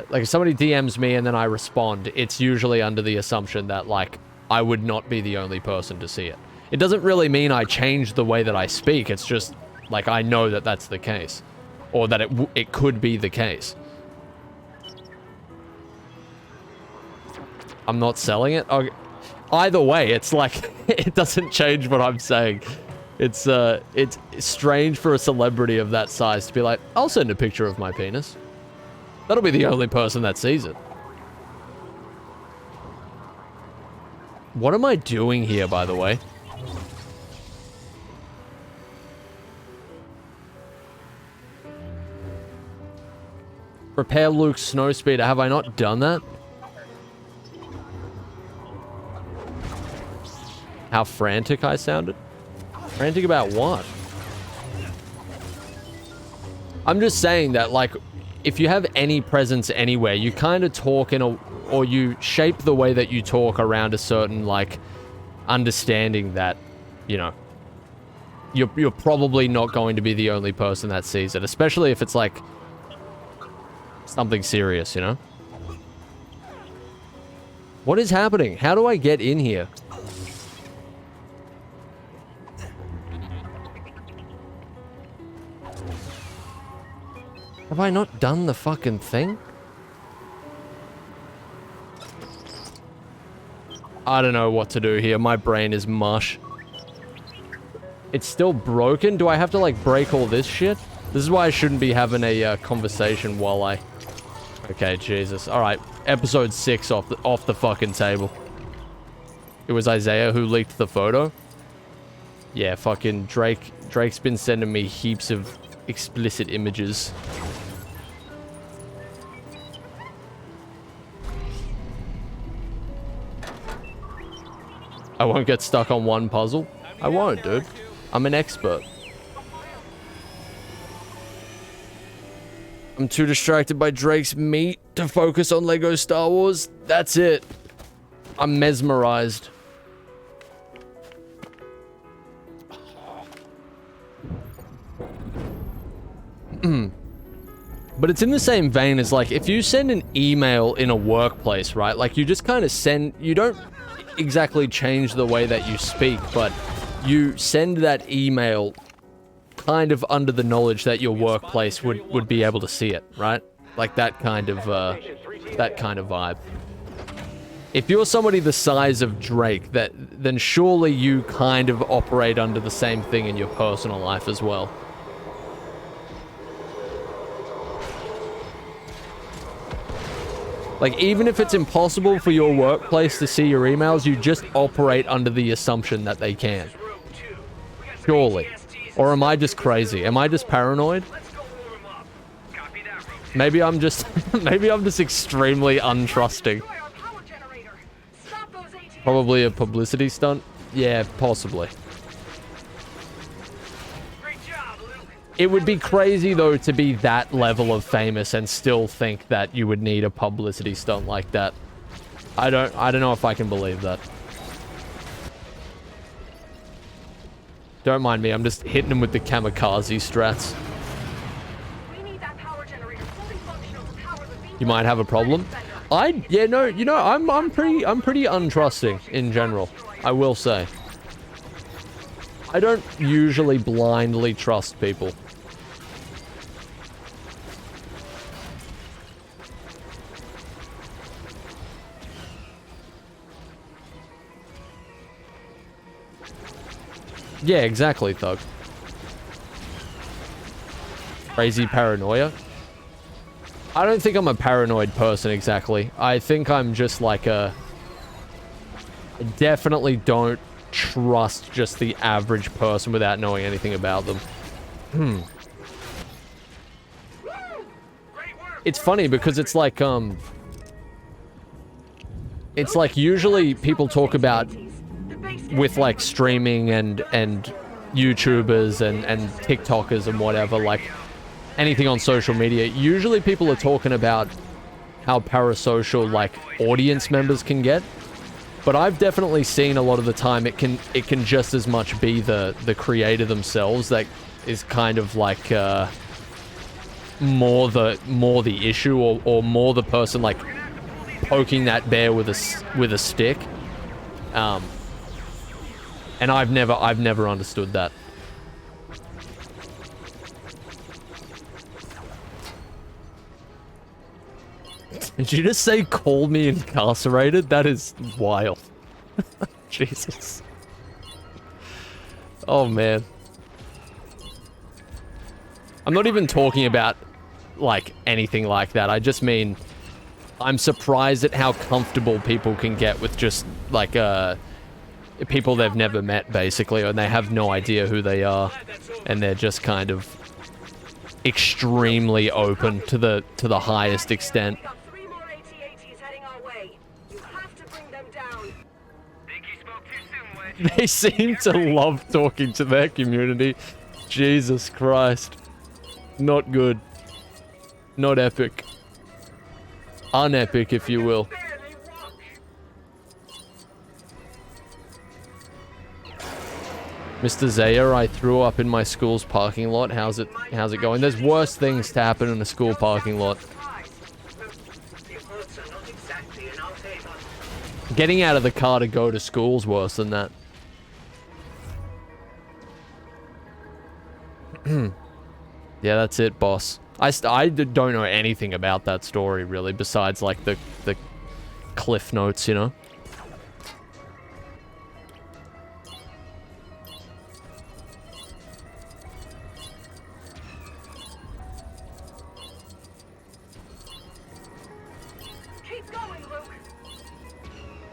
like, if somebody DMs me and then I respond, it's usually under the assumption that, like, I would not be the only person to see it. It doesn't really mean I change the way that I speak. It's just, like, I know that that's the case. Or that it could be the case. I'm not selling it? Okay. Either way, it's like, it doesn't change what I'm saying. It's strange for a celebrity of that size to be like, I'll send a picture of my penis. That'll be the only person that sees it. What am I doing here, by the way? Repair Luke's snow speeder. Have I not done that? How frantic I sounded? Frantic about what? I'm just saying that, like, if you have any presence anywhere, you kind of talk or you shape the way that you talk around a certain, like, understanding that, you know, you're probably not going to be the only person that sees it, especially if it's, like, something serious, you know? What is happening? How do I get in here? Have I not done the fucking thing? I don't know what to do here. My brain is mush. It's still broken? Do I have to, like, break all this shit? This is why I shouldn't be having a conversation while I... Okay, Jesus. Alright, episode 6 off the fucking table. It was Eyezayar who leaked the photo? Yeah, fucking Drake's been sending me heaps of explicit images. I won't get stuck on one puzzle. I won't, dude. I'm an expert. I'm too distracted by Drake's meat to focus on Lego Star Wars. That's it. I'm mesmerized. But it's in the same vein as, like, if you send an email in a workplace, right? Like, you just kind of send... You don't exactly change the way that you speak, but you send that email kind of under the knowledge that your workplace would be able to see it, right? Like that kind of vibe. If you're somebody the size of Drake, then surely you kind of operate under the same thing in your personal life as well. Like, even if it's impossible for your workplace to see your emails, you just operate under the assumption that they can. Surely. Or am I just crazy? Am I just paranoid? Maybe I'm just... maybe I'm just extremely untrusting. Probably a publicity stunt? Yeah, possibly. It would be crazy, though, to be that level of famous and still think that you would need a publicity stunt like that. I don't know if I can believe that. Don't mind me, I'm just hitting him with the kamikaze strats. You might have a problem. Yeah, no, you know, I'm pretty untrusting in general, I will say. I don't usually blindly trust people. Yeah, exactly, Thug. Crazy paranoia. I don't think I'm a paranoid person exactly. I think I'm just like a... definitely don't trust just the average person without knowing anything about them. It's funny because it's like usually people talk about with like streaming and YouTubers and TikTokers and whatever, like anything on social media, usually people are talking about how parasocial like audience members can get. But I've definitely seen a lot of the time it can just as much be the creator themselves that is kind of like more the issue or more the person like poking that bear with a stick. And I've never understood that. Did you just say call me incarcerated? That is wild. Jesus. Oh man. I'm not even talking about like anything like that. I just mean I'm surprised at how comfortable people can get with just like people they've never met basically, and they have no idea who they are, and they're just kind of extremely open to the highest extent. They seem to love talking to their community. Jesus Christ. Not good. Not epic. Unepic, if you will. Mr. Zayer, I threw up in my school's parking lot. How's it going? There's worse things to happen in a school parking lot. Getting out of the car to go to school's worse than that. Yeah, that's it, boss. I don't know anything about that story, really, besides, like, the cliff notes, you know?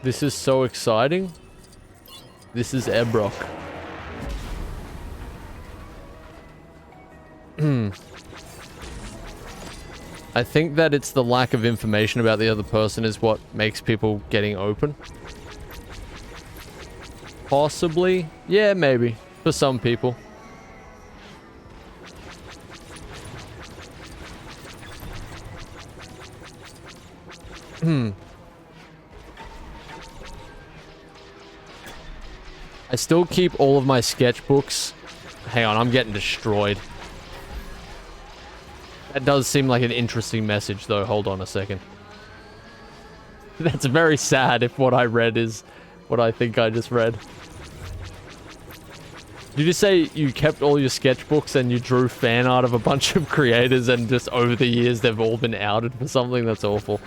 This is so exciting. This is Ebrock. I think that it's the lack of information about the other person is what makes people getting open. Possibly. Yeah, maybe. For some people. I still keep all of my sketchbooks. Hang on, I'm getting destroyed. That does seem like an interesting message, though. Hold on a second. That's very sad if what I read is what I think I just read. Did you just say you kept all your sketchbooks and you drew fan art of a bunch of creators and just over the years they've all been outed for something? That's awful.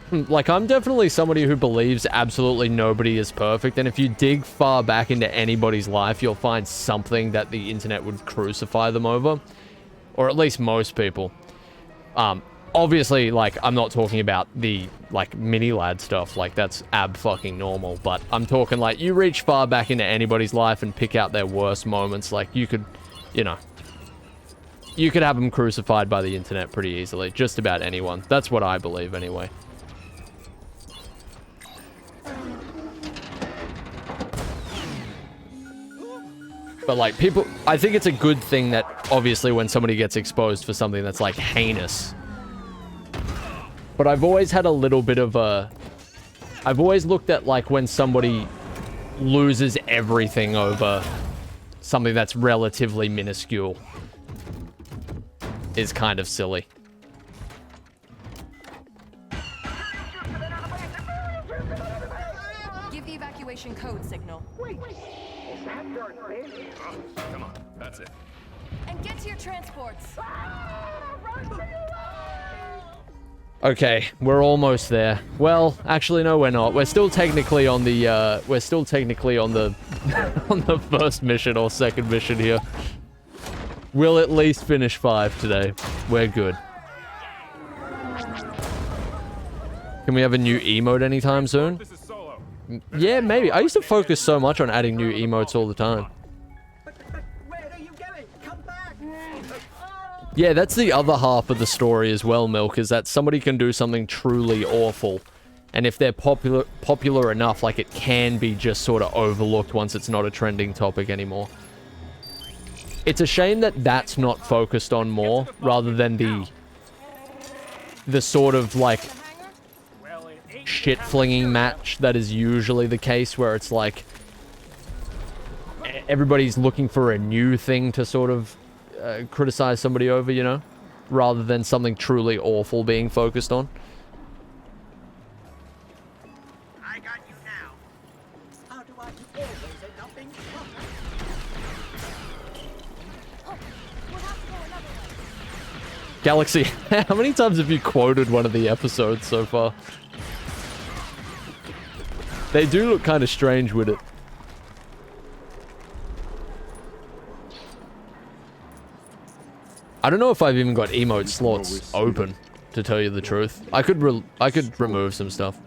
Like, I'm definitely somebody who believes absolutely nobody is perfect, and if you dig far back into anybody's life, you'll find something that the internet would crucify them over. Or at least most people. Obviously, like, I'm not talking about the, like, mini-lad stuff, like, that's ab-fucking-normal, but I'm talking, like, you reach far back into anybody's life and pick out their worst moments, like, you could, you know, you could have them crucified by the internet pretty easily. Just about anyone. That's what I believe, anyway. But, like, people... I think it's a good thing that, obviously, when somebody gets exposed for something that's, like, heinous. But I've always had a little bit of a... I've always looked at, like, when somebody loses everything over something that's relatively minuscule is kind of silly. Give the evacuation code signal. Wait, is that your thing? Oh, come on, that's it. And get to your transports. Okay, we're almost there. Well, actually, no, we're not. We're still technically on the, on the first mission or second mission here. We'll at least finish 5 today. We're good. Can we have a new emote anytime soon? Yeah, maybe. I used to focus so much on adding new emotes all the time. Yeah, that's the other half of the story as well, Milk, is that somebody can do something truly awful. And if they're popular enough, like, it can be just sort of overlooked once it's not a trending topic anymore. It's a shame that that's not focused on more, rather than the sort of, like, shit-flinging match that is usually the case, where it's like everybody's looking for a new thing to sort of criticize somebody over, you know, rather than something truly awful being focused on. I got you now. How do I always end up being Galaxy, how many times have you quoted one of the episodes so far? They do look kind of strange with it. I don't know if I've even got emote slots open, to tell you the truth. I could remove some stuff.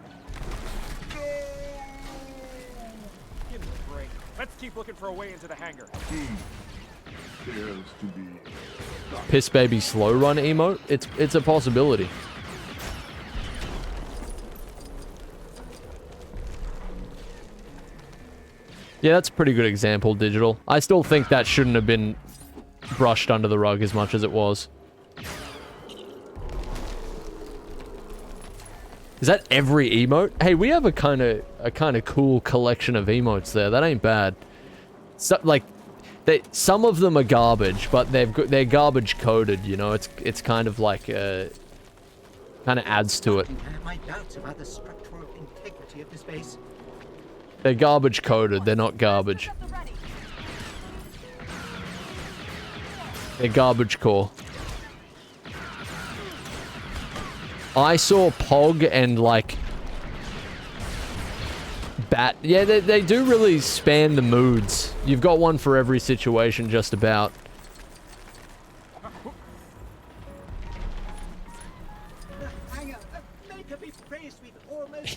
Give me a break. Let's keep looking for a way into the hangar. Piss baby slow run emote? It's a possibility. Yeah, that's a pretty good example, Digital. I still think that shouldn't have been brushed under the rug as much as it was. Is that every emote? Hey, we have a kind of cool collection of emotes there. That ain't bad. So, like, some of them are garbage, but they're garbage coded. You know, it's kind of like kind of adds to it. I have my doubts about the structural integrity of this base. They're garbage coded. They're not garbage. They're garbage core. I saw Pog and, like, Bat. Yeah, they do really span the moods. You've got one for every situation, just about.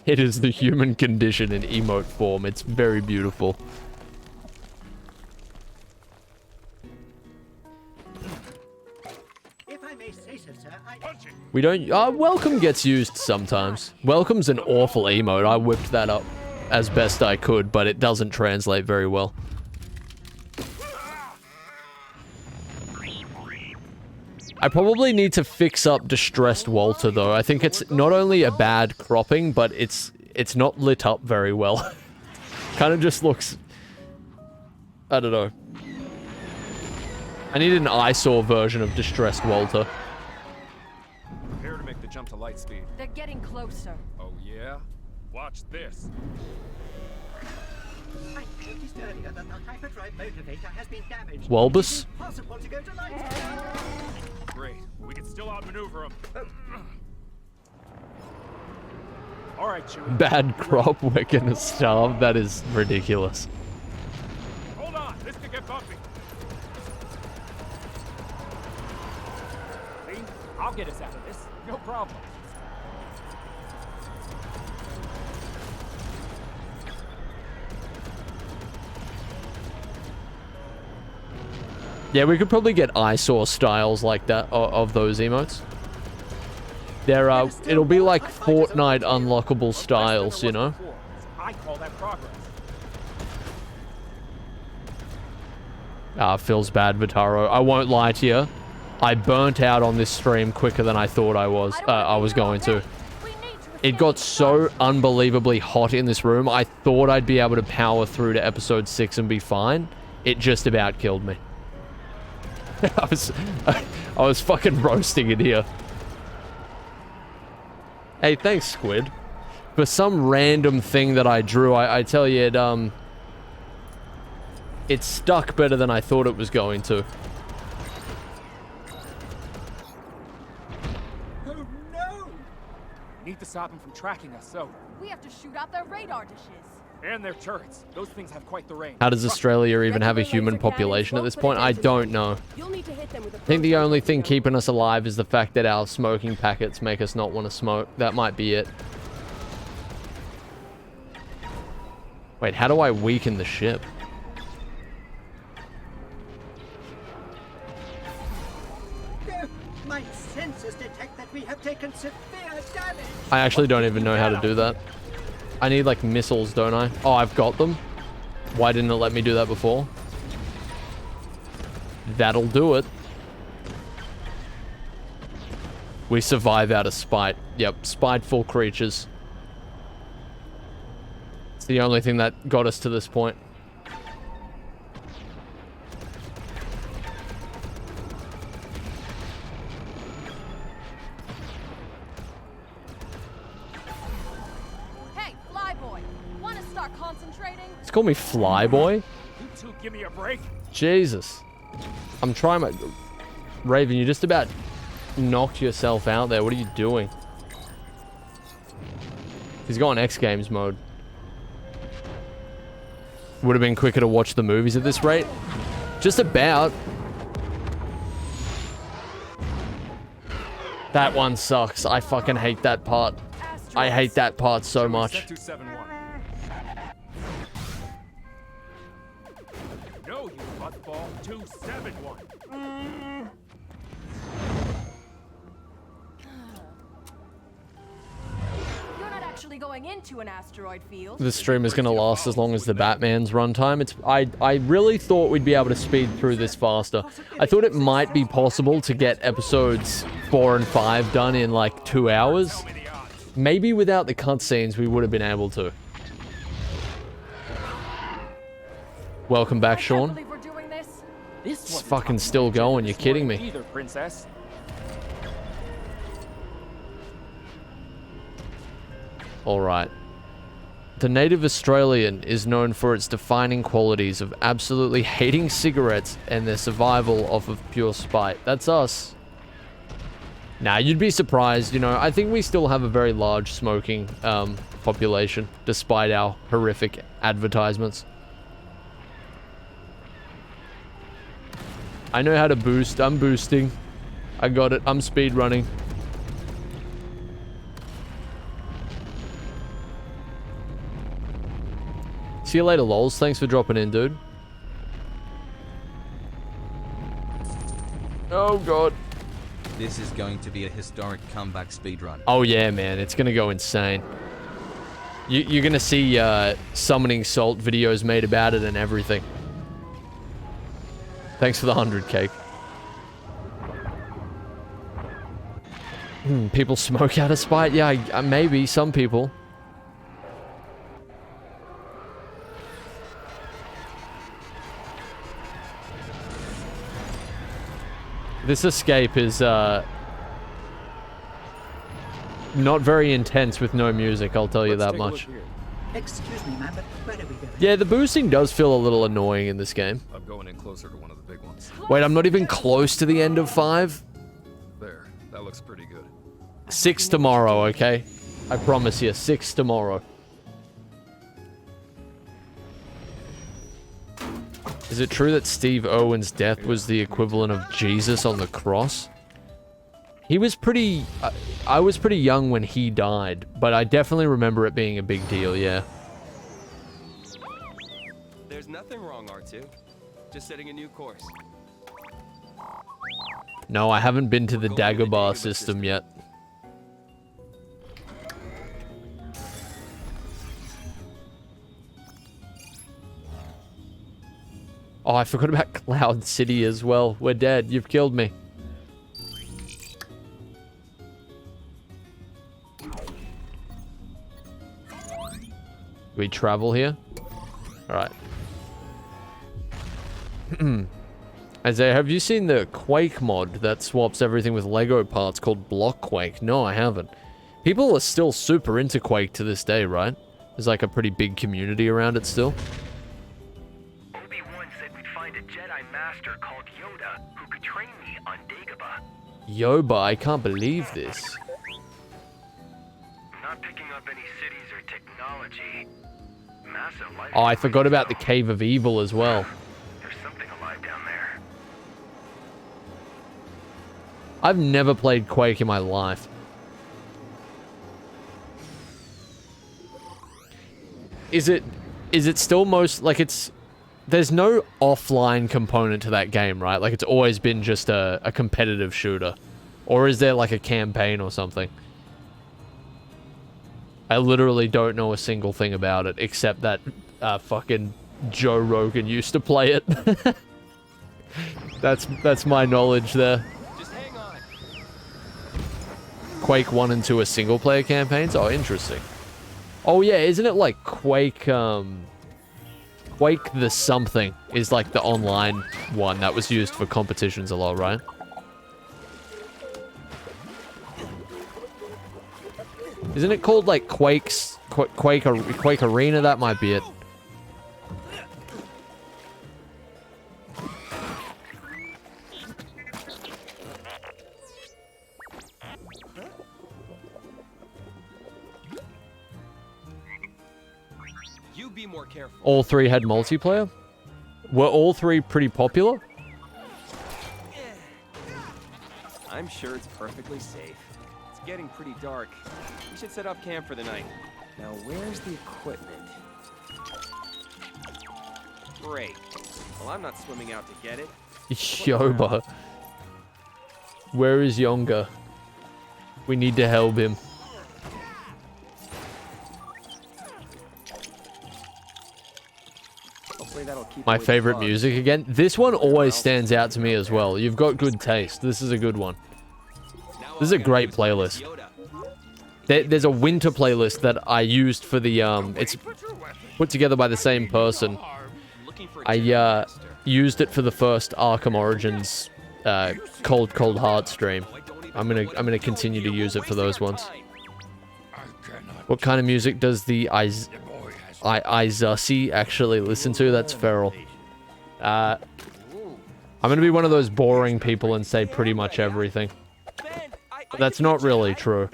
It is the human condition in emote form. It's very beautiful. If I may say so, sir, We don't... Welcome gets used sometimes. Welcome's an awful emote. I whipped that up as best I could, but it doesn't translate very well. I probably need to fix up Distressed Walter, though. I think it's not only a bad cropping, but it's not lit up very well. Kind of just looks... I don't know. I need an eyesore version of Distressed Walter. Prepare to make the jump to light speed. They're getting closer. Oh yeah? Watch this. I noticed earlier that the hyperdrive motivator has been damaged. Walbus? It's impossible to go to light. Great. We can still outmaneuver him. All right, Chewie. Bad crop, we're gonna starve. That is ridiculous. Hold on. This could get bumpy. See? I'll get us out of this. No problem. Yeah, we could probably get eyesore styles like that of those emotes. There are, it'll be like Fortnite unlockable styles, you know? I call that progress. Feels bad, Vitaro. I won't lie to you. I burnt out on this stream quicker than I thought I was going to. It got so unbelievably hot in this room, I thought I'd be able to power through to episode 6 and be fine. It just about killed me. I was fucking roasting it here. Hey, thanks, Squid. For some random thing that I drew, I tell you, it stuck better than I thought it was going to. Oh no! Need to stop him from tracking us, so... We have to shoot out their radar dishes. And their turrets. Those things have quite the range. How does Australia even have a human population at this point? I don't know. I think the only thing keeping us alive is the fact that our smoking packets make us not want to smoke. That might be it. Wait, how do I weaken the ship? My sensors detect that we have taken severe damage. I actually don't even know how to do that. I need like missiles, don't I? Oh, I've got them. Why didn't it let me do that before? That'll do it. We survive out of spite. Yep, spiteful creatures. It's the only thing that got us to this point. Hey, Flyboy, want to start concentrating? It's called me Flyboy. You two, give me a break. Jesus. I'm trying my... Raven, you just about knocked yourself out there. What are you doing? He's going X Games mode. Would have been quicker to watch the movies at this rate. Just about. That one sucks. I fucking hate that part. I hate that part so much. No, you buttball. 271. You're not actually going into an asteroid field. The stream is going to last as long as the Batman's runtime. I really thought we'd be able to speed through this faster. I thought it might be possible to get episodes 4 and 5 done in like 2 hours. Maybe without the cutscenes we would have been able to. Welcome back, Sean. It's fucking still going. You're kidding me. Either, princess. Alright. The native Australian is known for its defining qualities of absolutely hating cigarettes and their survival off of pure spite. That's us. Nah, you'd be surprised, you know, I think we still have a very large smoking population, despite our horrific advertisements. I know how to boost. I'm boosting. I got it. I'm speed running. See you later, lols. Thanks for dropping in, dude. Oh, God. This is going to be a historic comeback speedrun. Oh, yeah, man. It's going to go insane. You're going to see summoning salt videos made about it and everything. Thanks for the 100 cake. People smoke out of spite? Yeah, maybe. Some people. This escape is not very intense with no music, I'll tell you that much. Excuse me, man, but where are we going? Yeah, the boosting does feel a little annoying in this game. I'm going in closer to one of the big ones. Wait, I'm not even close to the end of 5? There, that looks pretty good. 6 tomorrow, okay? I promise you, 6 tomorrow. Is it true that Steve Irwin's death was the equivalent of Jesus on the cross? He was pretty... I was pretty young when he died, but I definitely remember it being a big deal, yeah. There's nothing wrong, R2. Just setting a new course. No, I haven't been to the Dagobah system yet. Oh, I forgot about Cloud City as well. We're dead. You've killed me. We travel here? Alright. Eyezayar, have you seen the Quake mod that swaps everything with Lego parts called Block Quake? No, I haven't. People are still super into Quake to this day, right? There's like a pretty big community around it still. Obi-Wan said we'd find a Jedi Master called Yoda who could train me on Dagobah. Yoba, I can't believe this. I'm not picking up any cities or technology. Oh, I forgot about the Cave of Evil as well. There's something alive down there. I've never played Quake in my life. Is it still most, like, there's no offline component to that game, right? Like, it's always been just a competitive shooter. Or is there, like, a campaign or something? I literally don't know a single thing about it, except that fucking Joe Rogan used to play it. That's my knowledge there. Just hang on. Quake 1 and 2 are single-player campaigns? Oh, interesting. Oh, yeah, isn't it like Quake the something is like the online one that was used for competitions a lot, right? Isn't it called like Quake Arena? That might be it. You be more careful. All three had multiplayer? Were all three pretty popular? I'm sure it's perfectly safe. It's getting pretty dark. We should set up camp for the night. Now, where's the equipment? Great. Well, I'm not swimming out to get it. Yoba. Where is Yonga? We need to help him. Hopefully that'll keep My away the favorite bugs. music again. This one always stands out to me as well. You've got good taste. This is a good one. This is a great playlist. There's a winter playlist that I used for the, it's put together by the same person. I, used it for the first Arkham Origins, Cold Heart stream. I'm gonna continue to use it for those ones. What kind of music does the Eyezayar actually listen to? That's feral. I'm gonna be one of those boring people and say pretty much everything. But that's not really true.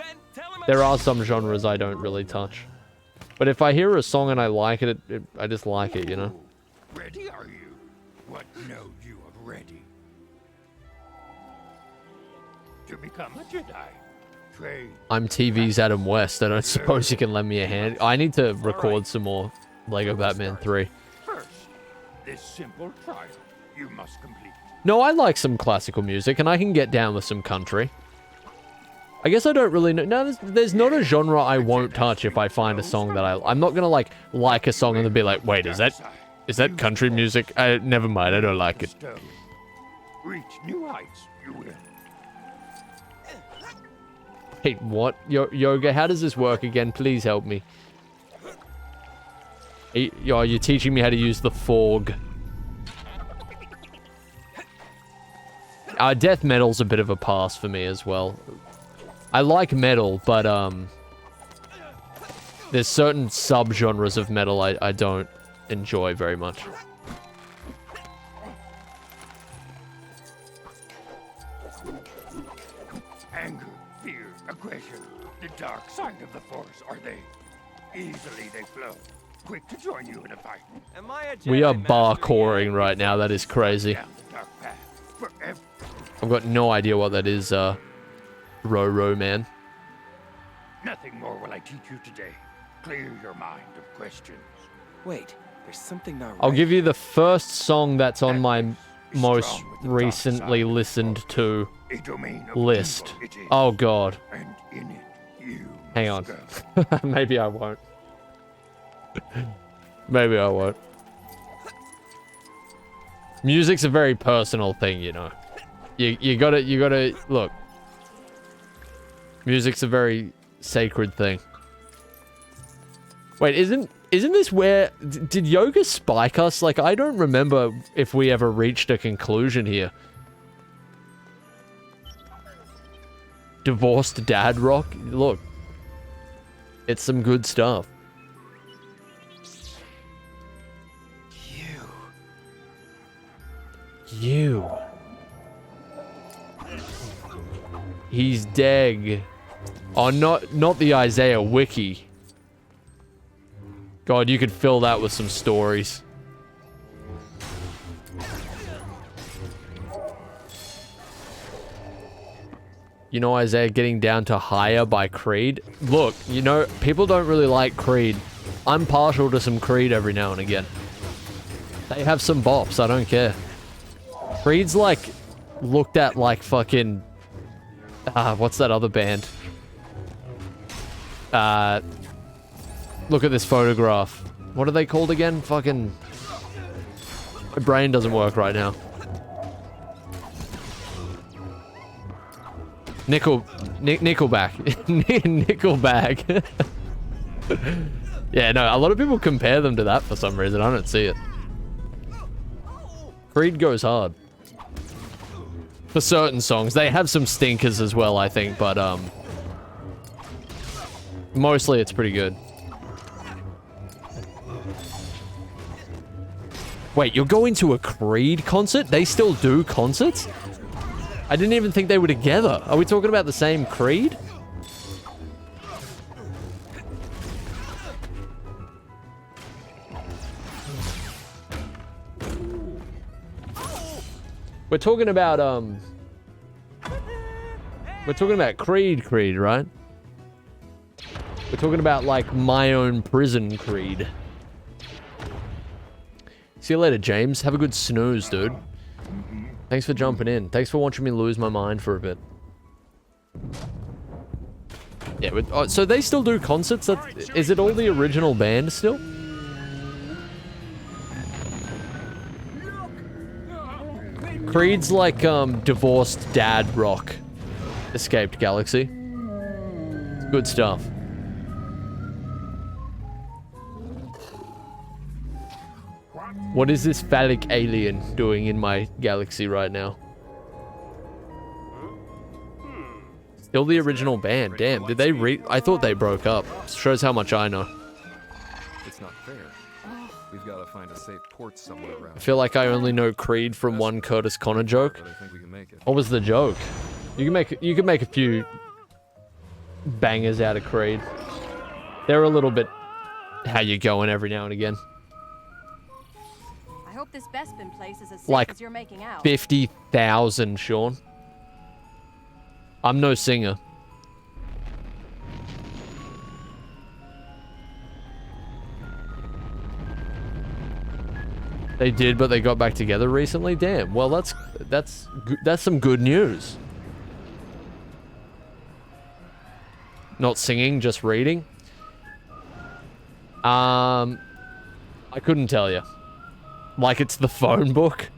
There are some genres I don't really touch. But if I hear a song and I like it, I just like it, you know? Ready are you? What know you of ready? To become a Jedi. Train. I'm TV's Adam West. I don't suppose you can lend me a hand. I need to record some more Lego Batman 3. First, this simple trial you must complete. No, I like some classical music, and I can get down with some country. I guess I don't really know. No, there's not a genre I won't touch if I find a song that I'm not gonna like a song and then be like, wait, is that country music? Never mind, I don't like it. Reach new heights, you will. Hey, what? Yoga, how does this work again? Please help me. You're teaching me how to use the forg. Death metal's a bit of a pass for me as well. I like metal, but there's certain subgenres of metal I don't enjoy very much. Anger, fear, aggression, the dark side of the Force, are they? Easily they flow. Quick to join you in a fight. Am I a We are Jedi barcoring right now. That is crazy. I've got no idea what that is, Roro man. Nothing more will I teach you today. Clear your mind of questions. Wait, there's something not right. I'll give you the first song that's on my most recently listened to list. Oh god. And in it, you Hang on. Maybe I won't. Maybe I won't. Music's a very personal thing, you know. You gotta look. Music's a very sacred thing. Wait, isn't this where did Yoga spike us? Like, I don't remember if we ever reached a conclusion here. Divorced dad rock? Look. It's some good stuff. You. He's dead. Oh, not the Eyezayar wiki. God, you could fill that with some stories. You know, Eyezayar getting down to higher by Creed. Look, you know, people don't really like Creed. I'm partial to some Creed every now and again. They have some bops, I don't care. Creed's like, looked at like fucking... what's that other band? Look at this photograph. What are they called again? Fucking... My brain doesn't work right now. Nickelback. Nickelback. Yeah, no, a lot of people compare them to that for some reason. I don't see it. Creed goes hard. For certain songs. They have some stinkers as well, I think, but, mostly it's pretty good. Wait, you're going to a Creed concert? They still do concerts? I didn't even think they were together. Are we talking about the same Creed? We're talking about, we're talking about Creed, right? We're talking about, like, My Own Prison Creed. See you later, James. Have a good snooze, dude. Thanks for jumping in. Thanks for watching me lose my mind for a bit. Yeah, but, so they still do concerts? Is it all the original band still? Creed's like, divorced dad rock. Escaped Galaxy. Good stuff. What is this phallic alien doing in my galaxy right now? Still the original band. Damn, did they I thought they broke up. Shows how much I know. It's not fair. We've got to find a safe port somewhere around. I feel like I only know Creed from one Curtis Connor joke. But I think we can make it. What was the joke? You can make a few bangers out of Creed. They're a little bit how you going every now and again. I hope this Bespin place is as safe Like as you're making out. 50,000, Sean. I'm no singer. They did, but they got back together recently. Damn. Well, that's some good news. Not singing, just reading. I couldn't tell you. Like it's the phone book.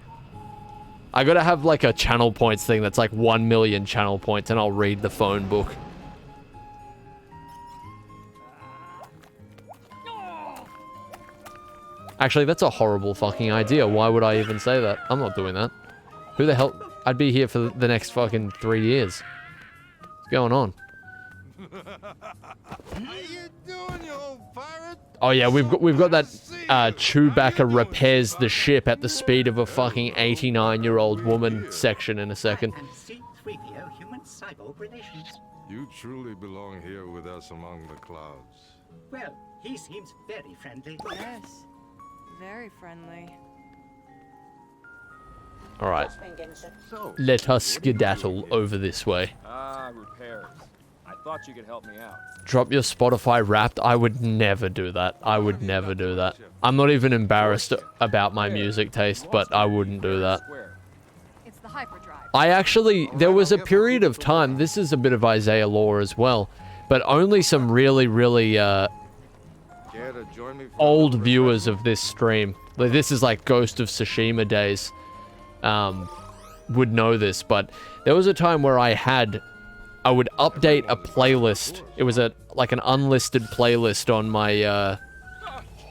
I gotta have like a channel points thing that's like 1 million channel points and I'll read the phone book. Actually, that's a horrible fucking idea. Why would I even say that? I'm not doing that. Who the hell? I'd be here for the next fucking 3 years. What's going on? Oh yeah, we've got that Chewbacca repairs the ship at the speed of a fucking 89-year-old woman section in a second. And C-3PO human-cyborg relations. You truly belong here with us among the clouds. Well, he seems very friendly. Yes, very friendly. Alright. Let us skedaddle over this way. Ah, repairs. I thought you could help me out. Drop your Spotify Wrapped. I would never do that. I would never do that. I'm not even embarrassed about my music taste, but I wouldn't do that. It's the hyperdrive. I actually, there was a period of time, this is a bit of Eyezayar lore as well, but only some really, really, old viewers of this stream, like this is like Ghost of Tsushima days, would know this, but there was a time where I would update a playlist. It was like an unlisted playlist on my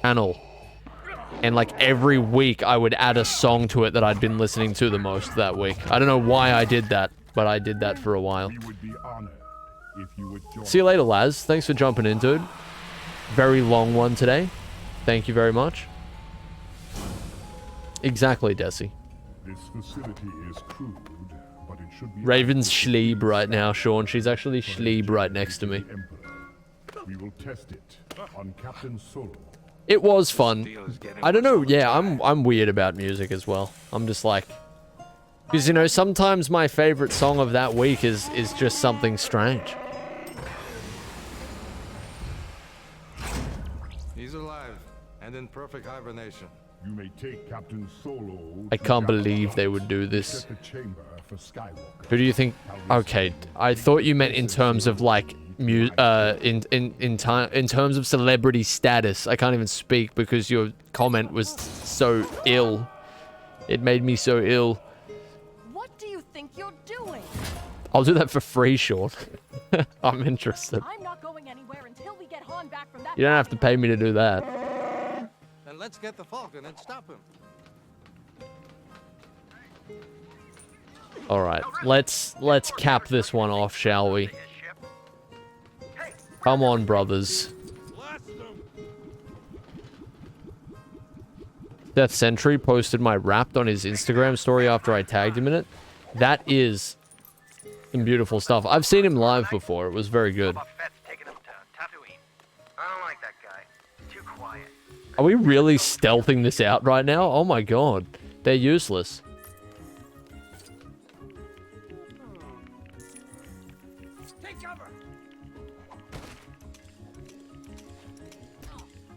channel. And like every week I would add a song to it that I'd been listening to the most that week. I don't know why I did that, but I did that for a while. See you later, Laz. Thanks for jumping in, dude. Very long one today. Thank you very much. Exactly, Desi. This facility is crude. Raven's Schleeb right now, Sean. She's actually Schleeb right next to me. We will test it on Captain Solo. It was fun. I don't know. Yeah, I'm weird about music as well. I'm just like, because you know, sometimes my favorite song of that week is just something strange. He's alive and in perfect hibernation. You may take Captain Solo. I can't believe they would do this. The chamber for Skywalker. Who do you think? Okay, I thought you meant in terms of like in terms of celebrity status. I can't even speak because your comment was so ill. It made me so ill. What do you think you're doing? I'll do that for free, Sean. I'm interested. I'm not going anywhere until we get Han back from that. You don't have to pay me to do that. Then let's get the Falcon and stop him. All right, let's cap this one off, shall we? Come on, brothers. Death Sentry posted my Wrapped on his Instagram story after I tagged him in it. That is some beautiful stuff. I've seen him live before. It was very good. Are we really stealthing this out right now? Oh my god. They're useless. Take cover.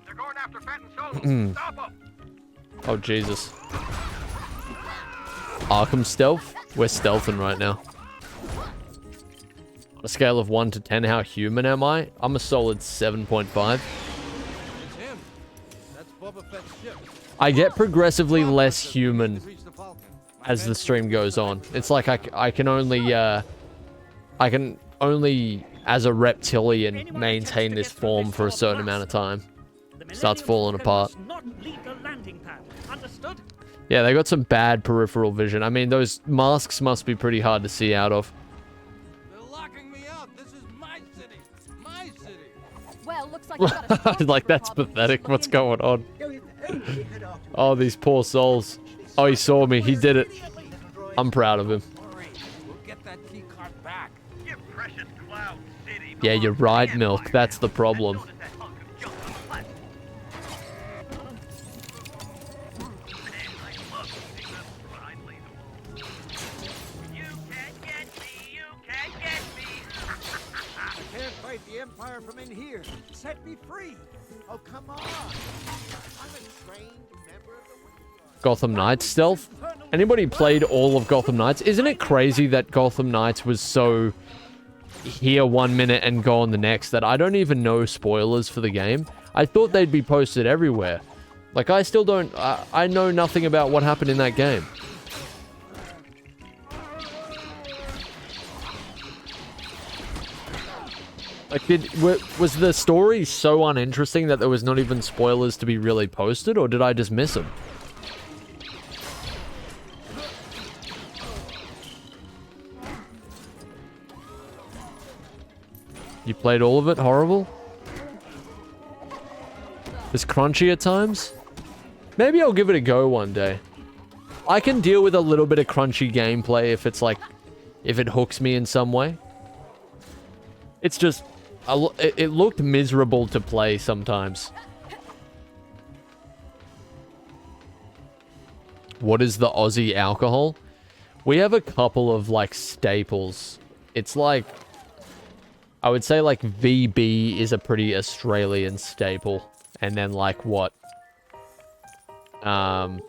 They're going after Fenton Solo. Stop them. Oh, Jesus. Arkham stealth? We're stealthing right now. On a scale of 1 to 10, how human am I? I'm a solid 7.5. It's him. That's Boba Fett's ship. I get progressively less human as the stream goes on. It's like I can only, as a reptilian, maintain this form for a certain amount of time. Starts falling apart. Yeah, they got some bad peripheral vision. I mean, those masks must be pretty hard to see out of. They're locking me out. This is my city. My city. Well, looks like you got a strong Like, that's pathetic. What's going on? Oh, these poor souls. Oh, he saw me. He did it. I'm proud of him. We'll get that key card back. Your precious Cloud City. Yeah, you're right, Milk. That's the problem. The Empire from in here. Set me free. Oh, come on. I'm a trained member of the Gotham Knights stealth? Anybody played all of Gotham Knights? Isn't it crazy that Gotham Knights was so here 1 minute and gone the next that I don't even know spoilers for the game? I thought they'd be posted everywhere. Like, I still don't... I know nothing about what happened in that game. Like, was the story so uninteresting that there was not even spoilers to be really posted, or did I just miss them? You played all of it? Horrible? It's crunchy at times? Maybe I'll give it a go one day. I can deal with a little bit of crunchy gameplay if it's like... if it hooks me in some way. It's just... it looked miserable to play sometimes. What is the Aussie alcohol? We have a couple of, like, staples. It's like... I would say, like, VB is a pretty Australian staple. And then, like, what? I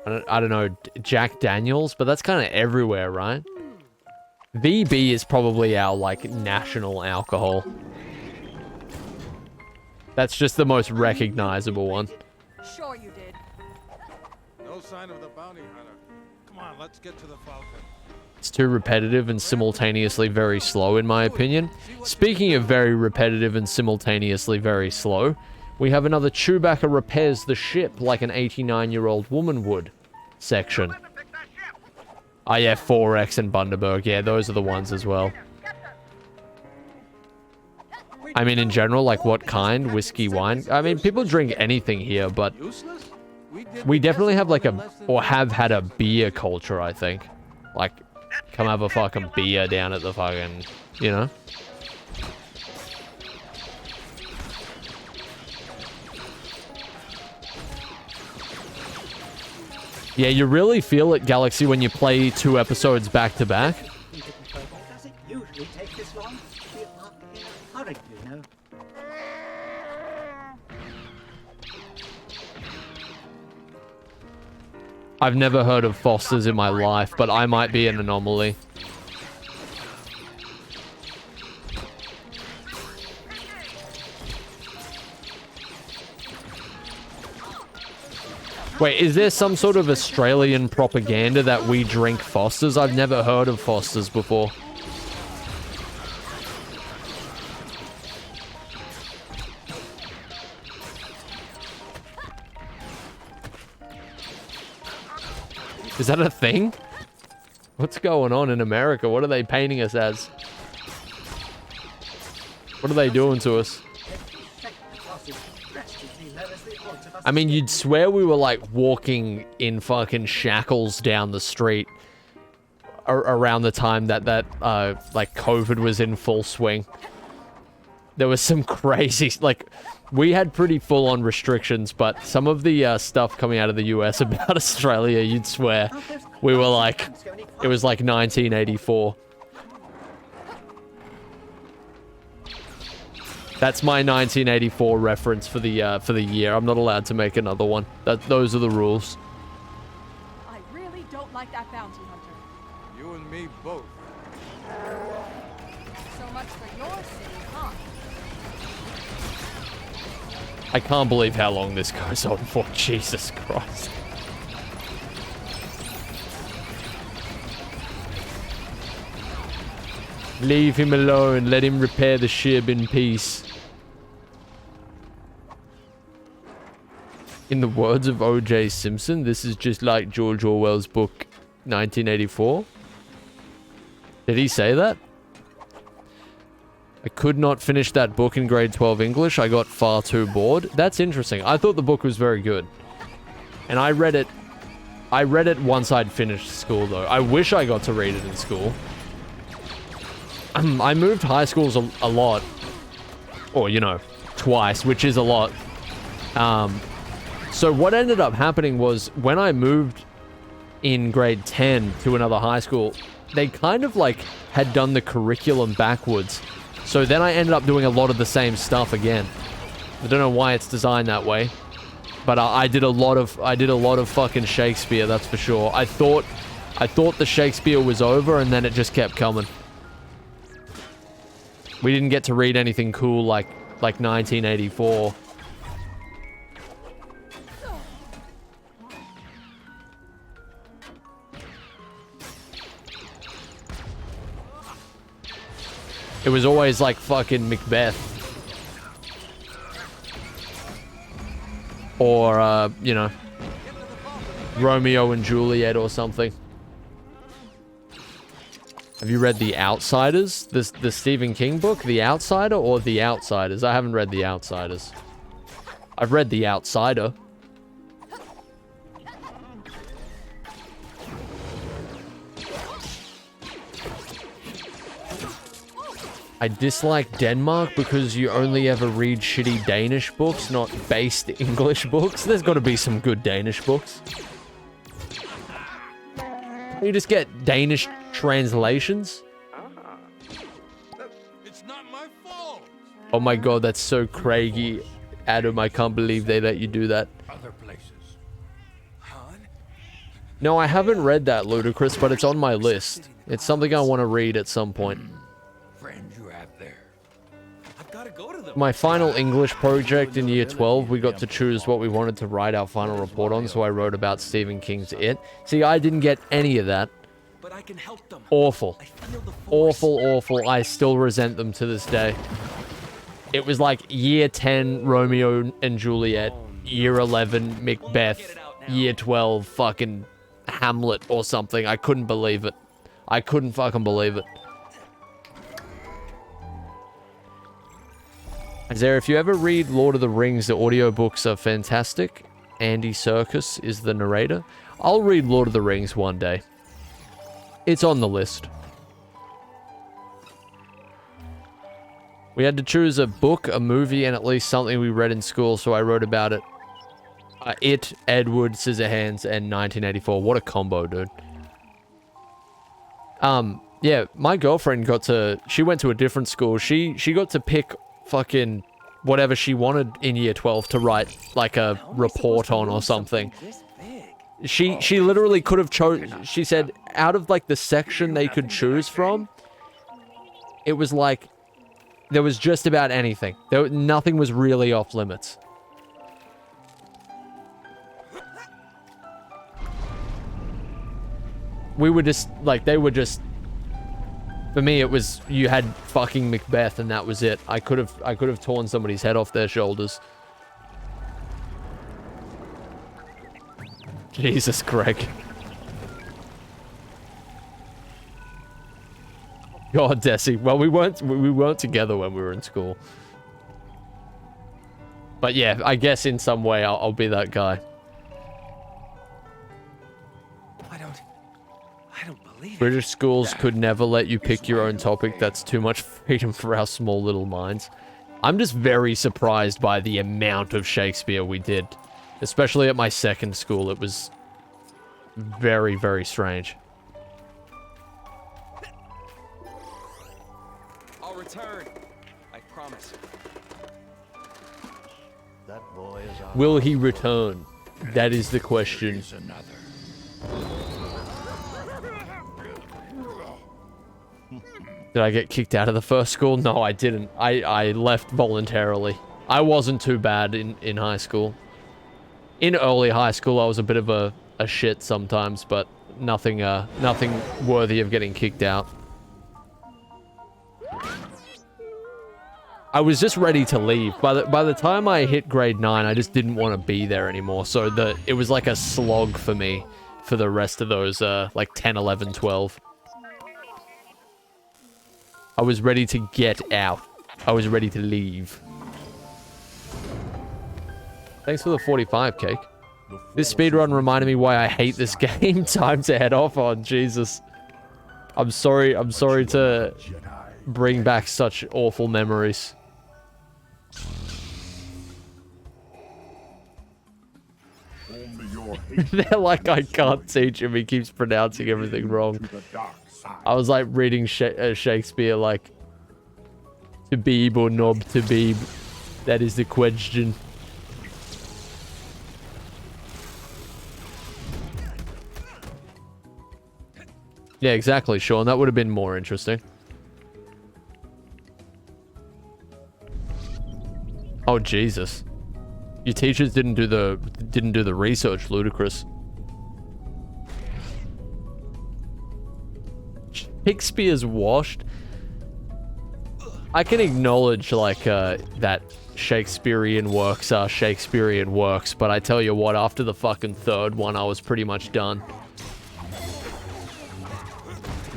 don't know, Jack Daniels? But that's kind of everywhere, right? VB is probably our, like, national alcohol. That's just the most recognizable one. Sure you did. No sign of the bounty hunter. Come on, let's get to the Falcon. It's too repetitive and simultaneously very slow, in my opinion. Speaking of very repetitive and simultaneously very slow, we have another Chewbacca repairs the ship like an 89-year-old woman would section. Oh yeah, 4X and Bundaberg. Yeah, those are the ones as well. I mean, in general, like what kind? Whiskey, wine? I mean, people drink anything here, but we definitely have like a, or have had a beer culture, I think. Like, come have a fucking beer down at the fucking, you know? Yeah, you really feel it, Galaxy, when you play 2 episodes back to back. Does it usually take this long? We are in a hurry, you know. I've never heard of Fosters in my life, but I might be an anomaly. Wait, is there some sort of Australian propaganda that we drink Fosters? I've never heard of Fosters before. Is that a thing? What's going on in America? What are they painting us as? What are they doing to us? I mean, you'd swear we were like walking in fucking shackles down the street around the time that like COVID was in full swing. There was some crazy, like, we had pretty full-on restrictions, but some of the stuff coming out of the US about Australia, you'd swear we were like, it was like 1984. That's my 1984 reference for the year. I'm not allowed to make another one. Those are the rules. I really don't like that bounty hunter. You and me both. So much for your city, huh? I can't believe how long this goes on for. Jesus Christ. Leave him alone. Let him repair the ship in peace. In the words of O.J. Simpson, this is just like George Orwell's book 1984. Did he say that? I could not finish that book in grade 12 English. I got far too bored. That's interesting. I thought the book was very good. And I read it once I'd finished school, though. I wish I got to read it in school. I moved high schools a lot. Or, you know, twice, which is a lot. So what ended up happening was when I moved in grade 10 to another high school, they kind of like had done the curriculum backwards. So then I ended up doing a lot of the same stuff again. I don't know why it's designed that way, but I did a lot of fucking Shakespeare, that's for sure. I thought the Shakespeare was over, and then it just kept coming. We didn't get to read anything cool like 1984. It was always like fucking Macbeth. Or, you know, Romeo and Juliet or something. Have you read The Outsiders? The Stephen King book? The Outsider or The Outsiders? I haven't read The Outsiders. I've read The Outsider. I dislike Denmark because you only ever read shitty Danish books, not based English books. There's got to be some good Danish books. You just get Danish translations. It's not my fault. Oh my god, that's so craggy. Adam, I can't believe they let you do that. Other places. No, I haven't read that, Ludicrous, but it's on my list. It's something I want to read at some point. Friends you have there. My final English project in year 12, we got to choose what we wanted to write our final report on, so I wrote about Stephen King's It. See, I didn't get any of that. Awful. Awful, awful. I still resent them to this day. It was like year 10, Romeo and Juliet, year 11, Macbeth, year 12, fucking Hamlet or something. I couldn't believe it. I couldn't fucking believe it. Eyezayar, if you ever read Lord of the Rings, the audiobooks are fantastic. Andy Serkis is the narrator. I'll read Lord of the Rings one day. It's on the list. We had to choose a book, a movie, and at least something we read in school, so I wrote about it. It, Edward Scissorhands, and 1984. What a combo, dude. Yeah, my girlfriend she went to a different school. She got to pick fucking whatever she wanted in year 12 to write like a report on or something. She literally could have she said out of like the section they could choose from, it was like there was just about anything. Nothing was really off limits. We were just like, they were just, for me it was, you had fucking Macbeth and that was it. I could have torn somebody's head off their shoulders. Jesus, Greg. God, Desi. Well, we weren't together when we were in school. But yeah, I guess in some way I'll be that guy. I don't believe it. British schools could never let you pick your own topic. That's too much freedom for our small little minds. I'm just very surprised by the amount of Shakespeare we did. Especially at my second school, it was very, very strange. I'll return. I promise. That boy is our Will he return? That is the question. Did I get kicked out of the first school? No, I didn't. I left voluntarily. I wasn't too bad in high school. In early high school, I was a bit of a shit sometimes, but nothing worthy of getting kicked out. I was just ready to leave. By the time I hit grade 9, I just didn't want to be there anymore. So it was like a slog for me for the rest of those like 10, 11, 12. I was ready to get out. I was ready to leave. Thanks for the 45, Cake. This speedrun reminded me why I hate this game. Time to head off on. Jesus. I'm sorry to bring back such awful memories. They're like, I can't teach him. He keeps pronouncing everything wrong. I was like reading Shakespeare like, Tabib or Nob Tabib. That is the question. Yeah, exactly, Sean. That would have been more interesting. Oh, Jesus. Your teachers didn't do the research, ludicrous. Shakespeare's washed. I can acknowledge like that Shakespearean works are Shakespearean works, but I tell you what, after the fucking third one, I was pretty much done.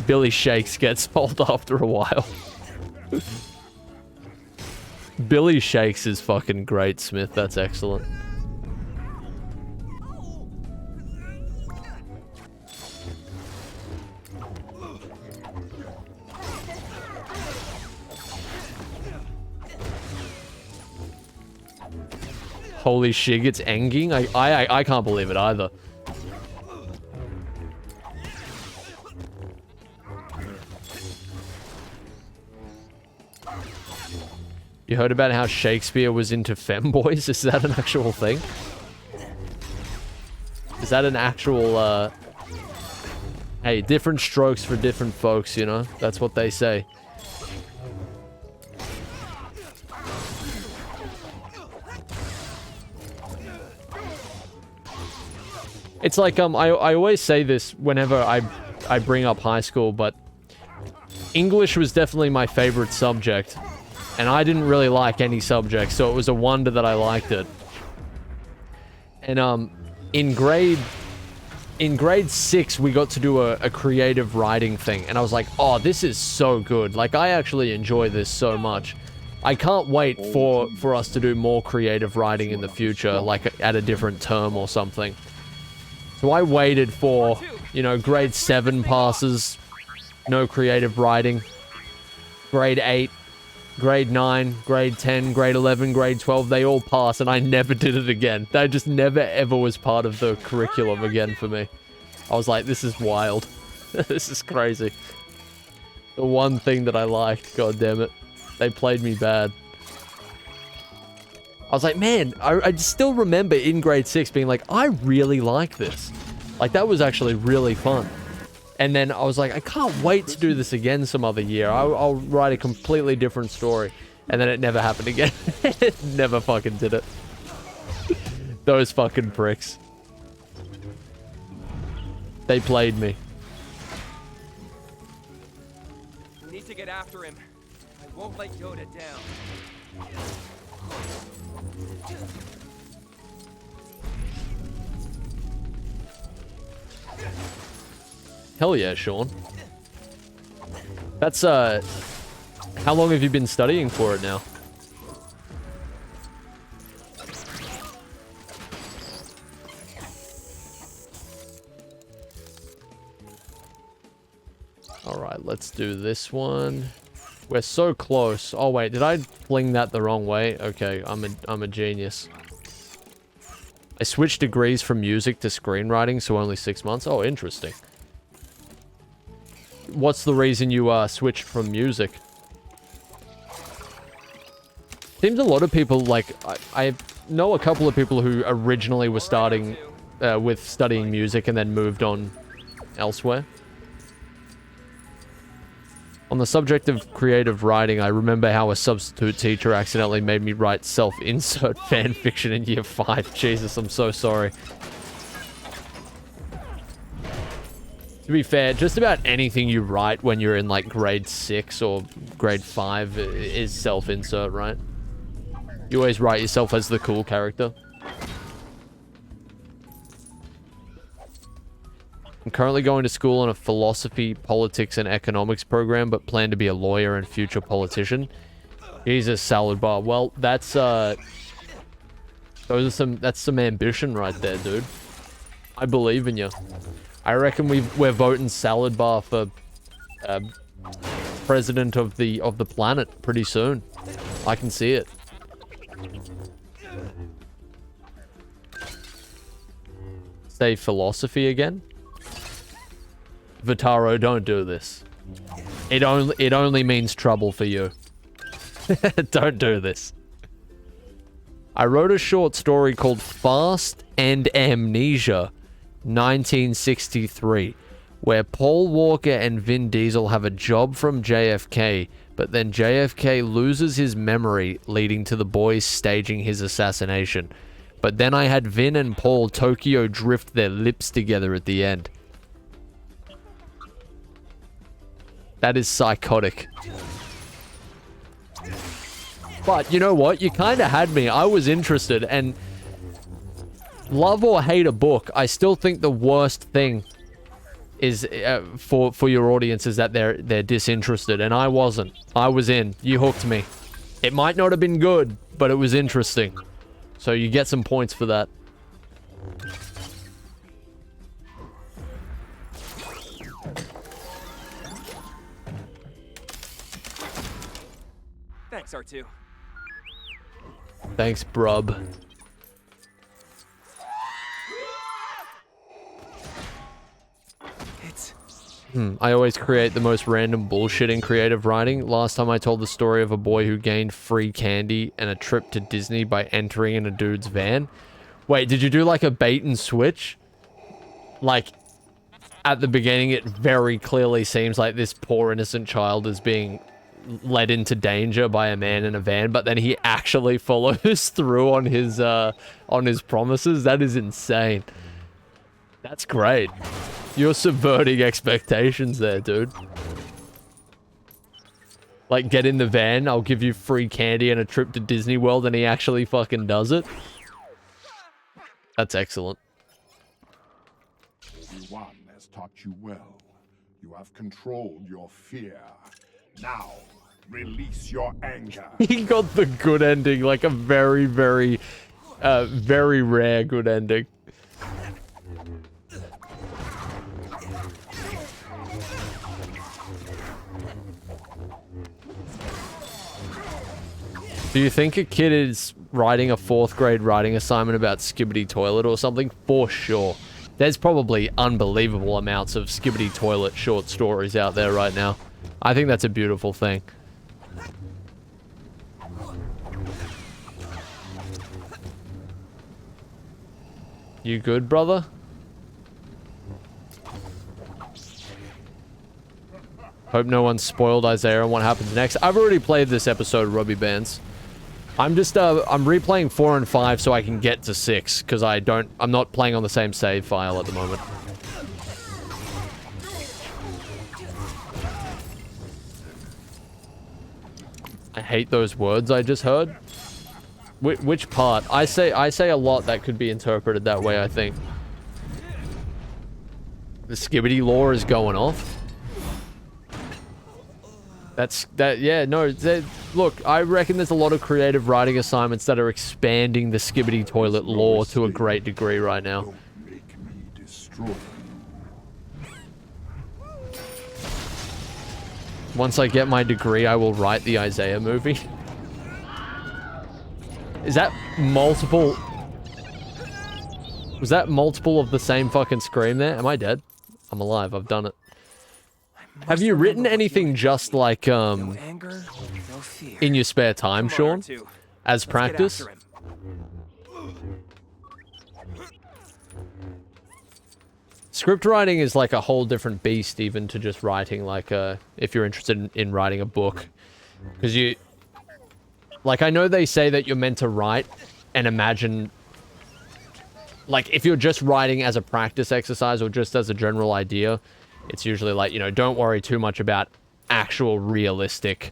Billy Shakes gets old after a while. Billy Shakes is fucking great, Smith. That's excellent. Holy shit, it's enging? I can't believe it either. You heard about how Shakespeare was into femboys? Is that an actual thing? Is that an actual, Hey, different strokes for different folks, you know? That's what they say. It's like, I always say this whenever I bring up high school, but English was definitely my favorite subject. And I didn't really like any subject, so it was a wonder that I liked it. And in grade 6, we got to do a creative writing thing, and I was like, oh, this is so good. Like, I actually enjoy this so much. I can't wait for us to do more creative writing in the future, like at a different term or something. So I waited for, you know, grade 7 passes, no creative writing. Grade 8. grade 9, grade 10, grade 11, grade 12, they all pass, and I never did it again. That just never ever was part of the curriculum again for me. I was like, this is wild. This is crazy. The one thing that I liked, god damn it. They played me bad. I was like, man, I still remember in grade 6 being like, I really like this. Like, that was actually really fun. And then I was like, I can't wait to do this again some other year. I'll write a completely different story. And then it never happened again. It never fucking did it. Those fucking pricks. They played me. We need to get after him. I won't let Yoda down. Hell yeah, Sean. That's, how long have you been studying for it now? Alright, let's do this one. We're so close. Oh wait, did I fling that the wrong way? Okay, I'm a genius. I switched degrees from music to screenwriting, so only 6 months. Oh, interesting. What's the reason you switched from music? Seems a lot of people, like, I know a couple of people who originally were starting with studying music and then moved on elsewhere. On the subject of creative writing, I remember how a substitute teacher accidentally made me write self-insert fanfiction in year 5. Jesus, I'm so sorry. To be fair, just about anything you write when you're in like grade 6 or grade 5 is self-insert, right? You always write yourself as the cool character. I'm currently going to school on a philosophy, politics, and economics program, but plan to be a lawyer and future politician. Jesus, salad bar. Well, that's that's some ambition right there, dude. I believe in you. I reckon we're voting salad bar for president of the planet pretty soon. I can see it. Say philosophy again? Vitaro, don't do this. It only means trouble for you. Don't do this. I wrote a short story called Fast and Amnesia, 1963, where Paul Walker and Vin Diesel have a job from JFK, but then JFK loses his memory, leading to the boys staging his assassination. But then I had Vin and Paul Tokyo drift their lips together at the end. That is psychotic. But you know what? You kind of had me. I was interested, and love or hate a book, I still think the worst thing is for your audience is that they're disinterested, and I wasn't. I was in. You hooked me. It might not have been good, but it was interesting. So you get some points for that. Thanks, R2. Thanks, brub. I always create the most random bullshit in creative writing. Last time I told the story of a boy who gained free candy and a trip to Disney by entering in a dude's van. Wait, did you do like a bait and switch? Like, at the beginning, it very clearly seems like this poor innocent child is being led into danger by a man in a van, but then he actually follows through on his promises. That is insane. That's great. You're subverting expectations there, dude. Like, get in the van, I'll give you free candy and a trip to Disney World, and he actually fucking does it. That's excellent. Yuan has taught you well. You have controlled your fear. Now, release your anger. He got the good ending, like a very, very rare good ending. Do you think a kid is writing a 4th grade writing assignment about Skibbity Toilet or something? For sure. There's probably unbelievable amounts of Skibbity Toilet short stories out there right now. I think that's a beautiful thing. You good, brother? Hope no one spoiled Eyezayar and what happens next. I've already played this episode of Robbie Bands. I'm just, I'm replaying 4 and 5 so I can get to 6, because I'm not playing on the same save file at the moment. I hate those words I just heard. Which part? I say a lot that could be interpreted that way, I think. The Skibbity lore is going off. Yeah, no, look, I reckon there's a lot of creative writing assignments that are expanding the Skibbity Toilet lore to a great degree right now. Once I get my degree, I will write the Eyezayar movie. Is that multiple? Was that multiple of the same fucking scream there? Am I dead? I'm alive, I've done it. Have you written anything just like, in your spare time, Sean? As practice? Script writing is like a whole different beast even to just writing, like, if you're interested in writing a book. Because you... Like, I know they say that you're meant to write and imagine... Like, if you're just writing as a practice exercise or just as a general idea... It's usually like, you know, don't worry too much about actual realistic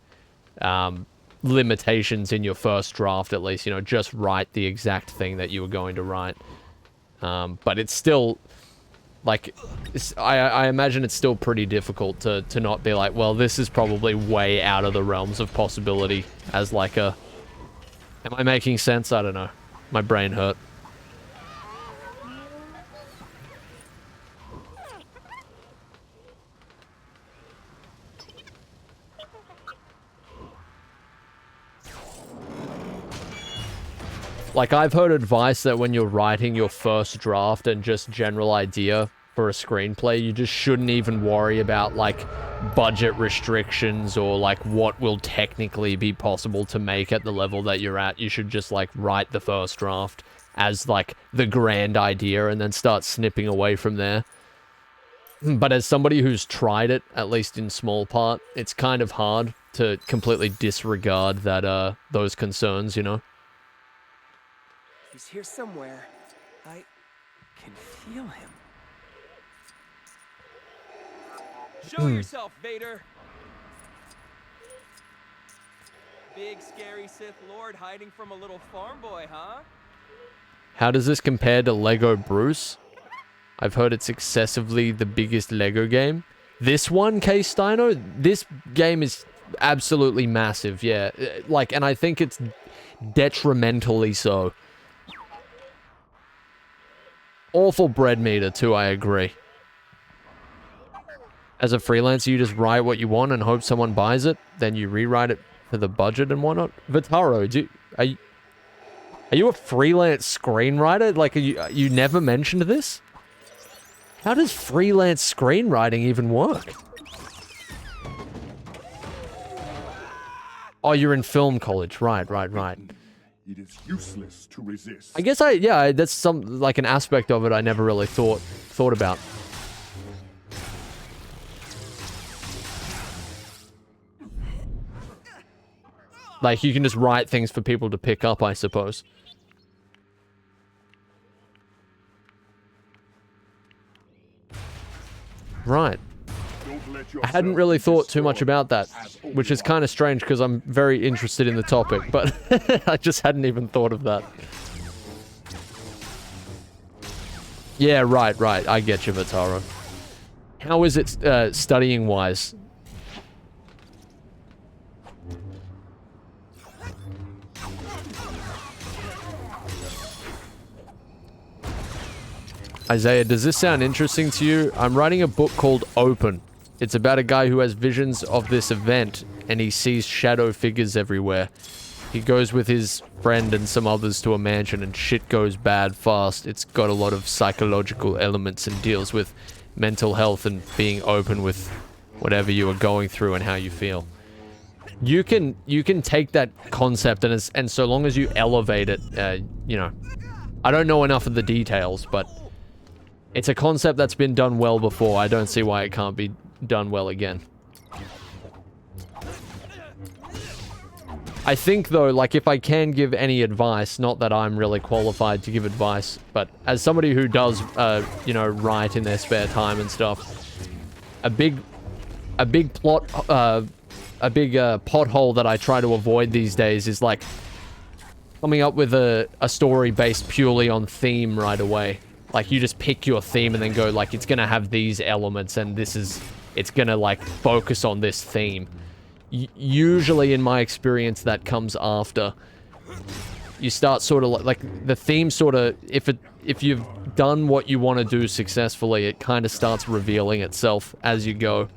limitations in your first draft, at least. You know, just write the exact thing that you were going to write. But it's still, like, I imagine it's still pretty difficult to not be like, well, this is probably way out of the realms of possibility as like a... Am I making sense? I don't know. My brain hurt. Like, I've heard advice that when you're writing your first draft and just general idea for a screenplay, you just shouldn't even worry about, like, budget restrictions or, like, what will technically be possible to make at the level that you're at. You should just, like, write the first draft as, like, the grand idea and then start snipping away from there. But as somebody who's tried it, at least in small part, it's kind of hard to completely disregard that, those concerns, you know? He's here somewhere. I can feel him. Show yourself, Vader! Big, scary Sith Lord hiding from a little farm boy, huh? How does this compare to Lego Bruce? I've heard it's excessively the biggest Lego game. This one, Case Steino, this game is absolutely massive, yeah. Like, and I think it's detrimentally so. Awful bread meter, too, I agree. As a freelancer, you just write what you want and hope someone buys it. Then you rewrite it for the budget and whatnot. Vitaro, are you a freelance screenwriter? Like, you never mentioned this? How does freelance screenwriting even work? Oh, you're in film college. Right. It is useless to resist. I guess yeah, that's some, like, an aspect of it I never really thought about. Like, you can just write things for people to pick up, I suppose. Right. I hadn't really thought too much about that, which is kind of strange because I'm very interested in the topic, but I just hadn't even thought of that. Yeah, right. I get you, Vitaro. How is it studying-wise? Eyezayar, does this sound interesting to you? I'm writing a book called Open. It's about a guy who has visions of this event, and he sees shadow figures everywhere. He goes with his friend and some others to a mansion and shit goes bad fast. It's got a lot of psychological elements and deals with mental health and being open with whatever you are going through and how you feel. You can take that concept and so long as you elevate it, you know, I don't know enough of the details, but it's a concept that's been done well before. I don't see why it can't be done well again. I think, though, like, if I can give any advice, not that I'm really qualified to give advice, but as somebody who does, you know, write in their spare time and stuff, a big pothole that I try to avoid these days is, like, coming up with a story based purely on theme right away. Like, you just pick your theme and then go, like, it's gonna have these elements and it's gonna, like, focus on this theme. Usually, in my experience, that comes after. You start sort of like the theme sort of, if you've done what you want to do successfully, it kind of starts revealing itself as you go.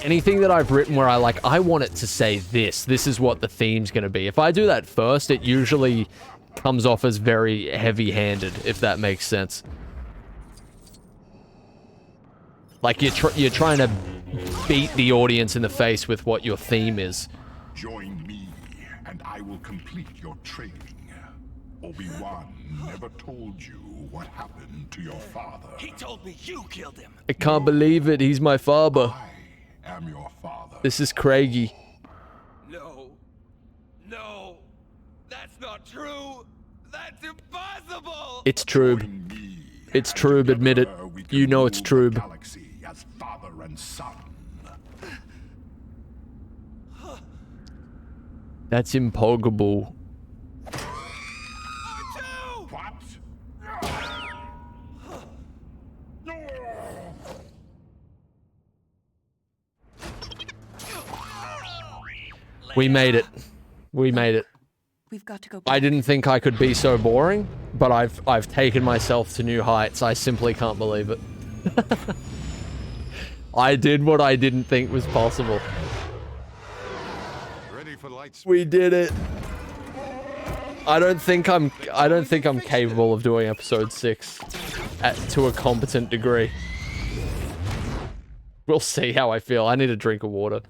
Anything that I've written where I want it to say this is what the theme's going to be. If I do that first, it usually comes off as very heavy-handed, if that makes sense. Like, you're trying to beat the audience in the face with what your theme is. Join me, and I will complete your training. Obi-Wan never told you what happened to your father. He told me you killed him. I can't believe it. He's my father. I am your father. This is Craigie. No. No. That's not true. That's impossible. It's true. It's true. Admit it. You know it's true. As father and son. That's impogable. What? We made it. We made it. We've got to go back. I didn't think I could be so boring, but I've taken myself to new heights. I simply can't believe it. I did what I didn't think was possible. Ready for lights. We did it. I don't think I'm capable of doing episode 6 to a competent degree. We'll see how I feel. I need a drink of water.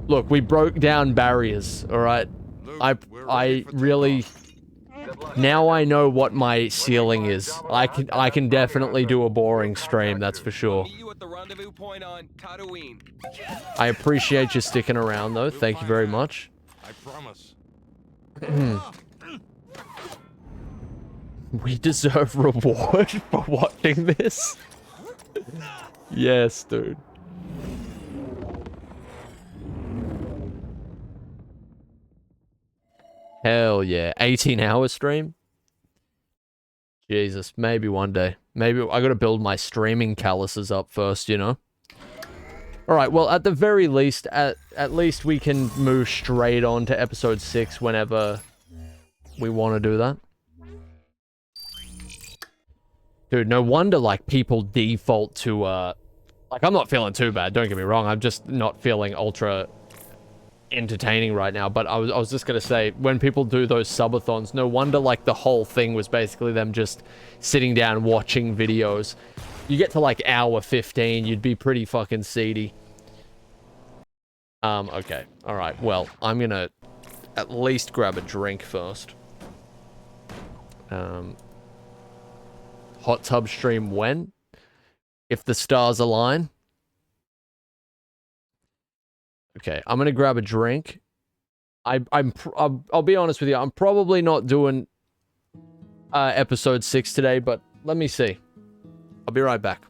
Look, we broke down barriers, all right? I really... Now I know what my ceiling is. I can definitely do a boring stream, that's for sure. I appreciate you sticking around, though. Thank you very much. I promise. We deserve reward for watching this. Yes, dude. Hell yeah. 18-hour stream? Jesus, maybe one day. Maybe I gotta build my streaming calluses up first, you know? Alright, well, at the very least, at least we can move straight on to episode 6 whenever we want to do that. Dude, no wonder, like, people default to, like, I'm not feeling too bad, don't get me wrong. I'm just not feeling ultra entertaining right now, but I was just gonna say, when people do those subathons, no wonder, like, the whole thing was basically them just sitting down watching videos. You get to, like, hour 15, you'd be pretty fucking seedy. Okay. Alright, well, I'm gonna at least grab a drink first. Hot tub stream when? If the stars align? Okay, I'm gonna grab a drink. I'll be honest with you, I'm probably not doing episode 6 today, but let me see. I'll be right back.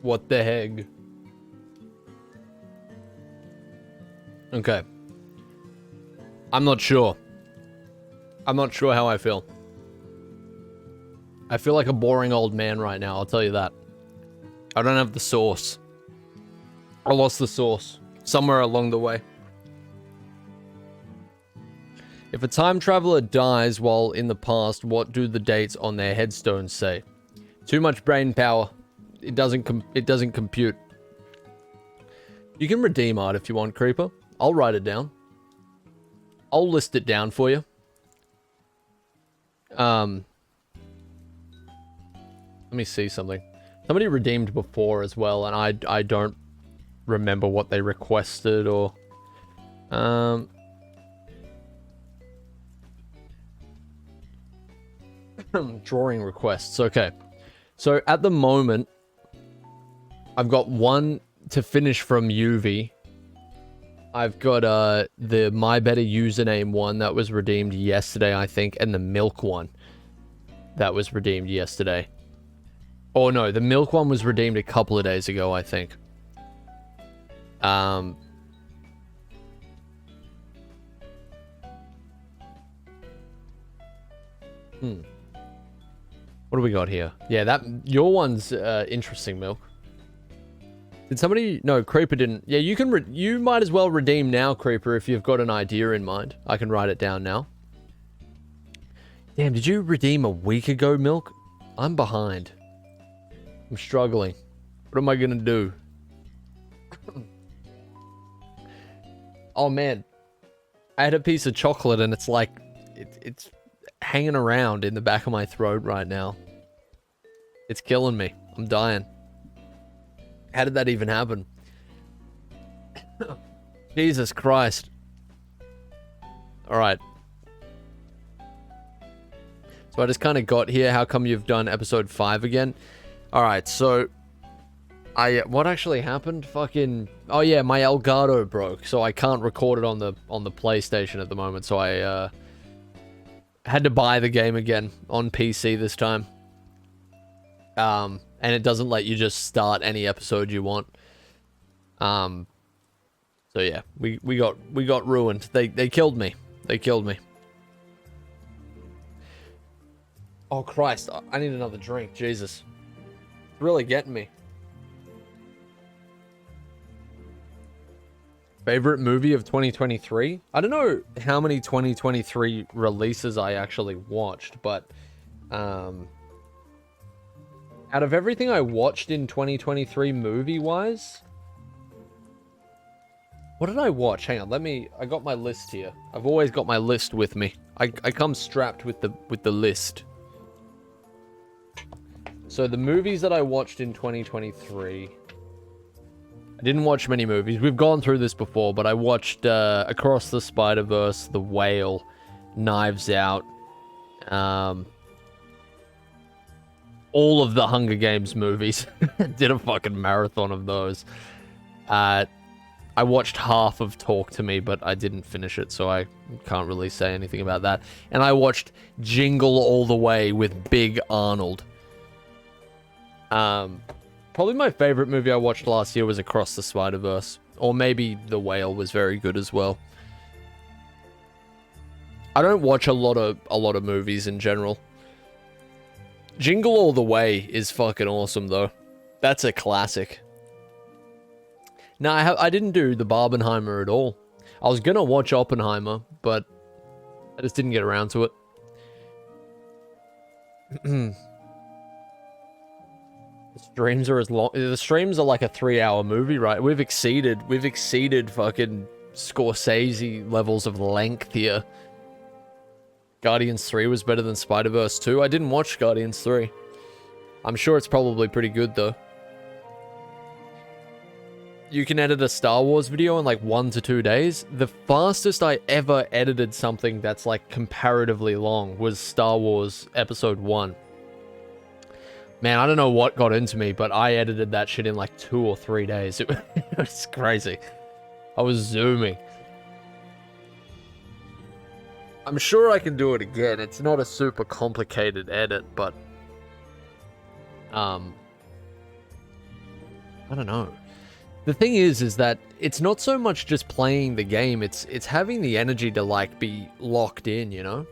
What the heck? Okay. I'm not sure. I'm not sure how I feel. I feel like a boring old man right now, I'll tell you that. I don't have the sauce. I lost the sauce somewhere along the way. If a time traveler dies while in the past, what do the dates on their headstones say? Too much brain power. It doesn't compute. You can redeem art if you want, Creeper. I'll write it down. I'll list it down for you. Let me see something. Somebody redeemed before as well, and I don't remember what they requested or... Drawing requests. Okay. So at the moment, I've got one to finish from UV. I've got the My Better Username one that was redeemed yesterday, I think, and the Milk one that was redeemed yesterday. Oh no, the Milk one was redeemed a couple of days ago, I think. What do we got here? Yeah, your one's interesting, Milk. Did somebody... No, Creeper didn't. Yeah, you might as well redeem now, Creeper, if you've got an idea in mind. I can write it down now. Damn, did you redeem a week ago, Milk? I'm behind. I'm struggling. What am I gonna do? Oh, man. I had a piece of chocolate and it's like... It's hanging around in the back of my throat right now. It's killing me. I'm dying. How did that even happen? Jesus Christ. Alright. So I just kind of got here. How come you've done episode 5 again? Alright, so... what actually happened? Fucking... Oh yeah, my Elgato broke. So I can't record it on the PlayStation at the moment. So I had to buy the game again on PC this time. And it doesn't let you just start any episode you want. So yeah, we got ruined. They killed me. They killed me. Oh Christ, I need another drink. Jesus. It's really getting me. Favorite movie of 2023? I don't know how many 2023 releases I actually watched, but out of everything I watched in 2023 movie-wise... What did I watch? Hang on, I got my list here. I've always got my list with me. I come strapped with the list. So the movies that I watched in 2023... I didn't watch many movies. We've gone through this before, but I watched Across the Spider-Verse, The Whale, Knives Out, all of the Hunger Games movies. Did a fucking marathon of those. I watched half of Talk to Me, but I didn't finish it, so I can't really say anything about that. And I watched Jingle All the Way with Big Arnold. Probably my favorite movie I watched last year was Across the Spider-Verse. Or maybe The Whale was very good as well. I don't watch a lot of movies in general. Jingle All the Way is fucking awesome, though. That's a classic. No, I didn't do the Barbenheimer at all. I was gonna watch Oppenheimer, but I just didn't get around to it. The streams are like a 3-hour movie, right? We've exceeded fucking Scorsese levels of length here. Guardians 3 was better than Spider-Verse 2. I didn't watch Guardians 3. I'm sure it's probably pretty good, though. You can edit a Star Wars video in like 1 to 2 days. The fastest I ever edited something that's like comparatively long was Star Wars Episode 1. Man, I don't know what got into me, but I edited that shit in like 2 or 3 days. It was crazy. I was zooming. I'm sure I can do it again. It's not a super complicated edit, but... I don't know. The thing is that it's not so much just playing the game, it's having the energy to, like, be locked in, you know?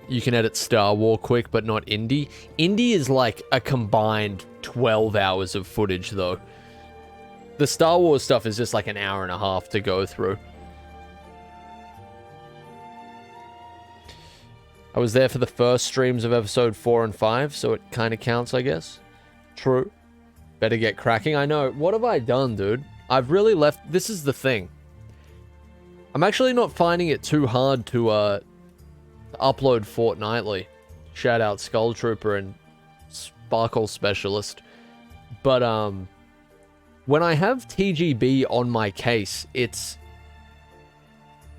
You can edit Star Wars quick, but not Indie. Indie is like a combined 12 hours of footage, though. The Star Wars stuff is just like an hour and a half to go through. I was there for the first streams of episode 4 and 5, so it kind of counts, I guess. True. Better get cracking. I know. What have I done, dude? I've really left... This is the thing. I'm actually not finding it too hard to upload fortnightly. Shout out Skull Trooper and Sparkle Specialist. But, when I have TGB on my case, it's...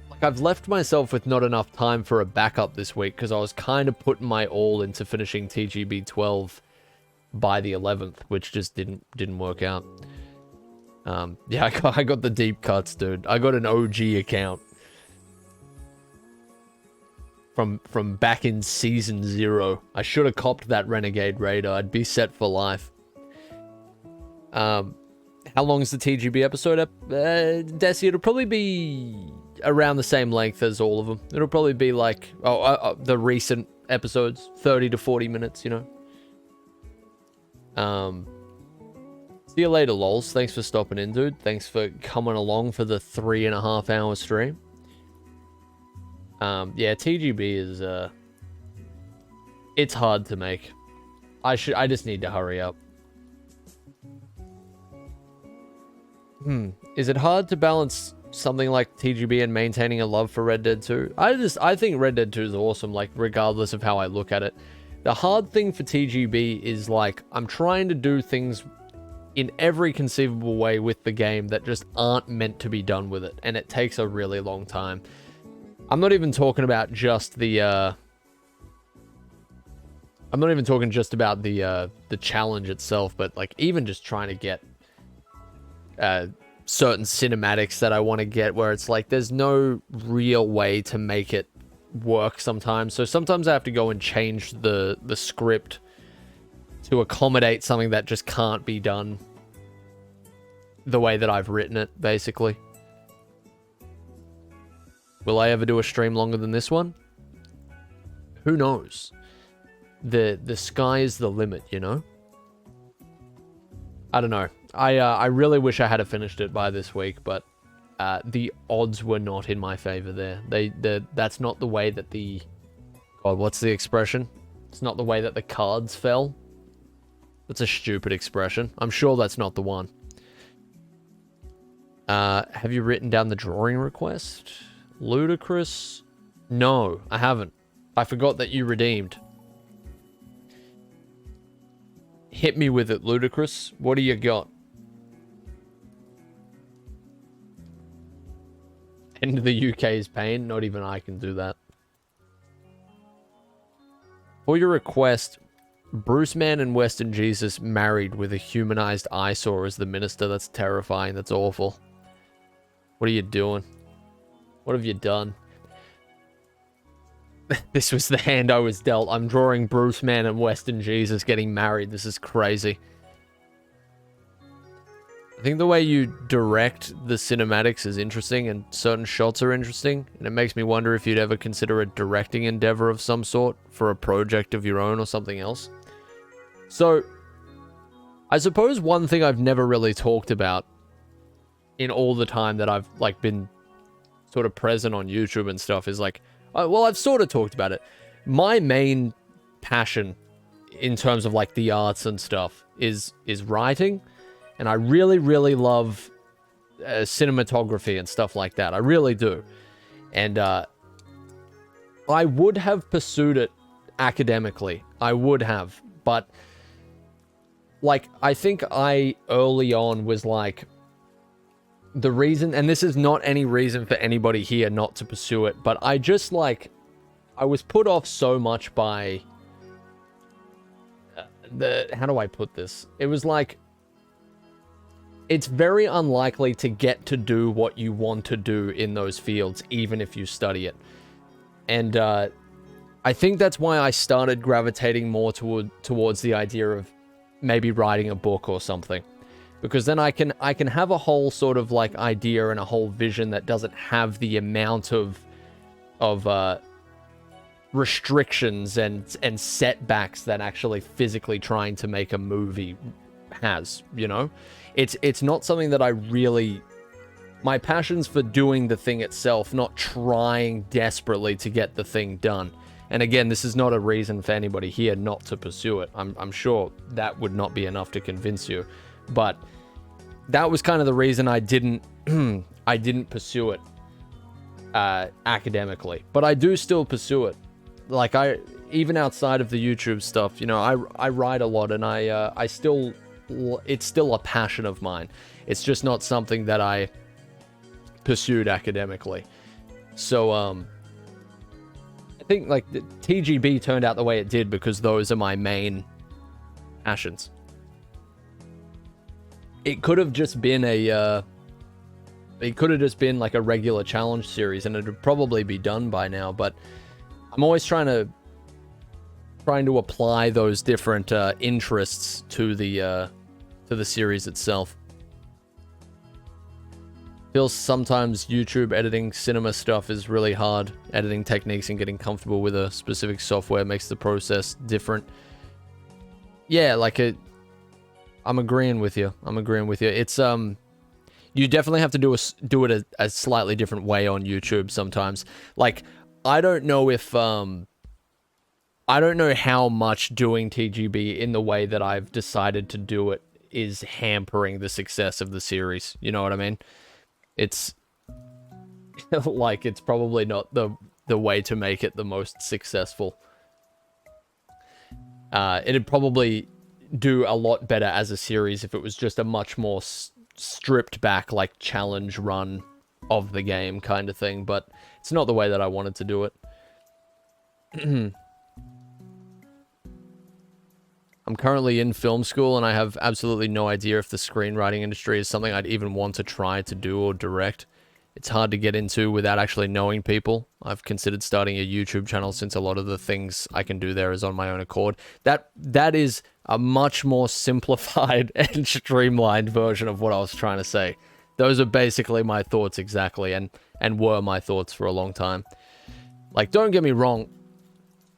like, I've left myself with not enough time for a backup this week, because I was kind of putting my all into finishing TGB 12 by the 11th, which just didn't work out. Yeah, I got the deep cuts, dude. I got an OG account. From back in Season 0. I should have copped that Renegade Raider. I'd be set for life. How long is the TGB episode? Desi, it'll probably be around the same length as all of them. It'll probably be like the recent episodes, 30 to 40 minutes, you know. See you later, lols. Thanks for stopping in, dude. Thanks for coming along for the 3.5 hour stream. Yeah, TGB is, it's hard to make. I just need to hurry up. Is it hard to balance something like TGB and maintaining a love for Red Dead 2? I think Red Dead 2 is awesome, like, regardless of how I look at it. The hard thing for TGB is, like, I'm trying to do things in every conceivable way with the game that just aren't meant to be done with it, and it takes a really long time. I'm not even talking about just the, I'm not even talking just about the challenge itself, but, like, even just trying to get, certain cinematics that I want to get, where it's like, there's no real way to make it work sometimes. So sometimes I have to go and change the script to accommodate something that just can't be done the way that I've written it, basically. Will I ever do a stream longer than this one? Who knows? The sky is the limit, you know? I don't know. I really wish I had finished it by this week, but the odds were not in my favor there. That's not the way that the... God, what's the expression? It's not the way that the cards fell. That's a stupid expression. I'm sure that's not the one. Have you written down the drawing request? Ludicrous? No, I haven't. I forgot that you redeemed. Hit me with it, Ludicrous. What do you got? End of the UK's pain? Not even I can do that. For your request, Bruce Man and Western Jesus married with a humanized eyesore as the minister. That's terrifying. That's awful. What are you doing? What have you done? This was the hand I was dealt. I'm drawing Bruce Man and Western Jesus getting married. This is crazy. I think the way you direct the cinematics is interesting, and certain shots are interesting, and it makes me wonder if you'd ever consider a directing endeavor of some sort for a project of your own or something else. So, I suppose one thing I've never really talked about in all the time that I've, like, been sort of present on YouTube and stuff is, like, well, I've sort of talked about it. My main passion in terms of, like, the arts and stuff is writing. And I really, really love cinematography and stuff like that. I really do. And I would have pursued it academically. I would have. But, like, I think I early on was like, the reason, and this is not any reason for anybody here not to pursue it, but I just, like, I was put off so much by how do I put this? It was like, it's very unlikely to get to do what you want to do in those fields, even if you study it. And I think that's why I started gravitating more towards the idea of maybe writing a book or something. Because then I can have a whole sort of like idea and a whole vision that doesn't have the amount of restrictions and setbacks that actually physically trying to make a movie has, you know? It's not something that I really... My passion's for doing the thing itself, not trying desperately to get the thing done. And again, this is not a reason for anybody here not to pursue it. I'm sure that would not be enough to convince you. But that was kind of the reason I didn't I didn't pursue it academically. But I do still pursue it. Like, even outside of the YouTube stuff, you know, I write a lot, and I still... It's still a passion of mine. It's just not something that I pursued academically. So, I think, like, the TGB turned out the way it did because those are my main passions. It could have just been it could have just been like a regular challenge series, and it would probably be done by now, but I'm always trying to apply those different interests to the series itself. Feels sometimes YouTube editing cinema stuff is really hard. Editing techniques and getting comfortable with a specific software makes the process different. Yeah, like I'm agreeing with you. It's you definitely have to do it a slightly different way on YouTube sometimes. Like, I don't know if I don't know how much doing TGB in the way that I've decided to do it is hampering the success of the series. You know what I mean? It's like, it's probably not the way to make it the most successful. It'd probably do a lot better as a series if it was just a much more stripped back, like, challenge run of the game kind of thing, but it's not the way that I wanted to do it. I'm currently in film school, and I have absolutely no idea if the screenwriting industry is something I'd even want to try to do or direct. It's hard to get into without actually knowing people. I've considered starting a YouTube channel since a lot of the things I can do there is on my own accord. That is a much more simplified and streamlined version of what I was trying to say. Those are basically my thoughts exactly, and were my thoughts for a long time. Like, don't get me wrong,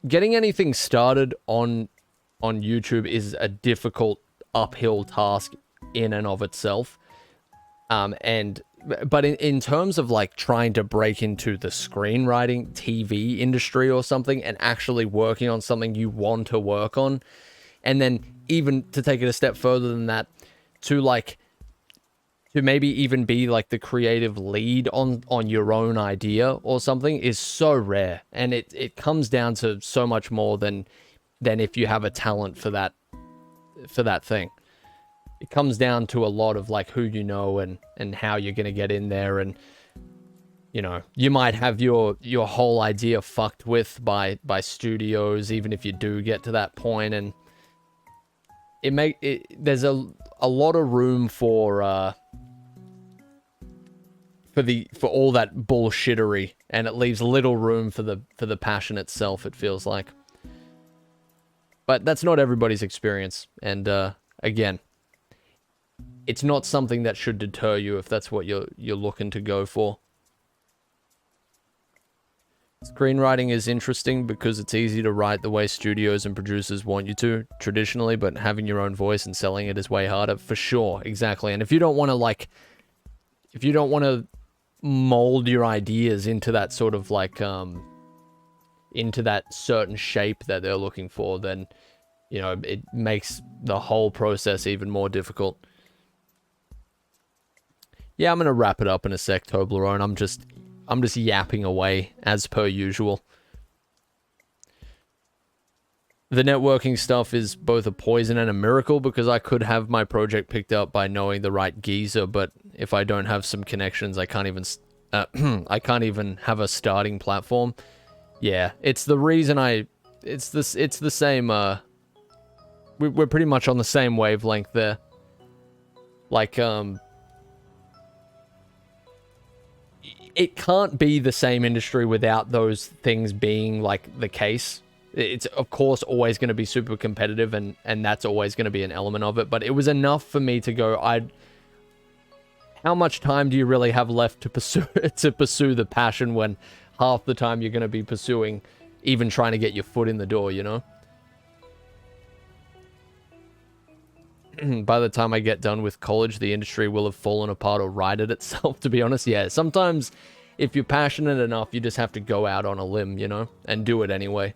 getting anything started on YouTube is a difficult uphill task in and of itself. But in terms of, like, trying to break into the screenwriting TV industry or something and actually working on something you want to work on, and then even to take it a step further than that, to maybe even be like the creative lead on your own idea or something is so rare. And it comes down to so much more than if you have a talent for that thing. It comes down to a lot of, like, who you know and how you're going to get in there. And, you know, you might have your whole idea fucked with by studios, even if you do get to that point. And there's a lot of room for all that bullshittery, and it leaves little room for the passion itself, it feels like. But that's not everybody's experience. And, again, it's not something that should deter you if that's what you're looking to go for. Screenwriting is interesting because it's easy to write the way studios and producers want you to traditionally, but having your own voice and selling it is way harder, for sure. Exactly. And if you don't want to mold your ideas into that sort of, like, into that certain shape that they're looking for, then, you know, it makes the whole process even more difficult. Yeah, I'm gonna wrap it up in a sec, Toblerone. I'm just yapping away as per usual. The networking stuff is both a poison and a miracle, because I could have my project picked up by knowing the right geezer, but if I don't have some connections, I can't even have a starting platform. Yeah, it's the reason it's the same. We're pretty much on the same wavelength there. Like, it can't be the same industry without those things being, like, the case. It's of course always going to be super competitive, and that's always going to be an element of it. But it was enough for me to go, how much time do you really have left to pursue the passion when half the time you're going to be pursuing even trying to get your foot in the door, you know? By the time I get done with college, the industry will have fallen apart or righted itself, to be honest. Yeah, sometimes if you're passionate enough, you just have to go out on a limb, you know, and do it anyway.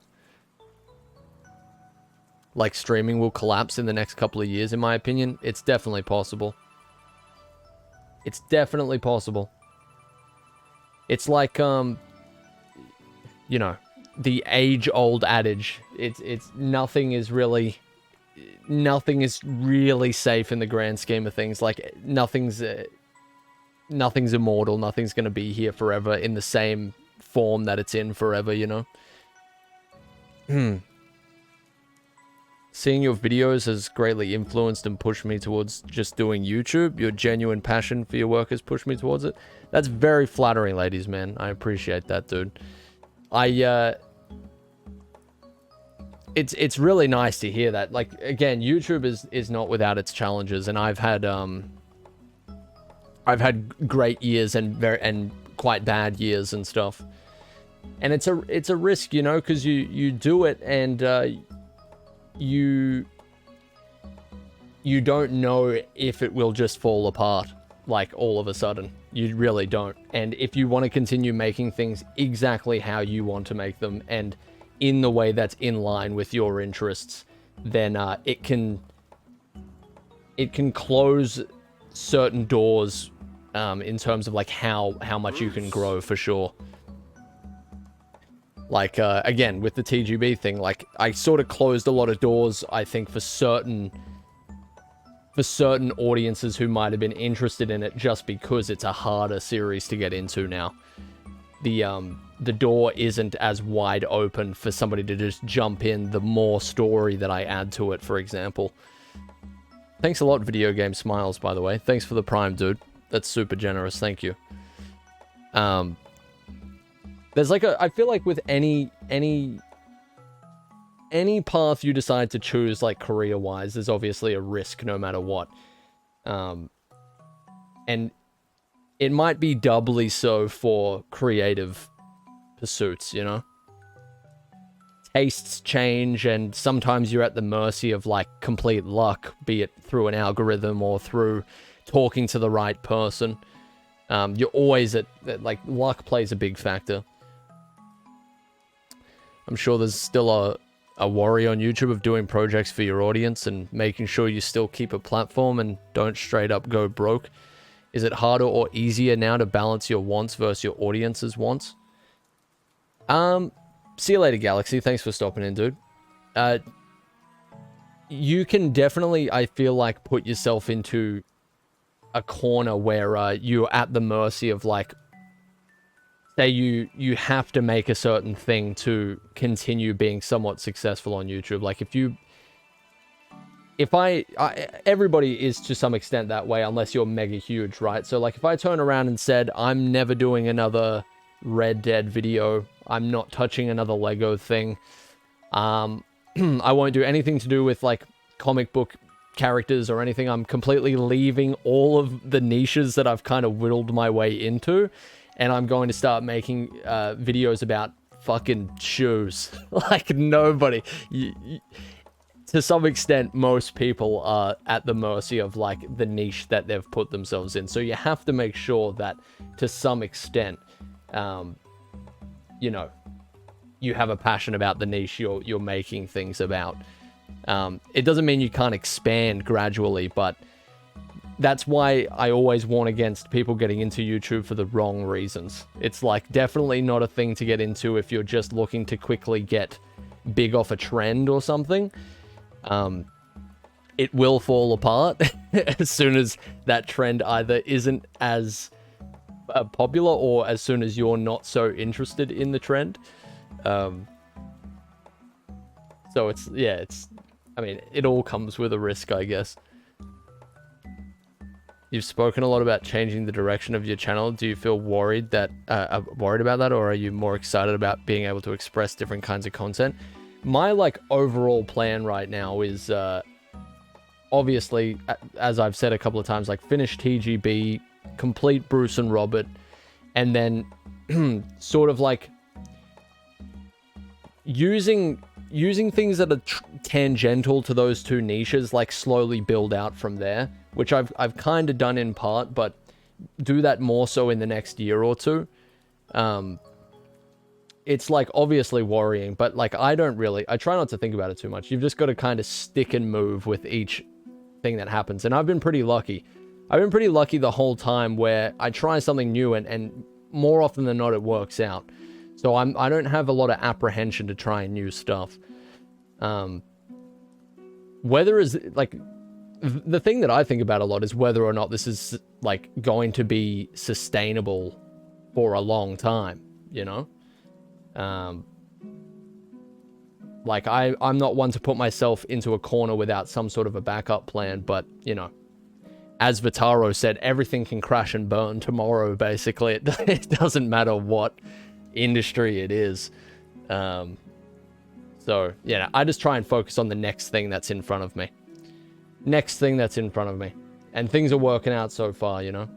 Like streaming will collapse in the next couple of years, in my opinion. It's definitely possible. It's definitely possible. It's like, you know, the age-old adage. It's nothing is really safe in the grand scheme of things. Like nothing's immortal. Nothing's going to be here forever in the same form that it's in forever, you know? Seeing your videos has greatly influenced and pushed me towards just doing YouTube. Your genuine passion for your work has pushed me towards it. That's very flattering, ladies, man. I appreciate that, dude. It's really nice to hear that. Like, again, YouTube is not without its challenges, and I've had great years and quite bad years and stuff. And it's a risk, you know, because you do it and you don't know if it will just fall apart like all of a sudden. You really don't. And if you want to continue making things exactly how you want to make them and in the way that's in line with your interests, then it can close certain doors in terms of like how much you can grow, for sure. Like, again, with the TGB thing, like, I sort of closed a lot of doors, I think, for certain audiences who might have been interested in it just because it's a harder series to get into now. The door isn't as wide open for somebody to just jump in the more story that I add to it, for example. Thanks a lot, Video Game Smiles, by the way. Thanks for the Prime, dude. That's super generous, thank you. There's like I feel like with any path you decide to choose, like career-wise, there's obviously a risk no matter what. And it might be doubly so for creative pursuits, you know? Tastes change, and sometimes you're at the mercy of like complete luck, be it through an algorithm or through talking to the right person. You're always at like, luck plays a big factor. I'm sure there's still a worry on YouTube of doing projects for your audience and making sure you still keep a platform and don't straight up go broke. Is it harder or easier now to balance your wants versus your audience's wants? See you later, Galaxy. Thanks for stopping in, dude. You can definitely, I feel like, put yourself into a corner where you're at the mercy of, like, say you have to make a certain thing to continue being somewhat successful on YouTube. Like, everybody is to some extent that way unless you're mega huge, right? So, like, if I turn around and said, I'm never doing another Red Dead video, I'm not touching another Lego thing, I won't do anything to do with, like, comic book characters or anything. I'm completely leaving all of the niches that I've kind of whittled my way into, and I'm going to start making videos about fucking shoes. Like, nobody... to some extent, most people are at the mercy of, like, the niche that they've put themselves in. So you have to make sure that, to some extent, you know, you have a passion about the niche you're making things about. It doesn't mean you can't expand gradually, but that's why I always warn against people getting into YouTube for the wrong reasons. It's, like, definitely not a thing to get into if you're just looking to quickly get big off a trend or something. It will fall apart as soon as that trend either isn't as popular or as soon as you're not so interested in the trend. So I mean, it all comes with a risk, I guess. You've spoken a lot about changing the direction of your channel. Do you feel worried about that, or are you more excited about being able to express different kinds of content? my like overall plan right now is obviously, as I've said a couple of times, like finish TGB, complete Bruce and Robert, and then sort of like using things that are tangential to those two niches, like slowly build out from there, which I've kind of done in part, but do that more so in the next year or two. It's like obviously worrying, but like I try not to think about it too much. You've just got to kind of stick and move with each thing that happens. And I've been pretty lucky. I've been pretty lucky the whole time where I try something new and more often than not it works out. So I don't have a lot of apprehension to try new stuff. Whether is like the thing that I think about a lot is whether or not this is like going to be sustainable for a long time, you know? Like I'm not one to put myself into a corner without some sort of a backup plan, but you know, as Vitaro said, everything can crash and burn tomorrow, basically. It doesn't matter what industry it is. So, yeah, I just try and focus on the next thing that's in front of me. Next thing that's in front of me. And things are working out so far, you know?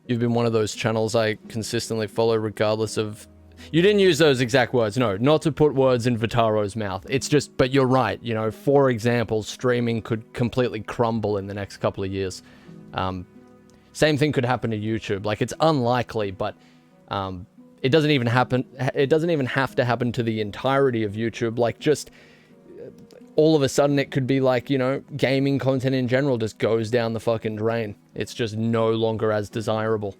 You've been one of those channels I consistently follow regardless of... You didn't use those exact words, no. Not to put words in Vitaro's mouth. It's just, but you're right, you know, for example, streaming could completely crumble in the next couple of years. Same thing could happen to YouTube. Like, it's unlikely, but it doesn't even happen. It doesn't even have to happen to the entirety of YouTube. Like, just all of a sudden it could be like, you know, gaming content in general just goes down the fucking drain. It's just no longer as desirable.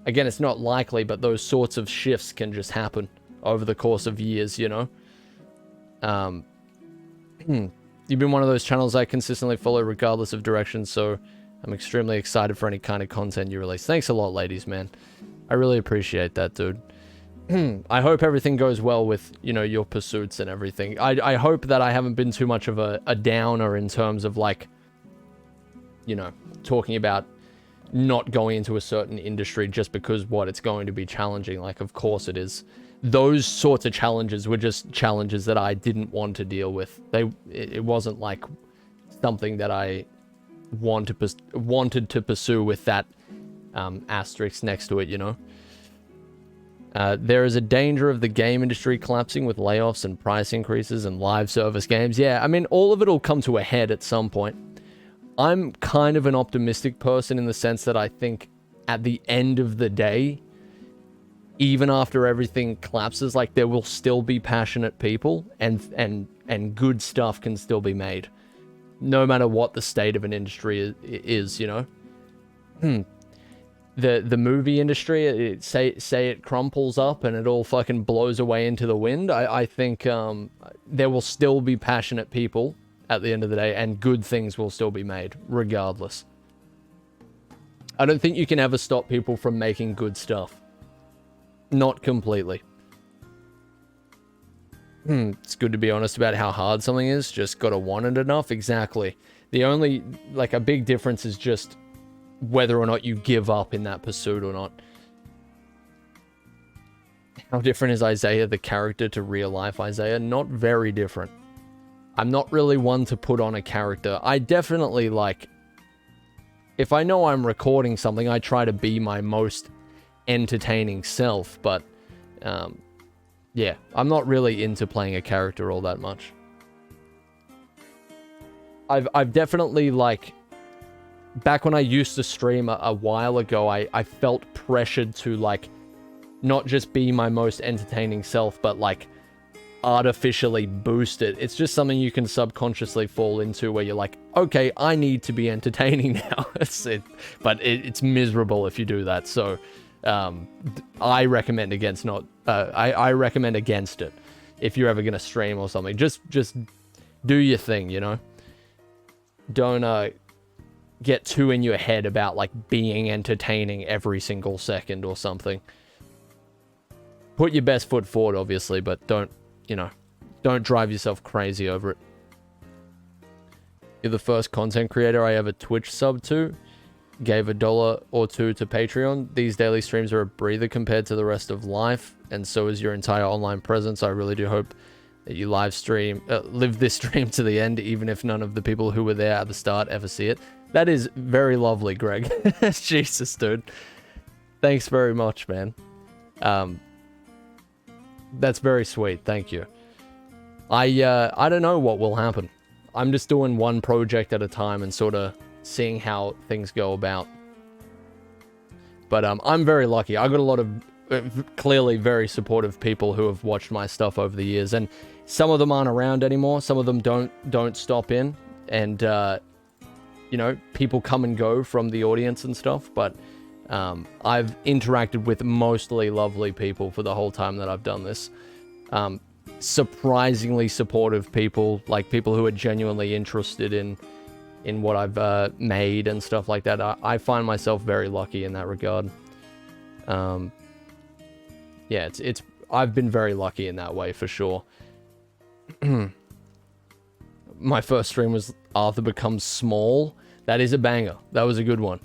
Again, it's not likely, but those sorts of shifts can just happen over the course of years, you know? You've been one of those channels I consistently follow regardless of direction, so I'm extremely excited for any kind of content you release. Thanks a lot, ladies, man. I really appreciate that, dude. I hope everything goes well with, you know, your pursuits and everything. I hope that I haven't been too much of a downer in terms of, like, you know, talking about not going into a certain industry just because, what, it's going to be challenging. Like, of course it is. Those sorts of challenges were just challenges that I didn't want to deal with. It wasn't, like, something that I wanted to pursue with that asterisk next to it, you know? There is a danger of the game industry collapsing with layoffs and price increases and live service games. Yeah, I mean, all of it will come to a head at some point. I'm kind of an optimistic person in the sense that I think at the end of the day, even after everything collapses, like, there will still be passionate people and good stuff can still be made. No matter what the state of an industry is, you know? The movie industry, say it crumples up and it all fucking blows away into the wind. I think there will still be passionate people at the end of the day, and good things will still be made, regardless. I don't think you can ever stop people from making good stuff. Not completely. It's good to be honest about how hard something is. Just gotta want it enough. Exactly. The only, like, a big difference is just whether or not you give up in that pursuit or not. How different is Eyezayar, the character, to real life Eyezayar? Not very different. I'm not really one to put on a character. I definitely, like, if I know I'm recording something, I try to be my most entertaining self, but, yeah, I'm not really into playing a character all that much. I've definitely, like, back when I used to stream a while ago, I felt pressured to, like, not just be my most entertaining self, but, like, artificially boost it. It's just something you can subconsciously fall into where you're like, okay, I need to be entertaining now. But it's miserable if you do that. So I recommend against I recommend against it if you're ever gonna stream or something. Just do your thing, you know? Don't get too in your head about, like, being entertaining every single second or something. Put your best foot forward, obviously, but don't, you know, don't drive yourself crazy over it. You're the first content creator I ever Twitch sub to. gave $1 or $2 to Patreon. These daily streams are a breather compared to the rest of life, and so is your entire online presence. I really do hope that you live this stream to the end, even if none of the people who were there at the start ever see it. That is very lovely, Greg. Jesus, dude. Thanks very much, man. That's very sweet. Thank you. I don't know what will happen. I'm just doing one project at a time and sort of seeing how things go about. But I'm very lucky. I got a lot of clearly very supportive people who have watched my stuff over the years, and some of them aren't around anymore. Some of them don't stop in, and you know, people come and go from the audience and stuff. But I've interacted with mostly lovely people for the whole time that I've done this. Surprisingly supportive people, like people who are genuinely interested in what I've made and stuff like that. I find myself very lucky in that regard. Yeah, I've been very lucky in that way for sure. My first stream was Arthur Becomes Small. That is a banger. That was a good one.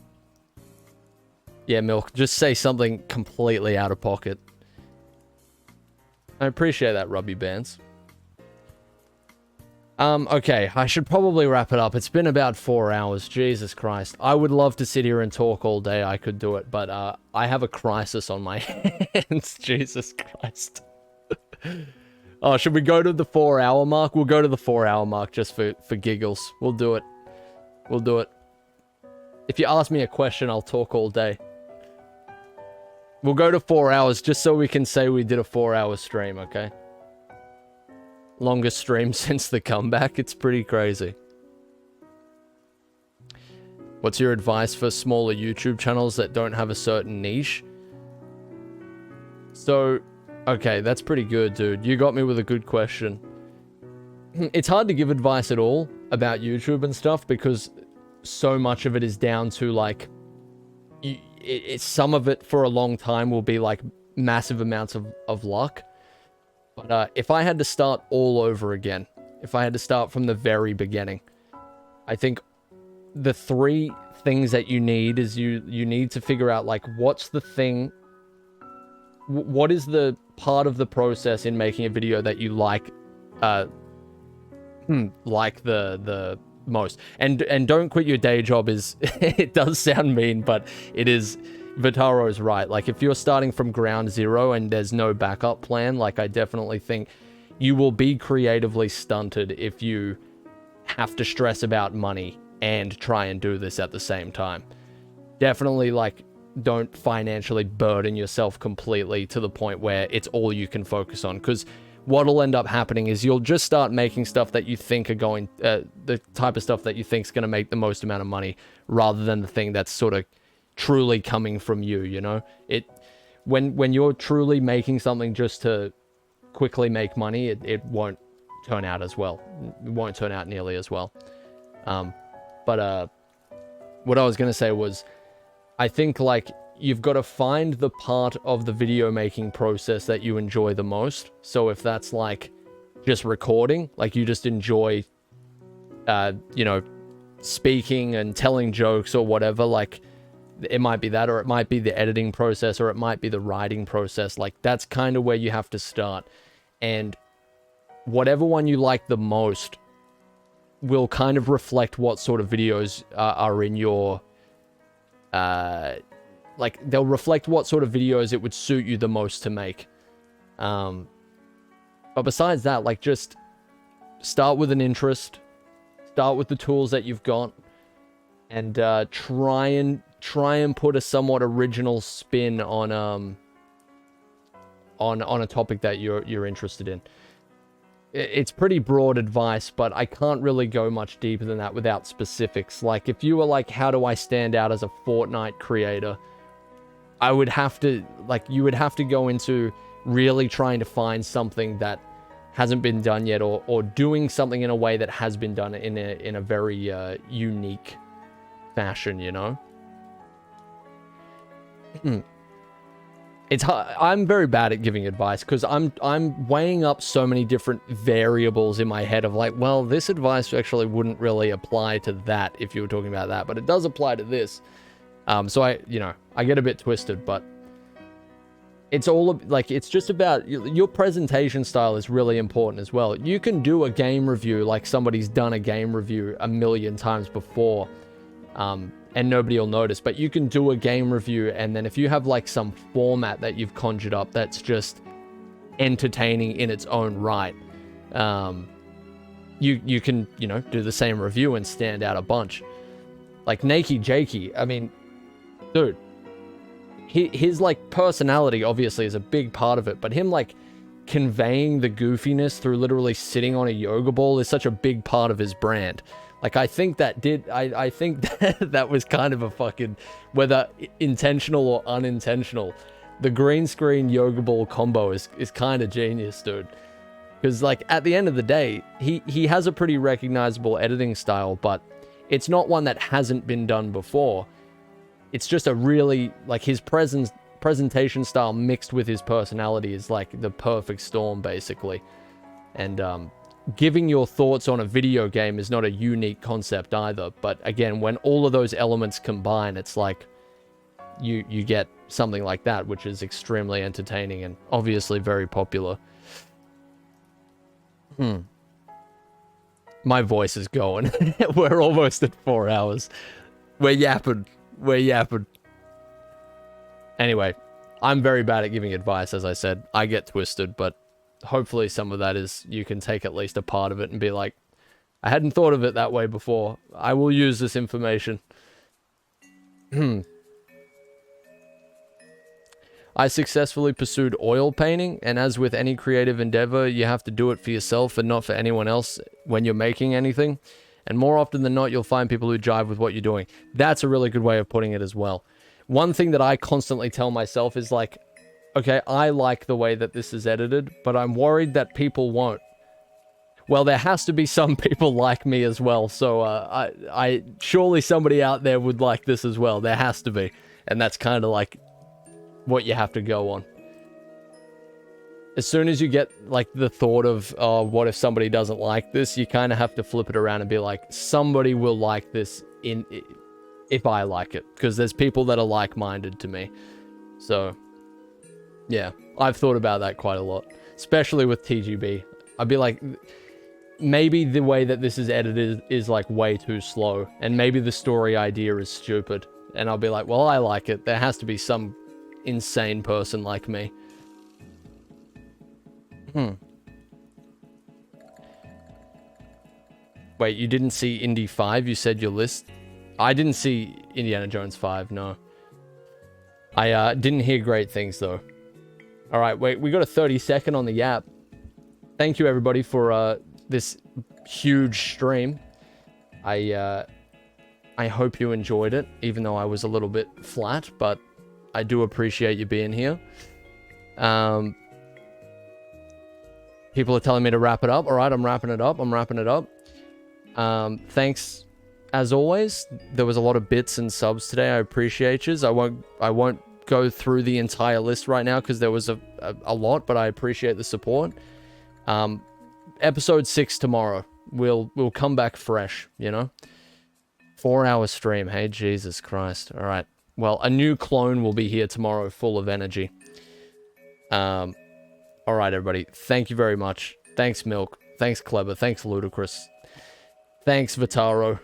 Yeah, Milk, just say something completely out of pocket. I appreciate that, Rubby Bands. Okay, I should probably wrap it up. It's been about 4 hours. Jesus Christ. I would love to sit here and talk all day. I could do it, but I have a crisis on my hands. Jesus Christ. Oh, should we go to the 4-hour mark? We'll go to the 4-hour mark just for giggles. We'll do it. We'll do it. If you ask me a question, I'll talk all day. We'll go to 4 hours just so we can say we did a 4-hour stream, okay? Longest stream since the comeback. It's pretty crazy. What's your advice for smaller YouTube channels that don't have a certain niche? So, okay, that's pretty good, dude. You got me with a good question. It's hard to give advice at all about YouTube and stuff because so much of it is down to, like, some of it for a long time will be, like, massive amounts of luck. But if I had to start all over again, if I had to start from the very beginning, I think the 3 things that you need is you need to figure out, like, what's the thing, what is the part of the process in making a video that you like the most. And don't quit your day job is, it does sound mean, but it is, Vitaro's right. Like, if you're starting from ground zero and there's no backup plan, like, I definitely think you will be creatively stunted if you have to stress about money and try and do this at the same time. Definitely, like, don't financially burden yourself completely to the point where it's all you can focus on, because what'll end up happening is you'll just start making stuff that you think are going, the type of stuff that you think is going to make the most amount of money, rather than the thing that's sort of truly coming from you, you know? When you're truly making something just to quickly make money, it won't turn out as well. It won't turn out nearly as well. But what I was going to say was, I think, like, you've got to find the part of the video making process that you enjoy the most. So if that's, like, just recording, like, you just enjoy, you know, speaking and telling jokes or whatever, like, it might be that, or it might be the editing process, or it might be the writing process. Like, that's kind of where you have to start. And whatever one you like the most will kind of reflect what sort of videos are in your, like, they'll reflect what sort of videos it would suit you the most to make. But besides that, like, just start with an interest, start with the tools that you've got, and try and put a somewhat original spin on a topic that you're interested in. It's pretty broad advice, but I can't really go much deeper than that without specifics. Like, if you were like, how do I stand out as a Fortnite creator? I would have to, like, you would have to go into really trying to find something that hasn't been done yet, or doing something in a way that has been done in a very unique fashion, you know? It's hard. I'm very bad at giving advice because I'm weighing up so many different variables in my head of, like, well, this advice actually wouldn't really apply to that if you were talking about that, but it does apply to this. So I get a bit twisted, but it's all like, it's just about your presentation style is really important as well. You can do a game review like somebody's done a game review a million times before, and nobody will notice, but you can do a game review, and then if you have like some format that you've conjured up that's just entertaining in its own right, you can, do the same review and stand out a bunch. Like Nakey Jakey, I mean, dude, his like personality obviously is a big part of it, but him like conveying the goofiness through literally sitting on a yoga ball is such a big part of his brand. Like, I think I think that was kind of a fucking, whether intentional or unintentional, the green screen yoga ball combo is kind of genius, dude. Because like at the end of the day, he has a pretty recognizable editing style, but it's not one that hasn't been done before. It's just a really, like, his presentation style mixed with his personality is like the perfect storm, basically. And giving your thoughts on a video game is not a unique concept either. But again, when all of those elements combine, it's like you get something like that, which is extremely entertaining and obviously very popular. My voice is going. We're almost at 4 hours. We're yapping. Anyway, I'm very bad at giving advice, as I said. I get twisted, but hopefully some of that is, you can take at least a part of it and be like, I hadn't thought of it that way before. I will use this information. I successfully pursued oil painting, and as with any creative endeavor, you have to do it for yourself and not for anyone else when you're making anything. And more often than not, you'll find people who jive with what you're doing. That's a really good way of putting it as well. One thing that I constantly tell myself is like, okay, I like the way that this is edited, but I'm worried that people won't. Well, there has to be some people like me as well, so I surely somebody out there would like this as well. There has to be. And that's kind of like what you have to go on. As soon as you get like the thought of, oh, what if somebody doesn't like this, you kind of have to flip it around and be like, somebody will like this if I like it, because there's people that are like-minded to me. So yeah, I've thought about that quite a lot, especially with TGB. I'd be like, maybe the way that this is edited is like way too slow, and maybe the story idea is stupid, and I'll be like, well, I like it. There has to be some insane person like me. Wait, you didn't see Indy 5? You said your list? I didn't see Indiana Jones 5, no. I didn't hear great things, though. Alright, wait, we got a 30-second on the Yap. Thank you, everybody, for this huge stream. I hope you enjoyed it, even though I was a little bit flat, but I do appreciate you being here. People are telling me to wrap it up. Alright, I'm wrapping it up. Thanks, as always. There was a lot of bits and subs today. I appreciate yous. I won't go through the entire list right now because there was a lot, but I appreciate the support. Episode 6 tomorrow. We'll come back fresh, 4-hour stream. Hey, Jesus Christ. All right. Well, a new clone will be here tomorrow, full of energy. All right, everybody. Thank you very much. Thanks, Milk. Thanks, Clever. Thanks, Ludicrous. Thanks, Vitaro.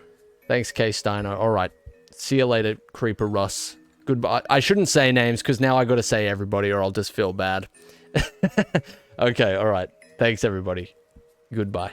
Thanks, K. Steiner. All right. See you later, Creeper Russ. Goodbye. I shouldn't say names because now I got to say everybody or I'll just feel bad. Okay, all right. Thanks, everybody. Goodbye.